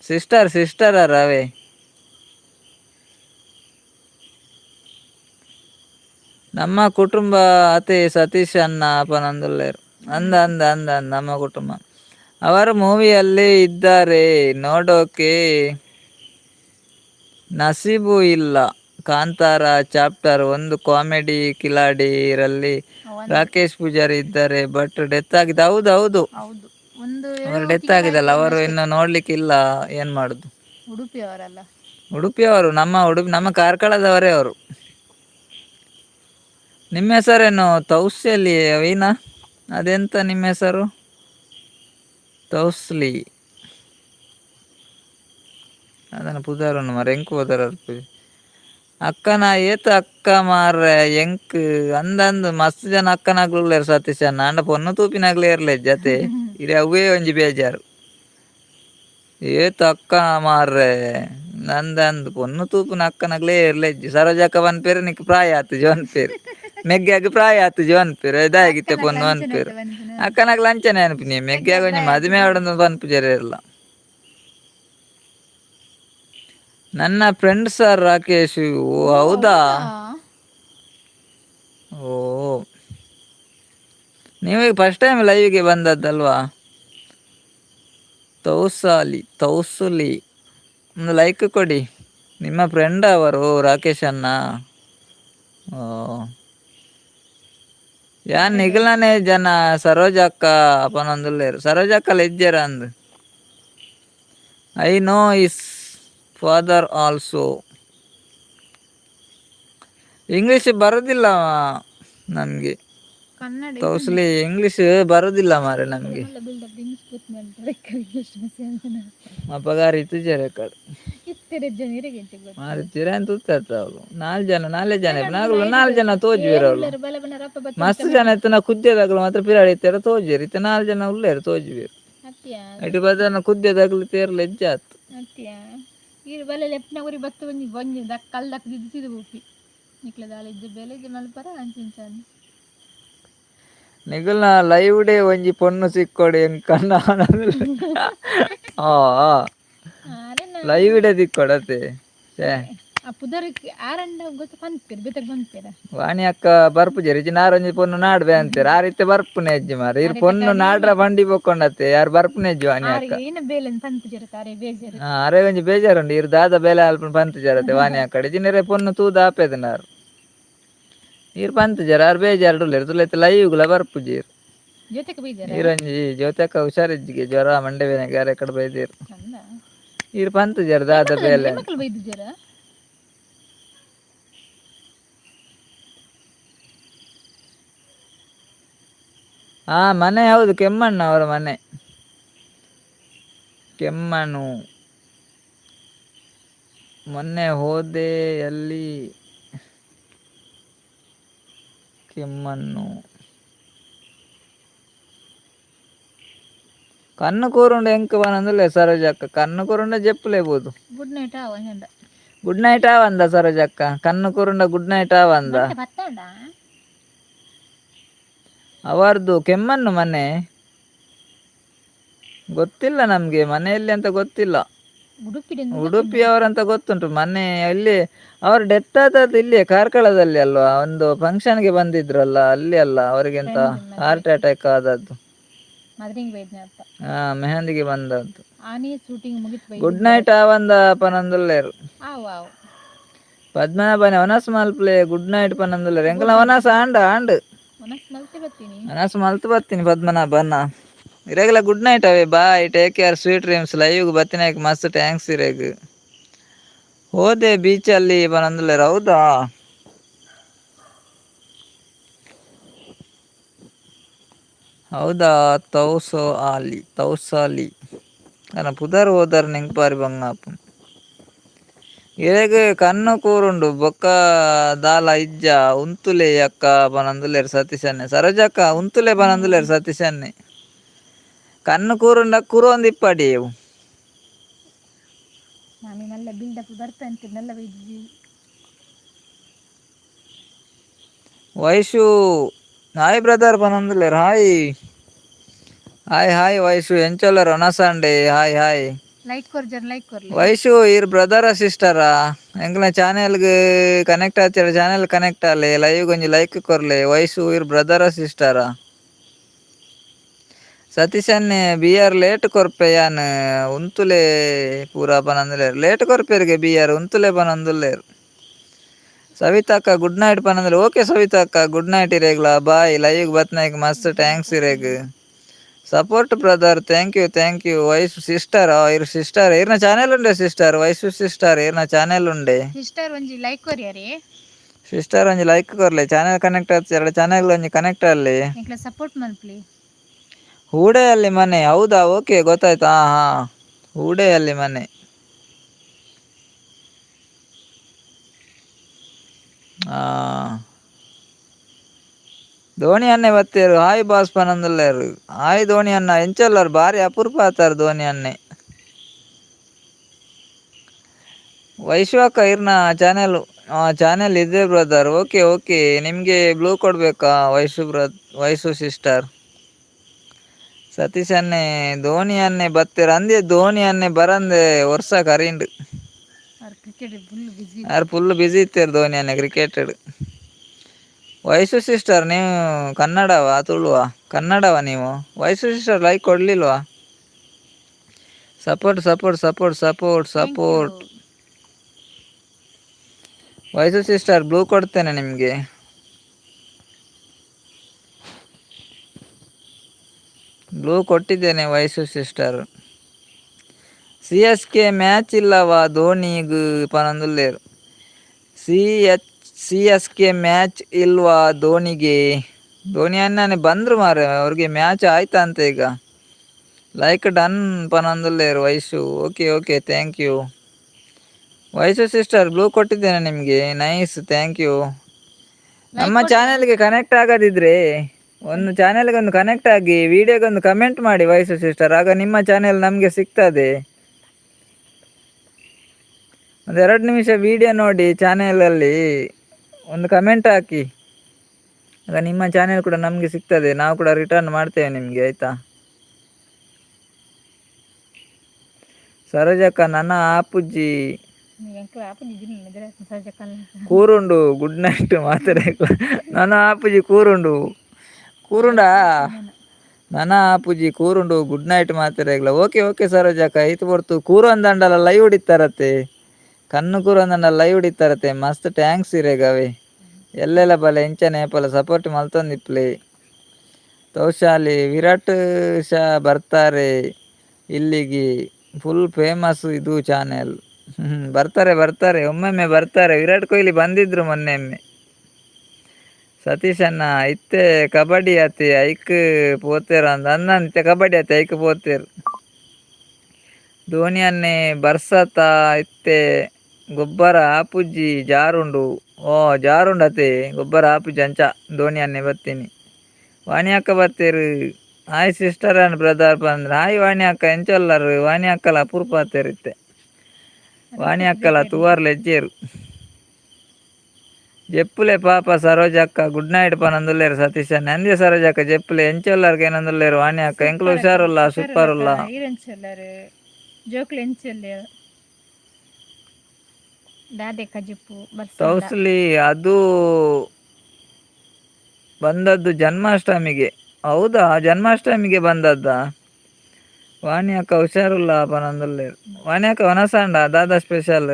ಸಿಸ್ಟರ್ ರವೆ ನಮ್ಮ ಕುಟುಂಬ ಅತಿ ಸತೀಶ್ ಅಣ್ಣ ಪನಂದುಲ್ಲೇರು ಅಂದ ಅಂದ ಅಂದ ಅಂದ ನಮ್ಮ ಕುಟುಂಬ ಅವರು ಮೂವಿಯಲ್ಲಿ ಇದ್ದಾರೆ ನೋಡೋಕೆ ನಸೀಬು ಇಲ್ಲ. ಕಾಂತಾರ ಚಾಪ್ಟರ್ 1 ಕಾಮಿಡಿ ಕಿಲಾಡಿರಲ್ಲಿ ರಾಕೇಶ್ ಪೂಜಾರಿ ಇದ್ದಾರೆ ಬಟ್ ಡೆತ್ ಆಗಿದೆ. ಹೌದು ಹೌದು ಹೌದು ಒಂದು ಅವರು ಡೆತ್ ಟಿಕೆಟ್ ಆಗಿದಲ್ಲ, ಆಯ್ತು ಅವರು ಅಷ್ಟೇ. ಇನ್ನು ನೋಡ್ಲಿಕ್ಕಿಲ್ಲ, ಏನ್ ಮಾಡುದು. ಉಡುಪಿ ಅವರಲ್ಲ ಉಡುಪಿಯವರು ನಮ್ಮ ಕಾರ್ಕಳದವರೇ ಅವರು. ನಿಮ್ಮ ಹೆಸರೇನು ತೌಸ್ಯಲಿ ವೀನಾ? ಅದೆಂತ ನಿಮ್ಮ ಹೆಸರು? ತೌಸ್ಲಿ ಅದನ್ನು ಪುದಾರನ್ನು ಮಾರ ಎಂಕು ಹೋದಾರ ಅಕ್ಕನ ಏತ ಅಕ್ಕ ಮಾರ ಎಂಕ್ ಅಂದಂದು ಮಸ್ತ್ ಜನ ಅಕ್ಕನಾಗ್ಲೂ ಸತೀಶ್ ಅಣ್ಣ ಅಂಡ ಪೊನ್ನು ತೂಪಿನಾಗ್ಲೇ ಇರ್ಲಿ ಜತೆ ಇರೇ ಅವೇ ಒಂಜಿ ಬೇಜಾರು ಏತ ಅಕ್ಕ ಮಾರ್ರೆ ನಂದು పొన్ను తూపు నక్కనకు లేర్లెజ్జి సరోజక్క వన్ పేరు నీకు ప్రాయ ఆతు జోన్ పేరు మెగ్గాಗ ಪ್ರಾಯ ಆತು ಜೋನ್ పేರು ಇದಾಗಿತ್ತೆ ಅಕ್ಕನಕ್ పొన్ను వన్ ಲಂಚನ పేರು ಆಯ್ತು ಬಂದಿನ ಅಕ್ಕನకు ಲಂಚನೆ ಅನ್ಪಿನಿ ಮೆಗ್ಗ ಮೆಗ್ಗಾಗ ಒಂಜಿ ಪ್ರಾಯ ಆತು ಮದುವೆ ಜೋನ್ ಆಡೊಂದು ಪನ್ಪು ಜರ ಇರಲ್ಲ ನನ್ನ ಫ್ರೆಂಡ್ ಸರ್ ರಾಕೇಶ್ ಓ ಹೌದಾ ಓ ನೀವು ಈಗ ಫಸ್ಟ್ ಟೈಮ್ ಲೈವ್ಗೆ ಬಂದದ್ದಲ್ವಾ ತೌಸುಲಿ ಒಂದು ಲೈಕ್ ಕೊಡಿ ನಿಮ್ಮ ಫ್ರೆಂಡ್ ಅವರು ರಾಕೇಶ್ ಅಣ್ಣ ಓ ಯಾನ್ ಯಾರೇ ಲೈಕ್ ನಿಗಲನೆ ಜನ ಸರೋಜಕ್ಕ ಪನೊಂದುಲ್ಲೇರು ಸರೋಜಕ್ಕಲ ಇಜ್ಜೆರ ಅಂದ್ I know is father also English ಬರೋದಿಲ್ಲ ನಮಗೆ ಕನ್ನಡ ಇದನ್ನ ತೌಸ್ಲಿ ಇಂಗ್ಲೀಷ್ ಬರೋದಿಲ್ಲ ಮಾರೆ ನಮಗೆ ಮಲ್ಲ ಬಿಲ್ಡಪ್ ಇಂಗ್ಲಿಷ್ ಗೊತ್ತು ಅಪಗಾರಿ ತುಜರೆ ಕಡೆ ಇತ್ತೆರೆ ಜನರಿಗೆ ಗೊತ್ತು ಮಾರಿ ತಿರಂತ ಅವಳು ನಾಲ್ಕು ಜನ ಜನಕ್ಲೆನ ನಾಲ್ಕು ಐಡಿಯಾ ನಾಲ್ಕು ಜನ ತೋಜ್ವೀರ ಅವಳು ಏರುಳ್ಳರು ಬಲ ಬನ ರಪ್ಪ ಬತ್ತ ಮಸ್ತ್ ಜನ ಇತ್ತು ನಾ ಕುದ್ದೇದಾಗಲು ಮಾತ್ರ ಪಿರಾಡಿತ್ತಾರ ತೋಜ್ವೀರ್ ಇತ್ತು 4 ಜನ ಉಳ್ಳೇರು ತೋಜ್ವೀರ್ ಅತ್ಯಾ ಐಟಿ ಬದನ ಕುದ್ದೇದಾಗಲು ತೇರ್ಲ ಇಜ್ಜಾತ್ ಅತ್ಯಾ ಇರು ಬಲ ಲೆಫ್ಟ್ನ ಊರಿ ಬತ್ತು ಬಂದಿ ಬಂದಿ ದಕ್ ಕಲ್ ದಕ್ ದಿದ್ದು ಬೂಪಿ ನಿಕ್ಲ ದಾಳ ಇದ್ದ ಬೆಲೆ ಮಲ್ಪರ ಅಂಚಿಂಚಾನ್ ನಿಗುಲ್ನ ಲೈವ್ ಡೇ ಒಂಜಿ ಪೊಣ್ಣು ಸಿಕ್ಕೊಡಿ ಕಣ್ಣ ಲೈವ್ ಡೇ ದಿಕ್ಕೊಡತೆ ಆ ಪುದರ್ಕ್ಕೆ ಆರಂಡ ಗೊತ್ತು ಪಂದ್ಪೇರು ಬೆತಕ್ ಬಂದ್ಪೇರ ವಾಣಿ ಅಕ್ಕ ಬರ್ಪುಜೆರ್ ಇಜ್ಜಿ ನಾರೊಂಜಿ ಪೊಣ್ಣು ನಾಡ್ಬೆ ಅಂತೀರ ಆ ರೀತಿ ಬರ್ಪುನೆ ಅಜ್ಜಿ ಮಾರ ಇರ್ ಅರೆ ಪೊಣ್ಣು ನಾಡ್ರ ಬಂಡಿ ಬೊಕ್ಕೊಂಡತ್ತೆ ಯಾರು ಬರ್ಪುನೆ ಅಜ್ಜಿ ವಾಣಿ ಅಕ್ಕ ಆರಿಗೆ ಏನ ಬೇಲೆನ್ ಪಂತ್ ಜರತಾರೆ ಬೇಜಾರು ಅರೆ ಒಂಜಿ ಬೇಜಾರುಂಡು ಇರ್ ದಾದ ಬೇಲೆ ಅಲ್ಪ ಪಂತ್ ಜರತೆ ವಾಣಿ ಅಕ್ಕಡೆ ಜಿನ್ನರೆ ಪೊಣ್ಣು ತೂದ ಆಪೆದನಾರು ಇರ್ ಪಂತ್ ಜರ ಆರ್ ಬೇಜಾರುಡುಲ್ಲೇರು ತುಲೈತೆ ಲೈವ್ ಗುಲ ಬರ್ಪುಜೀರ್ ಜೊತೆಗೆ ಬೈದಾರ ಈರೊಂಜಿ ಜ್ಯೋತಕ್ಕ ಹುಷಾರಿಜ್ಜಿಗೆ ಜ್ವರ ಮಂಡೆ ಬೇನೆಗೆ ಯಾರ ಕಡೆ ಬೈದಿರು ಚಂದ ಇರ್ ಪಂತ್ ಜರ ದಾದ ಬೇಲೆ ಮಕ್ಕಳು ಬೈದಿದ್ದಾರ ಹಾ ಮನೆ ಹೌದು ಕೆಮ್ಮಣ್ಣ ಅವರ ಮನೆ ಕೆಮ್ಮಣ್ಣು ಮೊನ್ನೆ ಹೋದೆ ಅಲ್ಲಿ ಕೆಮ್ಮಣ್ಣು ಕಣ್ಣು ಕೂರುಂಡು ಎಂಕ್ ಬನಂದುಲ್ಲೆ ಸರೋಜಕ್ಕ ಕಣ್ಣು ಕೂರುಂಡ ಜೆಪ್ಪುಲೇಬೋದು ಗುಡ್ ನೈಟ್ ಒಂದ ಗುಡ್ ನೈಟ್ ಆವಂದ ಸರೋಜಕ್ಕ ಕಣ್ಣು ಕೂರುಂಡ ಗುಡ್ ನೈಟ್ ಆವಂದ ಬಂಟ ಬತ್ತಾಂಡ ಅವರದು ಕೆಮ್ಮಣ್ಣು ಮನೆ ಗೊತ್ತಿಲ್ಲ ನಮ್ಗೆ ಮನೆಯಲ್ಲಿ ಅಂತ ಗೊತ್ತಿಲ್ಲ ಉಡುಪಿ ಅವರಂತ ಗೊತ್ತುಂಟು ಮನೆ ಇಲ್ಲಿ ಅವ್ರು ಡೆತ್ ಆದದ್ದು ಇಲ್ಲಿ ಕಾರ್ಕಳದಲ್ಲಿ ಅಲ್ವಾ ಒಂದು ಫಂಕ್ಷನ್ಗೆ ಬಂದಿದ್ರಲ್ಲ ಅಲ್ಲಿ ಅಲ್ಲ ಅವರಿಗೆಂತ ಹಾರ್ಟ್ ಅಟ್ಯಾಕ್ ಆದದ್ದು ಹಾ ಮೆಹಂದಿಗೆ ಬಂದದ್ದು ಗುಡ್ ನೈಟ್ ಆವಂದ ಪನಂದುಲ್ಲೇರು ಪದ್ಮನಾಭನೆ ಒನಸ್ ಮಲ್ಪ್ಲೆ ಗುಡ್ ನೈಟ್ ಪನಂದುಲ್ಲೇರು ಎಂಕಲ ಒನಸ್ ಆಂಡ್ ಒನಸ್ ಮಲ್ತು ಬರ್ತೀನಿ ಪದ್ಮನಾಭನ ಇರೆಗ್ಲ ಗುಡ್ ನೈಟ್ ಅವೇ bye take care sweet dreams ಲೈವ್ಗೆ ಬತ್ತಿನಾಯ್ಕೆ ಮಸ್ತ್ ಟ್ಯಾಂಕ್ಸ್ ಇರೇಗ್ ಹೋದೆ ಬೀಚಲ್ಲಿ ಬನಂದುಲ್ಲೇರು ಹೌದಾ ಹೌದಾ ತೌಸಾಲಿ ಅಲ್ಲ ಪುದರ್ ಹೋದರ್ ನಿಂಗೆ ಪಾರಿ ಬಂಗಾಪು ಇರೆಗ್ ಕಣ್ಣು ಕೂರುಂಡು ಬೊಕ್ಕ ದಾಲ ಇಜ್ಜ ಉಂತುಲೆ ಅಕ್ಕ ಬನಂದುಲ್ಲೇರು ಸತೀಶನ್ನೆ ಸರೋಜಕ್ಕ ಉಂತುಲೆ ಬನಂದುಲ್ಲೇರು ಸತೀಶನ್ನೆ ಕಣ್ಣು ಕೂರುಂಡ ಕುರೊಂದು ಇಪ್ಪಡಿ ವೈಶು ಹಾಯ್ ಬ್ರದರ್ ಪನಂದುಲ್ಲೇರು ಹಾಯ್ ಹಾಯ್ ಹಾಯ್ ವೈಶು ಎಂಚೊಲ್ಲರು ಒನಸಂಡೆ ಹಾಯ್ ಹಾಯ್ ವೈಶು ಇರ್ ಬ್ರದರ ಸಿಸ್ಟರಾ ಎಂಕ್ಲ ಚಾನೆಲ್ಗೆ ಕನೆಕ್ಟ್ ಆಚರ ಚಾನೆಲ್ ಕನೆಕ್ಟ್ ಆಲೆ ಲೈವ್ ಗೊಂಜಿ ಲೈಕ್ ಕೊರ್ಲೆ ವೈಶು ಇರ್ ಬ್ರದರ ಸಿಸ್ಟರಾ ಸತೀಶನ್ನೆ ಬಿಆರ್ ಲೇಟ್ ಕೊರ್ಪೆ ಯಾನ್ ಉಂತುಲೆ ಪೂರ ಪನಂದುಲ್ಲೇರು ಲೇಟ್ ಕೊರ್ಪೆರ್ಗೆ ಬಿಆರ್ ಉಂತುಲೆ ಪನಂದುಲ್ಲೇರು ಸವಿತಾಕ್ಕ ಗುಡ್ ನೈಟ್ ಪನಂದುಲ್ಲೇರು ಓಕೆ ಸವಿತಾಕ್ಕ ಗುಡ್ ನೈಟ್ ಇರೇಗ್ಲ ಬಾಯ್ ಲೈವ್ಗೆ ಬತ್ನಾಯ್ಕ ಮಸ್ತ್ ಟ್ಯಾಂಕ್ಸ್ ಇರೇಗ್ support brother thank you Vaishu sister ಇರ್ ಸಿಸ್ಟರ್ ಇರ್ನ ಚಾನೆಲ್ ಉಂಡೆ ಸಿಸ್ಟರ್ ವೈಸು ಸಿಸ್ಟರ್ ಇರ್ನ ಚಾನೆಲ್ ಉಂಡೆ ಸಿಸ್ಟರ್ ಒಂಜಿ ಲೈಕ್ ಕೊರ್ಲೆ ಚಾನೆಲ್ ಕನೆಕ್ಟ್ ಆತ ಎರಡು ಚಾನೆಲ್ ಒಂಜಿ ಕನೆಕ್ಟ್ ಅಲ್ಲಿ ಸಪೋರ್ಟ್ ಮಲ್ಪ್ಲಿ ಹೂಡೆಯಲ್ಲಿ ಮನೆ ಹೌದಾ ಓಕೆ ಗೊತ್ತಾಯ್ತು ಹಾ ಹೂಡೆಯಲ್ಲಿ ಮನೆ ಧೋನಿ ಅನ್ನೆ ಬತ್ತೇರು ಹಾಯ್ ಬಾಸ್ ಪನಂದುಲ್ಲೇರು ಹಾಯ್ ಧೋನಿ ಅನ್ನ ಎಂಚಲ್ಲರು ಬಾರಿ ಅಪರೂಪ ಆತಾರ ಧೋನಿ ಅನ್ನೆ ವೈಶ್ವಕ ಇರ್ನ ಚಾನೆಲ್ ಚಾನೆಲ್ ಇದೆ ಬ್ರದರ್. ಓಕೆ ಓಕೆ, ನಿಮಗೆ ಬ್ಲೂ ಕೊಡಬೇಕಾ ವೈಶು ಸಿಸ್ಟರ್? ಸತೀಶ್ ಅನ್ನೆ ಧೋನಿ ಅನ್ನೆ ಬತ್ತರ ಅಂದೇ ಧೋನಿ ಅನ್ನೆ ಬರಂದೆ ವರ್ಷ ಕರಿಂಡು ಅವ್ರು ಕ್ರಿಕೆಟ್ ಫುಲ್ ಬಿಸಿ ಯಾರು ಫುಲ್ ಬಿಸಿ ಇರ್ತಾರೆ ಧೋನಿ ಅನ್ನೆ ಕ್ರಿಕೆಟೆಡ್. ವೈಸು ಸಿಸ್ಟರ್ ನೀವು ಕನ್ನಡವಾ ತುಳುವ? ಕನ್ನಡವಾ ನೀವು? ವೈಸು ಸಿಸ್ಟರ್ ಲೈಕ್ ಕೊಡಲಿಲ್ವಾ? Support support support support thank you. Support. Vaishu sister blue ಕೊಡ್ತೇನೆ ನಿಮಗೆ. ಬ್ಲೂ ಕೊಟ್ಟಿದ್ದೇನೆ ವೈಸು ಸಿಸ್ಟರ್. CSK ಮ್ಯಾಚ್ ಇಲ್ಲವಾ ಧೋನಿಗೂ ಪನಂದುಲ್ಲೇರು? CSK ಮ್ಯಾಚ್ ಇಲ್ವಾ ಧೋನಿಗೆ? ಧೋನಿ ಅನ್ನನೆ ಬಂದರು ಮಾರೆ, ಅವ್ರಿಗೆ ಮ್ಯಾಚ್ ಆಯ್ತಾ ಅಂತ ಈಗ. ಲೈಕ್ ಡನ್ ಪನಂದುಲ್ಲೇರು Vaishu. Okay okay, thank you Vaishu sister. Blue ಕೊಟ್ಟಿದ್ದೇನೆ ನಿಮಗೆ. Nice, thank you. ನಮ್ಮ ಚಾನೆಲ್ಗೆ ಕನೆಕ್ಟ್ ಆಗದಿದ್ರೆ ಒಂದು ಚಾನೆಲ್ಗೆ ಒಂದು ಕನೆಕ್ಟ್ ಆಗಿ ವಿಡಿಯೋಗೆ ಒಂದು ಕಮೆಂಟ್ ಮಾಡಿ ವೈಸು ಸಿಸ್ಟರ್, ಆಗ ನಿಮ್ಮ ಚಾನೆಲ್ ನಮಗೆ ಸಿಗ್ತದೆ. ಒಂದು 2 ನಿಮಿಷ ವಿಡಿಯೋ ನೋಡಿ ಚಾನೆಲಲ್ಲಿ ಒಂದು ಕಮೆಂಟ್ ಹಾಕಿ, ಆಗ ನಿಮ್ಮ ಚಾನೆಲ್ ಕೂಡ ನಮಗೆ ಸಿಗ್ತದೆ, ನಾವು ಕೂಡ ರಿಟರ್ನ್ ಮಾಡ್ತೇವೆ ನಿಮಗೆ, ಆಯಿತಾ? ಸರೋಜಕ್ಕ ನನ್ನ ಆಪುಜಿ ಕೂರುಂಡು ಗುಡ್ ನೈಟ್ ಮಾತಾಡ. ನನ್ನ ಆಪುಜಿ ಕೂರುಂಡು ಕೂರುಂಡಾ ನನ್ನ ಆಪುಜಿ ಕೂರುಂಡು ಗುಡ್ ನೈಟ್ ಮಾತಾಡಲ್ಲ. ಓಕೆ ಓಕೆ ಸರೋಜಕ್ಕ, ಇದು ಬರ್ತು ಕೂರು ಅಂದಂಡಲ್ಲ ಲೈವ್ ಹೊಡಿತಾರತ್ತೆ, ಕಣ್ಣು ಕೂರು ಅಂದಂಡಲ್ಲ ಲೈವ್ ಹೊಡಿತಾರತ್ತೆ. ಮಸ್ತ್ ಟ್ಯಾಂಕ್ಸ್ ಇರೇಗವೆ ಎಲ್ಲೆಲ್ಲ ಬಲೆ ಇಂಚನೆ ಏಪಲ ಸಪೋರ್ಟ್ ಮಲ್ತೊಂದಿಪ್ಲೆ. ತೌಶಾಲಿ ವಿರಾಟ್ ಶಾ ಬರ್ತಾರೆ ಇಲ್ಲಿಗೆ, ಫುಲ್ ಫೇಮಸ್ ಇದು ಚಾನೆಲ್. ಬರ್ತಾರೆ ಬರ್ತಾರೆ, ಒಮ್ಮೊಮ್ಮೆ ಬರ್ತಾರೆ. ವಿರಾಟ್ ಕೊಹ್ಲಿ ಬಂದಿದ್ರು ಮೊನ್ನೆ ಒಮ್ಮೆ. ಸತೀಶ್ ಅಣ್ಣ ಇತ್ತೆ ಕಬಡ್ಡಿ ಆತಿ ಐಕ್ ಪೋತೇರ ಅಂದ ಅನ್ನಂತೆ ಕಬಡ್ಡಿ ಆತಿ ಐಕ್ ಪೋತೇರು. ಧೋನಿ ಅನ್ನೆ ಬರ್ಸತ ಇತ್ತೆ ಗೊಬ್ಬರ ಆಪುಜಿ ಜಾರುಂಡು. ಓ ಜಾರುಂಡು ಅತೆ ಗೊಬ್ಬರ ಆಪುಜಿ ಅಂಚ ಧೋನಿ ಅನ್ನೆ ಬರ್ತೀನಿ. ವಾಣಿ ಅಕ್ಕ ಬರ್ತೀರು. ಹಾಯ್ ಸಿಸ್ಟರ್ ಅಂಡ್ ಬ್ರದರ್ ಬಂದ್ರೆ ಹಾಯ್ ವಾಣಿ ಅಕ್ಕ ಎಂಚೊಲ್ಲರು. ವಾಣಿ ಅಕ್ಕಲ ಅಪೂರ್ಪ ಆತೇರಿತ್ತೆ. ವಾಣಿ ಅಕ್ಕಲ ತೂವಾರ್ಲು ಹೆಜ್ಜೇರು ಜೆಪ್ಪುಲೆ ಪಾಪ ಸರೋಜಕ್ಕ ಗುಡ್ ನೈಟ್ ಪನಂದುಲ್ಲೇರು. ಸತೀಶ್ ಅನ್ನ ಅಂದೇ ಸರೋಜಕ್ಕ ಜೆಪ್ಪುಲೆ ಎಂಚೊಲ್ಲರ್ಗೆ ಏನಂದುಲ್ಲೇರು. ವಾಣಿ ಅಕ್ಕ ಎಂಕ್ಲು ಹುಷಾರುಲ್ಲ ಸೂಪರ್ ಉಲ್ಲ ತೌಸ್ಲಿ ಅದು ಬಂದದ್ದು ಜನ್ಮಾಷ್ಟಮಿಗೆ. ಹೌದಾ, ಜನ್ಮಾಷ್ಟಮಿಗೆ ಬಂದದ್ದ? ವಾಣಿ ಅಕ್ಕ ಹುಷಾರುಲ್ಲ ಪನಂದುಲ್ಲೇರು. ವಾಣಿ ಅಕ್ಕ ಒನಸಂಡ ದಾದಾ ಸ್ಪೆಷಲ್.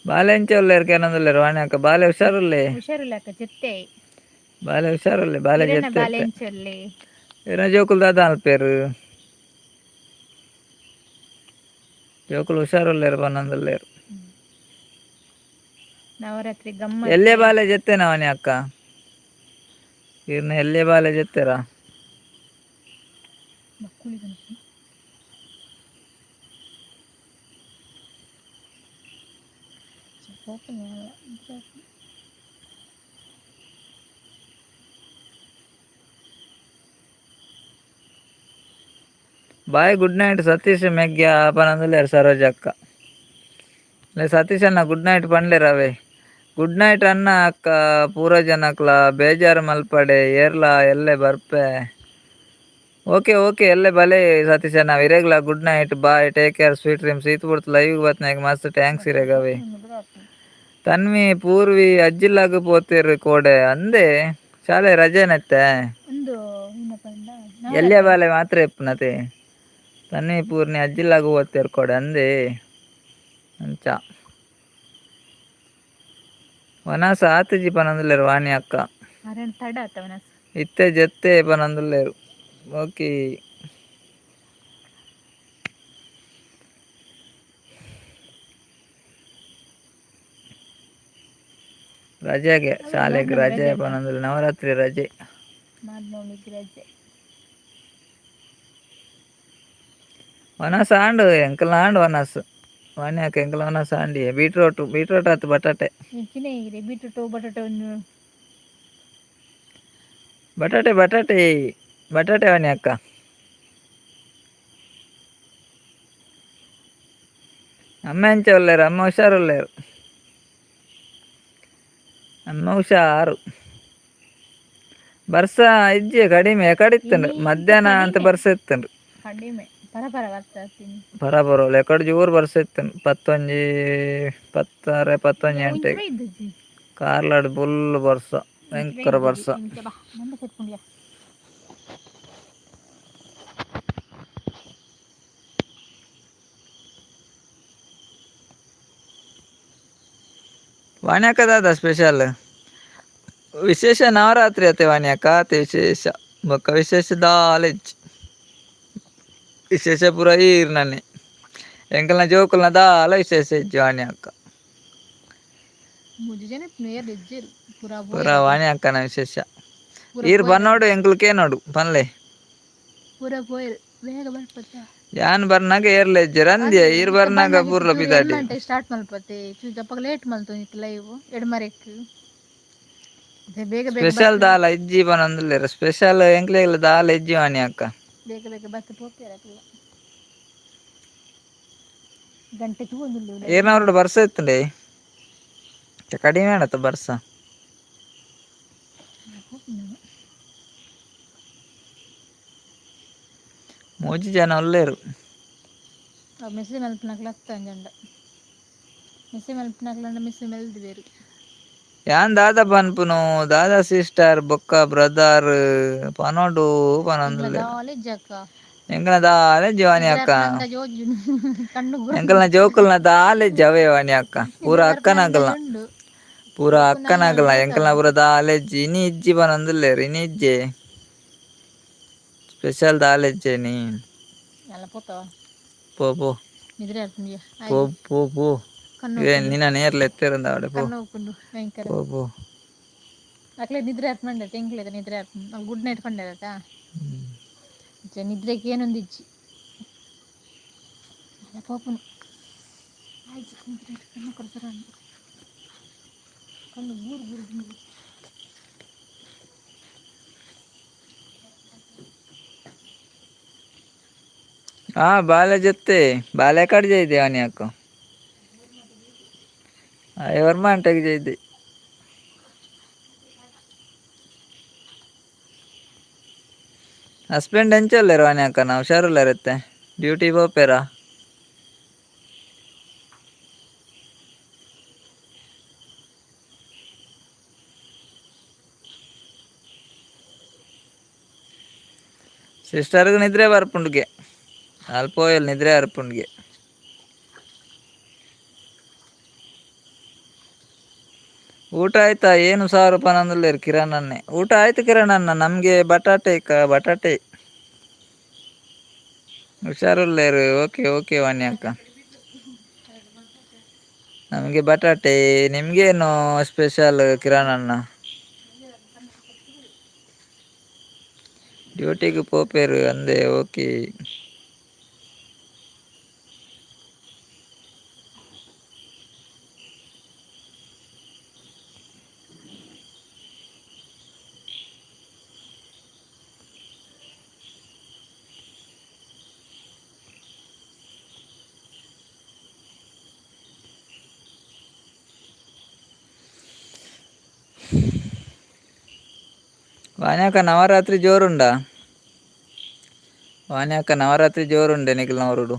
ಬಾಲೆ ಎಂಚೊಲ್ಲೇರು ಕೇನಂದುಲ್ಲೇರು. ವಾಣಿ ಅಕ್ಕ ಬಾಲೆ ಹುಷಾರುಲ್ಲೇ ಬಾಲೆ ಹುಷಾರುಲ್ಲೇ ಬಾಲೆ ಜೆತ್ತೆ ಏನ ಜೋಕುಲು ದಾದ ಅಲ್ಪೇರು ಜೋಕುಲು ಹುಷಾರುಲ್ಲೇರು ಪನಂದುಲ್ಲೇರು. ನವರಾತ್ರಿ ಎಲ್ಲೇ ಬಾಲೆ ಜೆತ್ತೇನ ವಾಣಿ ಅಕ್ಕ ಇರ್ನ ಎಲ್ಲೇ ಬಾಲೆ ಜೆತ್ತೇರ. ಬಾಯ್ ಗುಡ್ ನೈಟ್ ಸತೀಶ್ ಮೆಗ್ಗ ಪನಂದುಲ್ಲೇರು ಸರೋಜಕ್ಕ. ಸತೀಶ್ ಅಣ್ಣ ಗುಡ್ ನೈಟ್ ಪಂಡ್ಲೇರವೆ. ಗುಡ್ ನೈಟ್ ಅನ್ನ ಅಕ್ಕ ಪೂರ ಜನಕ್ಲ ಬೇಜಾರು ಮಲ್ಪಡೆ ಏರ್ಲ ಎಲ್ಲೆ ಬರ್ಪೆ. ಓಕೆ ಓಕೆ ಎಲ್ಲೆ ಬಲೆ ಸತೀಶ್ ಅಣ್ಣ ಇರೇಗ್ಲ good night bye take care sweet dreams. ಈತ್ ಬಿಡ್ತು ಲೈವ್ ಬತ್ನಾಗ ಮಸ್ತ್ ಟ್ಯಾಂಕ್ಸ್ ಇರೇಗವೆ. ತನ್ವಿ ಪೂರ್ವಿ ಅಜ್ಜಿಲ್ಲಾಗ ಪೋತೀರು ಕೋಡೆ ಅಂದೆ ಶಾಲೆ ರಜೆನತ್ತೆ ಎಲ್ಲೇ ಬಾಲೆ ಮಾತ್ರ ಎಪ್ಪನತೆ. ತನ್ವಿ ಪೂರ್ಣಿ ಅಜ್ಜಿಲ್ಲಾಗ ಓದ್ತೇರು ಕೋಡೆ ಅಂದೆ ಅಂಚ ವನಸ ಆತಜಿ ಪನಂದುಲ್ಲೇರು. ವಾಣಿ ಅಕ್ಕ ಇತ್ತೆ ಜೆತ್ತೆ ಪನಂದುಲ್ಲೇರು. ಓಕೆ ರಜೆಗೆ ಶಾಲೆಗೆ ರಜೆ ಪನಂದುಲ್ಲೆ ನವರಾತ್ರಿ ರಜೆ. ವನಸ ಆಂಡು ಎಂಕಲ್ ಆಂಡು ವನಸ್. ವಾಣಿ ಅಕ್ಕ ಎಂಕಲ್ ವನಸ ಆಂಡಿ ಬೀಟ್ರೋಟ್ ಆತು ಬಟಾಟೆ ಬಟಾಟೆ ಬಟಾಟೆ ವಾಣಿ ಅಕ್ಕ. ಅಮ್ಮ ಎಂಚ ಒಳ್ಳೆರು, ಅಮ್ಮ ಹುಷಾರೊಳ್ಳೆರು, ಅಮ್ಮ ಹುಷಾರು. ಬರ್ಸ ಇಜ್ಜೆ ಕಡಿಮೆ ಕಡಿತಂಡು ಮಧ್ಯಾಹ್ನ ಅಂತ ಬರ್ಸ ಇತ್ತಂಡು ಕಡಿಮೆ ಪರ ಬರ್ತೀನಿ ಬರ ಬರೋಲ್ಲ ಎಕಡೆ ಜೋರು ಬರ್ಸ ಇತ್ತಂಡು 11 16 17 ಗಂಟೆಗೆ ಕಾರ್ಲಾಡು ಫುಲ್ ಬರ್ಸ ಭಯಂಕರ ಬರ್ಸ. ವಾಣ್ಯಾಕ ದಾದ ಸ್ಪೆಷಲ್ ವಿಶೇಷ ನವರಾತ್ರಿ ಅತ್ತೆ ವಾಣ್ಯಾಕ ಅತ್ತೆ ವಿಶೇಷ ಬೊಕ್ಕ ವಿಶೇಷ ದಾಲೆಜ್ ವಿಶೇಷ ಪೂರ ಈರ್ನನೆ ಎಂಕಲ್ನ ಜೋಕುಲ್ನ ದಾಲ ವಿಶೇಷ ಇಜ್ಜಿ ವಾಣ್ಯಾಕ ಪೂರ ವಾಣ್ಯಾಕನ ವಿಶೇಷ ಈರ್ ಬನ್ನೋಡು ಎಂಕಲ್ಕೆ ನೋಡು ಪನ್ಲೆ ಯಾನ್ ಬರ್ನಾಗ ಏರ್ಲ ಇಜ್ಜರ ಅಂದ್ಯ ಈರ್ ಬರ್ನಾಗ ಪೂರ್ಲ ಬಿದಾಡಿ ಸ್ಟಾರ್ಟ್ ಮಲ್ಪತ್ತೆ ಚೂಜಪ್ಪಗ ಲೇಟ್ ಮಲ್ತು ಲೈವ್ ಎಡ್ಮರೆಕ್ ಬೇಗ ಬೇಗ ಸ್ಪೆಷಲ್ ದಾಲ ಇಜ್ಜಿ ಬನೊಂದುಲ್ಲೆರ್ ಸ್ಪೆಷಲ್ ಎಂಕ್ಲೆಗ್ಲ ದಾಲ ಇಜ್ಜಿ ವಾಣ್ಯಾಕ ಬೇಗ ಬೇಗ ಬತ್ತ ಪೋಪೆರಕ್ಲ ಗಂಟೆ ತೂಂದುಲ್ಲೆ ಏರ್ನವರುಡು ಬರ್ಸ ಇತ್ತುಂಡೆ ಕಡಿಮೆ ಆಡತ್ತ ಬರ್ಸ ಮೂಜಿ ಜನ ಒಲ್ಲೆರು ಮೆಸ್ಸಿ ಮಲ್ಪನಕ್ಲ ಹತ್ತಂಜಂಡ ಮೆಸ್ಸಿ ಮಲ್ಪನಕ್ಲಂಡ ಮೆಸ್ಸಿ ಮೆಲ್ದು ಬೇರು ಯಾನ್ ದಾದ ಪನ್ಪುನು ದಾದಾ ಸಿಸ್ಟರ್ ಬೊಕ್ಕ ಬ್ರದರ್ ಪನೋಡು ಪನೊಂದುಲ್ಲೆರ್ ಎಂಕಲ್ನ ದಾಲ ಇಜ್ಜಿ ವಾಣ್ಯಾಕ ಎಂಕಲ್ನ ಜೋಕುಲ್ನ ದಾಲ ಇಜ್ಜಿ ಅವೇ ವಾಣ್ಯಾಕ ಪೂರ ಅಕ್ಕನಕಲ್ನ ಪೂರ ಅಕ್ಕನಕಲ್ನ ಎಂಕಲ್ನ ಪೂರ ದಾಲ ಇಜ್ಜಿ ಇನಿ ಇಜ್ಜಿ ಪನೊಂದುಲ್ಲೆರ್ ಇನಿ ಇಜ್ಜೆ ಸ್ಪೆಷಲ್ ದಾಲ ಇಜ್ಜೆನಿ ಪೋ ಪೋ ಪೋ ಪೋ ಪೋ ನಿನ್ನ ನೇರ್ಲ ಎತ್ತೆರಂದ ಅವಡೆ ಪೋ ಪೋ ಪೋ ಅಕ್ಲೆ ನಿದ್ರೆ ಹತ್ ಮಂಡ ತೆಂಕ್ಲೆದ ನಿದ್ರೆ ಹತ್ ಗುಡ್ ನೈಟ್ ಪಂಡದತ ನಿದ್ರೆಗೆ ಏನೊಂದು ಇಜ್ಜಿ ಪೋಪುನು ಕಣ್ಣು ಕೊಡ್ತಾರ ಕಣ್ಣು ಗೂರು ಗೂರು ಬಾಲೆ ಜೊತೆ ಬಾಲೆ ಕಡೆ ಜೈದೆ ವಾಣ್ಯಾಕ ವರ್ಮ ಅಂಟೆಗೆ ಜೈದೆ ಹಸ್ಬೆಂಡ್ ಎಂಚಲ್ಲೆರು ವಾಣ್ಯಾಕನ ಹುಷಾರುಲ್ಲೆರತ್ತೆ ಡ್ಯೂಟಿ ಪೋಪೆರ ಸಿಸ್ಟರ್ಗೆ ನಿದ್ರೆ ಬರ್ಪುಂಡ್ಗೆ ಅಲ್ಪೋಯಲ್ ನಿದ್ರೆ ಅರ್ಪುಂಡ್ಗೆ ಊಟ ಆಯ್ತಾ ಏನು ಸಾರು ಪನೊಂದುಲ್ಲೆರ್ ಕಿರಣನ್ನೇ ಊಟ ಆಯ್ತು ಕಿರಣನ್ನ ನಮಗೆ ಬಟಾಟೆ ಹುಷಾರುಲ್ಲೆರ್ ಓಕೆ ಓಕೆ ವಾಣ್ಯಾಕ ನಮಗೆ ಬಟಾಟೆ ನಿಮ್ಗೇನು ಸ್ಪೆಷಲ್ ಕಿರಣನ್ನ ಡ್ಯೂಟಿಗೆ ಪೋಪೆರು ಅಂದೆ ಓಕೆ ವಾಣ್ಯಾಕ ನವರಾತ್ರಿ ಜೋರುಂಡ ವಾಣ್ಯಾಕ ನವರಾತ್ರಿ ಜೋರುಂಡೆ ನಿಖಿಲ್ನವರುಡು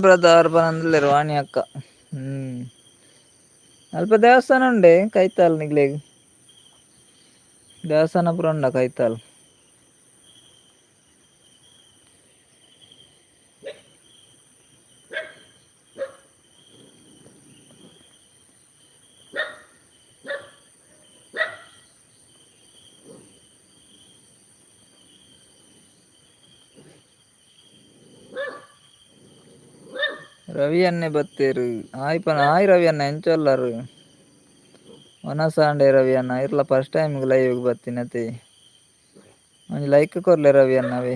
ಬ್ರದರ್ ಪನೊಂದುಲ್ಲೆರ್ ವಾಣಿ ಅಕ್ಕ ಅಲ್ಪ ದೇವಸ್ಥಾನ ಉಂಡೆ ಕೈತಾಲ್ ನಿಗ್ಲೆಗ್ ದೇವಸ್ಥಾನ ಪೂರ ಉಂಡ ಕೈತಾಲ್. ರವಿ ಅನ್ನೆ ಬತ್ತೇರು ಆಯ್ ರವಿ ಅನ್ನ ಎಂಚೊಲ್ಲರು ಒನಸಾಂಡೆ ರವಿ ಅನ್ನ ಇರ್ಲ ಫಸ್ಟ್ ಟೈಮ್ ಲೈವ್ ಬತ್ತಿನತೆ ಒಂಜಿ ಲೈಕ್ ಕೊರ್ಲೆ ರವಿ ಅನ್ನವೇ.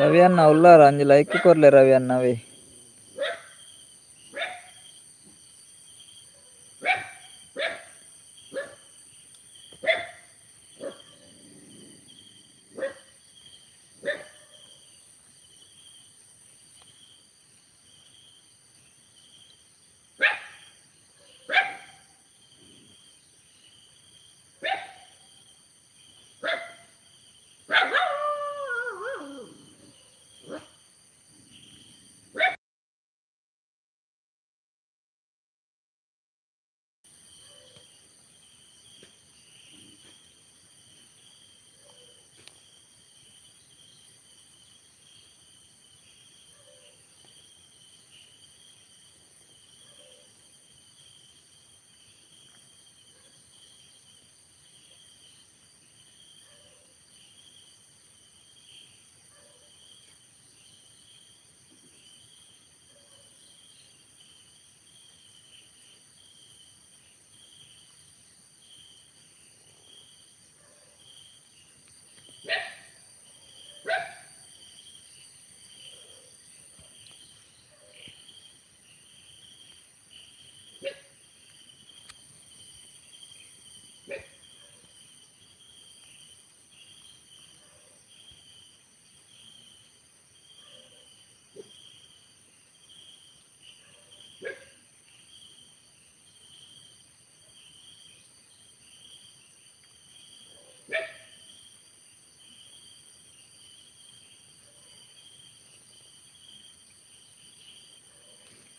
ರವಿ ಅನ್ನ ಉಲ್ಲಾರ ಒಂಜಿ ಲೈಕ್ ಕೊರ್ಲೆ ರವಿ ಅನ್ನವೇ.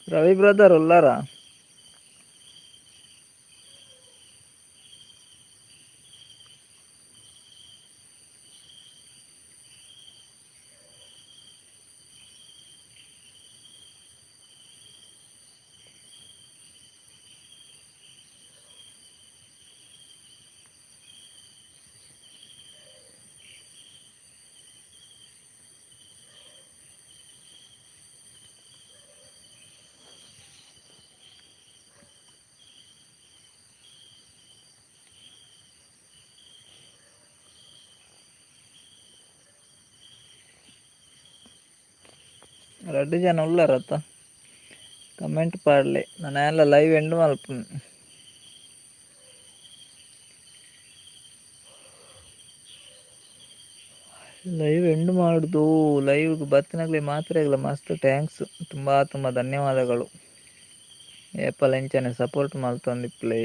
ರವಿ ಬ್ರದರ್ ಉಲ್ಲಾರ ರಡ್ಡ್ ಜನ ಉಳ್ಳಾರತ್ತ ಕಮೆಂಟ್ ಪಾಡ್ಲೆ ನಾನು ಎಲ್ಲ ಲೈವ್ ಎಂಡ್ ಮಲ್ಪುನು. ಲೈವ್ ಎಂಡ್ ಮಾಡುದು ಲೈವ್ಗೆ ಬತ್ತಿನಾಗಲೇ ಮಾತ್ರ ಮಸ್ತ್ ಥ್ಯಾಂಕ್ಸ್ ತುಂಬ ತುಂಬ ಧನ್ಯವಾದಗಳು. ಏಪಲ್ ಎಂಚನೆ ಸಪೋರ್ಟ್ ಮಾಡ್ತೊಂದಿಪ್ಲೆ.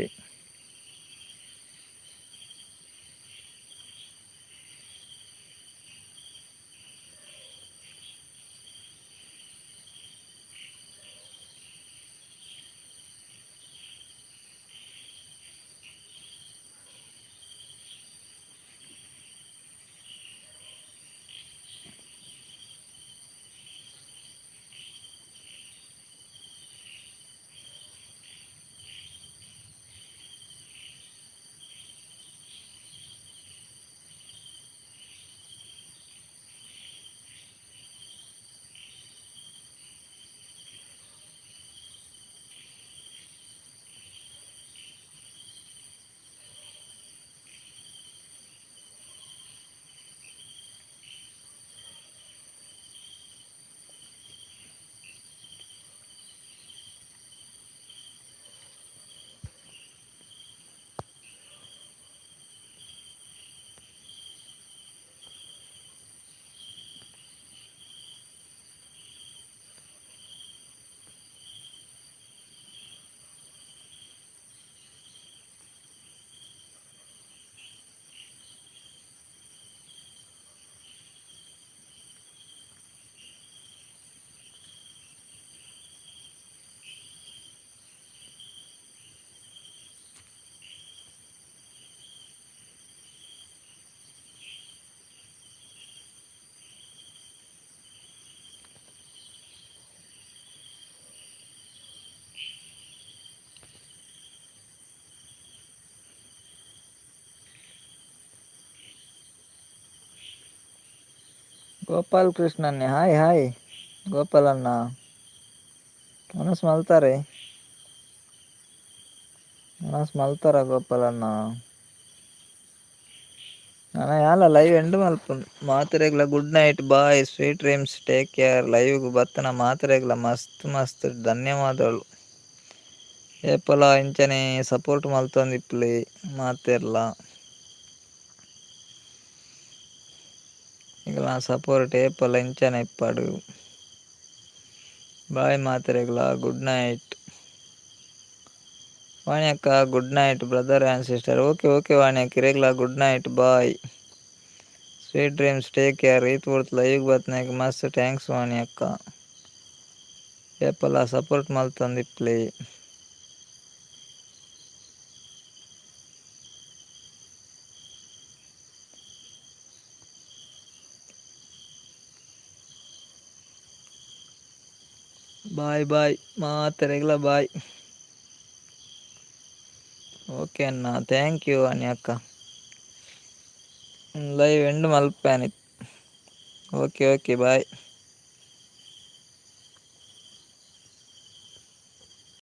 ಗೋಪಾಲ್ ಕೃಷ್ಣನ್ನೇ ಹಾಯ್ ಹಾಯ್ ಗೋಪಾಲಣ್ಣ ಮನಸ್ ಮಲ್ತಾರೆ ಮಲ್ತಾರ ಗೋಪಾಲಣ್ಣ ಅಣ್ಣ ಯಾಲ ಲೈವ್ ಎಂಡ್ ಮಲ್ಪುಂಡು ಮಾತೆರೆಗ್ಲ good night bye sweet dreams take care ಲೈವ್ಗ್ ಬತ್ತನ ಮಾತೆರೆಗ್ಲ ಮಸ್ತ್ ಮಸ್ತ್ ಧನ್ಯವಾದಗಳು ಏಪಲ ಇಂಚನೆ ಸಪೋರ್ಟ್ ಮಲ್ತೊಂದಿಪ್ಲೆ ಮಾತೆರ್ಲ ಈಗ ಸಪೋರ್ಟ್ ಏಪಲ ಇಂಚನೆ ಇಪ್ಪಡು ಬಾಯ್ ಮಾತೆರೆಗ್ಲ ಗುಡ್ ನೈಟ್ ವಾಣಿಯಕ್ಕ good night brother and sister okay okay ವಾಣಿಯಕ್ಕ ಇರೆಗ್ಲ good night bye sweet dreams take care ಈತ್ ಬಿಡ್ತು ಲೈವ್ಗೆ ಬತ್ನಾಗ ಮಸ್ತ್ ಥ್ಯಾಂಕ್ಸ್ ವಾಣಿಯಕ್ಕ ಏಪಲ ಸಪೋರ್ಟ್ ಮಲ್ತೊಂದಿಪ್ಲೆ ಬಾಯ್ ಬಾಯ್ ಮಾತೆರೆಗ್ಲ ಬಾಯ್ ಓಕೆ ಅಣ್ಣ ಥ್ಯಾಂಕ್ ಯು ವಾಣಿಯಕ್ಕ ಲೈವ್ ಎಂಡ್ ಮಲ್ಪೇನೆ ಓಕೆ ಓಕೆ ಬಾಯ್